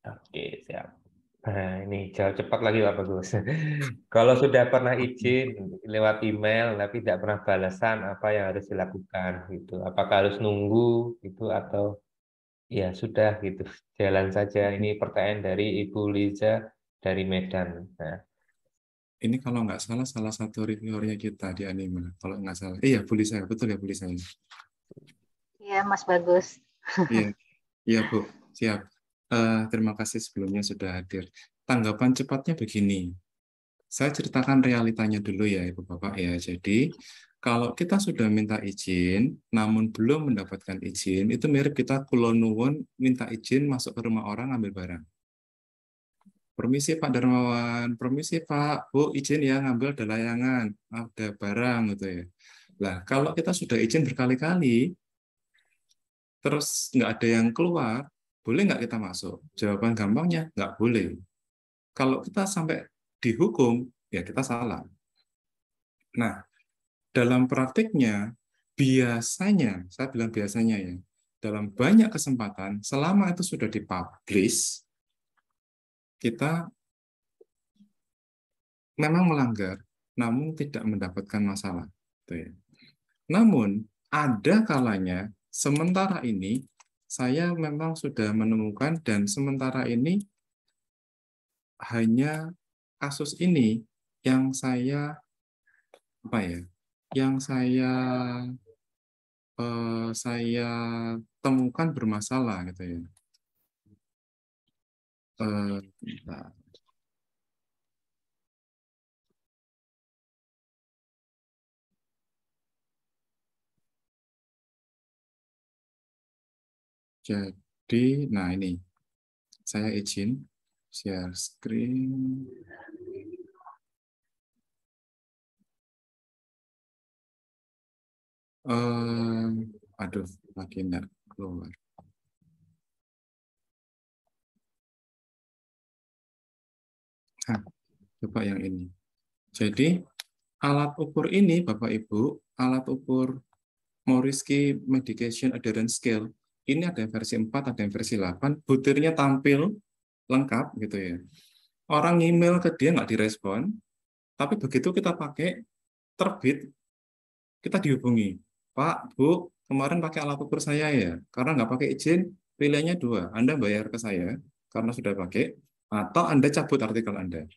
Oke, siap. Nah, ini jawab cepat lagi Pak Bagus. Kalau sudah pernah izin lewat email tapi tidak pernah balasan, apa yang harus dilakukan gitu? Apakah harus nunggu gitu atau ya sudah gitu, jalan saja? Ini pertanyaan dari Ibu Liza dari Medan. Nah, Ini kalau nggak salah satu reviewernya kita di Anima. Kalau nggak salah, iya boleh saya, betul ya boleh saya. Iya, Mas Bagus. Iya, iya Bu, siap. Terima kasih sebelumnya sudah hadir. Tanggapan cepatnya begini. Saya ceritakan realitanya dulu ya Ibu Bapak ya. Jadi kalau kita sudah minta izin, namun belum mendapatkan izin, itu mirip kita kulonuwun minta izin masuk ke rumah orang ambil barang. Permisi Pak Darmawan, permisi Pak, Bu, izin ya ngambil ada layangan, ada barang gitu ya. Nah, kalau kita sudah izin berkali-kali, terus nggak ada yang keluar, boleh nggak kita masuk? Jawaban gampangnya, nggak boleh. Kalau kita sampai dihukum, ya kita salah. Nah, dalam praktiknya, biasanya, saya bilang biasanya ya, dalam banyak kesempatan, selama itu sudah dipublish, kita memang melanggar, namun tidak mendapatkan masalah. Namun, ada kalanya, sementara ini, saya memang sudah menemukan, dan sementara ini, hanya kasus ini yang saya, saya temukan bermasalah gitu ya. Bentar. Jadi, nah ini, saya izin share screen. Aduh, lagi enggak keluar. Coba yang ini. Jadi, alat ukur ini, Bapak Ibu, alat ukur Morisky Medication Adherence Scale, ini ada yang versi 4, ada yang versi 8, butirnya tampil lengkap gitu ya. Orang email ke dia nggak direspon, tapi begitu kita pakai, terbit, kita dihubungi. Pak, Bu, kemarin pakai alat ukur saya ya, karena nggak pakai izin, pilihannya 2. Anda bayar ke saya, karena sudah pakai, atau Anda cabut artikel Anda.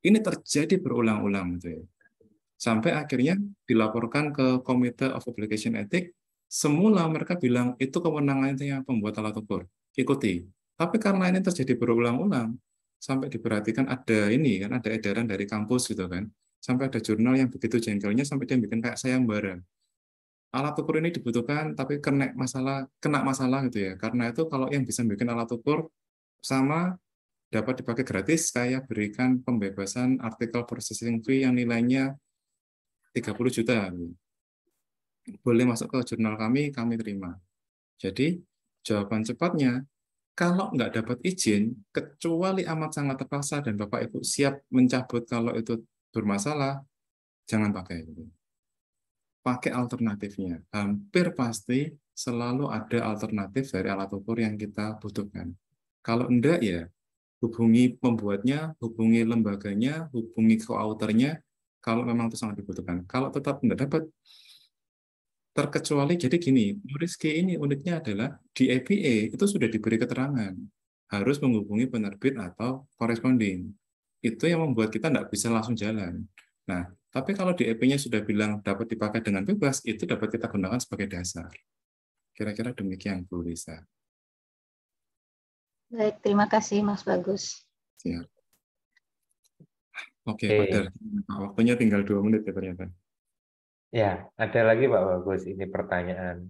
Ini terjadi berulang-ulang. Gitu ya. Sampai akhirnya dilaporkan ke Committee of Publication Ethics, semula mereka bilang, itu kewenangannya yang pembuat alat ukur. Ikuti. Tapi karena ini terjadi berulang-ulang, sampai diperhatikan ada ini, kan ada edaran dari kampus gitu kan, sampai ada jurnal yang begitu jengkelnya, sampai dia bikin kayak sayembara. Alat ukur ini dibutuhkan, tapi kena masalah gitu ya. Karena itu kalau yang bisa bikin alat ukur sama dapat dipakai gratis, saya berikan pembebasan artikel processing fee yang nilainya 30 juta. Boleh masuk ke jurnal kami terima. Jadi, jawaban cepatnya, kalau nggak dapat izin, kecuali amat sangat terpaksa dan Bapak Ibu siap mencabut kalau itu bermasalah, jangan pakai. Pakai alternatifnya. Hampir pasti selalu ada alternatif dari alat ukur yang kita butuhkan. Kalau enggak ya hubungi pembuatnya, hubungi lembaganya, hubungi co-authornya, kalau memang itu sangat dibutuhkan. Kalau tetap tidak dapat, terkecuali, jadi gini, Nuriski ini uniknya adalah di APA itu sudah diberi keterangan, harus menghubungi penerbit atau corresponding. Itu yang membuat kita tidak bisa langsung jalan. Nah, tapi kalau di EP-nya sudah bilang dapat dipakai dengan bebas, itu dapat kita gunakan sebagai dasar. Kira-kira demikian, Bu Lisa. Baik, terima kasih Mas Bagus. Siap. Oke, Pak Dar. Waktunya tinggal 2 menit ya ternyata. Ya, ada lagi Pak Bagus, ini pertanyaan.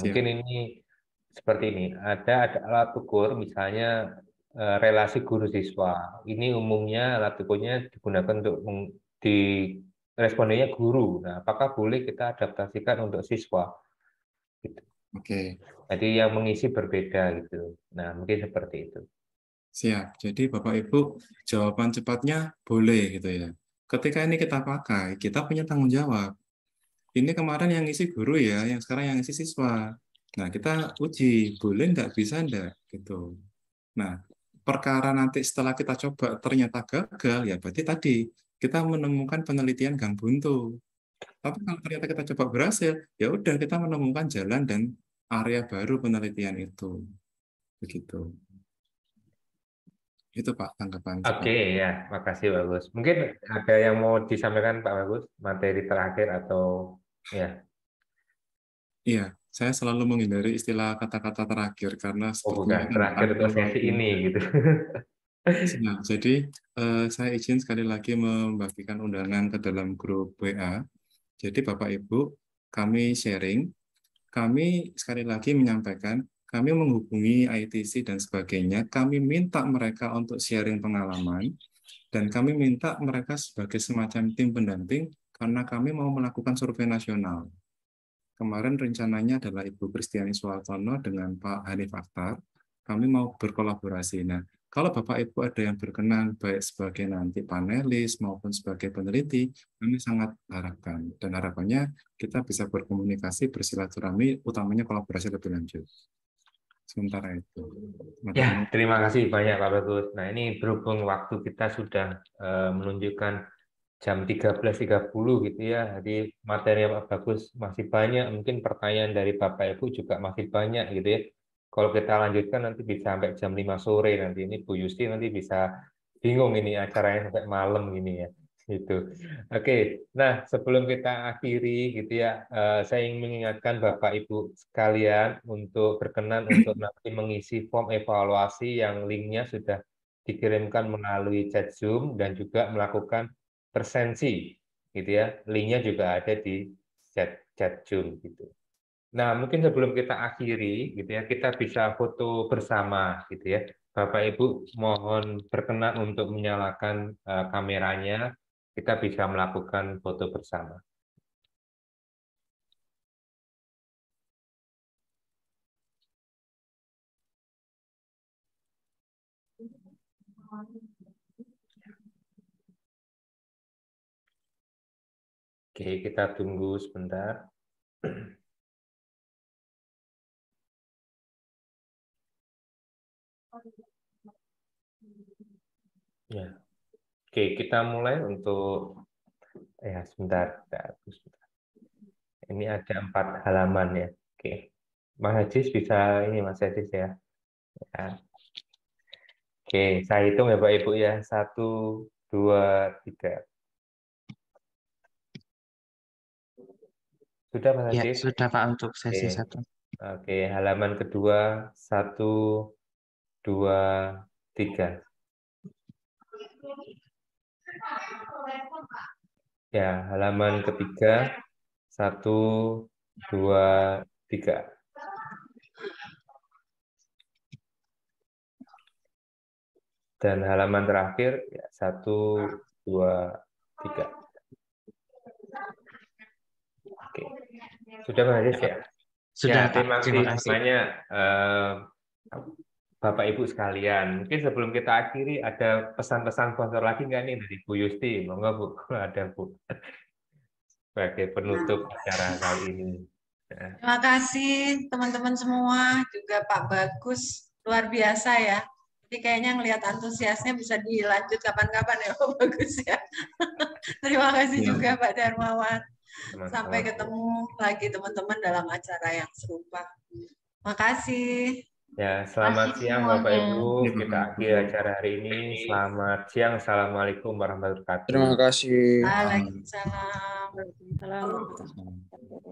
Mungkin ini seperti ini, ada alat ukur misalnya relasi guru siswa. Ini umumnya alat ukurnya digunakan untuk di respondennya guru. Nah, apakah boleh kita adaptasikan untuk siswa? Gitu. Oke. Jadi yang mengisi berbeda gitu. Nah, mungkin seperti itu. Siap. Jadi Bapak Ibu, jawaban cepatnya boleh gitu ya. Ketika ini kita pakai, kita punya tanggung jawab. Ini kemarin yang ngisi guru ya, yang sekarang yang ngisi siswa. Nah, kita uji, boleh nggak, bisa nggak, gitu. Nah, perkara nanti setelah kita coba ternyata gagal, ya berarti tadi kita menemukan penelitian gang buntu. Tapi kalau ternyata kita coba berhasil, ya udah kita menemukan jalan dan area baru penelitian itu. Begitu. Itu Pak tanggapan. Oke, ya, makasih Bagus. Mungkin ada yang mau disampaikan Pak Bagus, materi terakhir atau ya. Iya, saya selalu menghindari istilah kata-kata terakhir karena bukan terakhir untuk sesi ini gitu. Nah, jadi saya izin sekali lagi membagikan undangan ke dalam grup WA. Jadi Bapak Ibu, kami sharing, kami sekali lagi menyampaikan, kami menghubungi ITC dan sebagainya, kami minta mereka untuk sharing pengalaman, dan kami minta mereka sebagai semacam tim pendamping, karena kami mau melakukan survei nasional. Kemarin rencananya adalah Ibu Kristiani Suartono dengan Pak Hanif Akhtar, kami mau berkolaborasi. Nah, kalau Bapak Ibu ada yang berkenan, baik sebagai nanti panelis maupun sebagai peneliti, kami sangat harapkan. Dan harapannya kita bisa berkomunikasi, bersilaturahmi, utamanya kolaborasi lebih lanjut. Sementara itu. Ya, terima kasih banyak Pak Bagus. Nah, ini berhubung waktu kita sudah menunjukkan jam 13.30 gitu ya. Jadi materi Pak Bagus masih banyak, mungkin pertanyaan dari Bapak Ibu juga masih banyak gitu ya. Kalau kita lanjutkan nanti bisa sampai jam 5 sore nanti. Ini Bu Yusti nanti bisa bingung ini acaranya sampai malam ini ya. Gitu. Oke, nah sebelum kita akhiri gitu ya, saya ingin mengingatkan Bapak Ibu sekalian untuk berkenan untuk nanti mengisi form evaluasi yang linknya sudah dikirimkan melalui chat Zoom dan juga melakukan presensi, gitu ya. Linknya juga ada di chat Zoom gitu. Nah, mungkin sebelum kita akhiri, gitu ya, kita bisa foto bersama, gitu ya. Bapak Ibu mohon berkenan untuk menyalakan kameranya. Kita bisa melakukan foto bersama. Oke, kita tunggu sebentar. Ya. Oke, kita mulai untuk sebentar. Ini ada 4 halaman ya. Oke. Mas Hajis bisa ini Mas Hajis ya. Oke, saya hitung ya Pak Ibu ya. 1, 2, 3. Sudah Mas Hajis? Ya, sudah Pak untuk sesi 1. Oke, halaman kedua 1, 2, 3. Ya, halaman ketiga 1, 2, 3. Dan halaman terakhir ya 1, 2, 3. Oke, sudah Mas Hajis ya? Sudah ya, terima kasih kasih. semuanya Bapak Ibu sekalian. Mungkin sebelum kita akhiri ada pesan-pesan sponsor lagi nggak nih dari Bu Yusti? Monggo Bu, ada Bu sebagai penutup acara kali ini. Terima kasih teman-teman semua, juga Pak Bagus, luar biasa ya Ini kayaknya ngelihat antusiasnya bisa dilanjut kapan-kapan ya, Pak Bagus ya. Terima kasih juga Pak Darmawan. Sampai ketemu lagi teman-teman dalam acara yang serupa. Makasih. Ya, selamat siang Bapak Ibu. Kita akhiri acara hari ini. Selamat siang. Assalamualaikum warahmatullahi wabarakatuh. Terima kasih. Waalaikumsalam. Waalaikumsalam.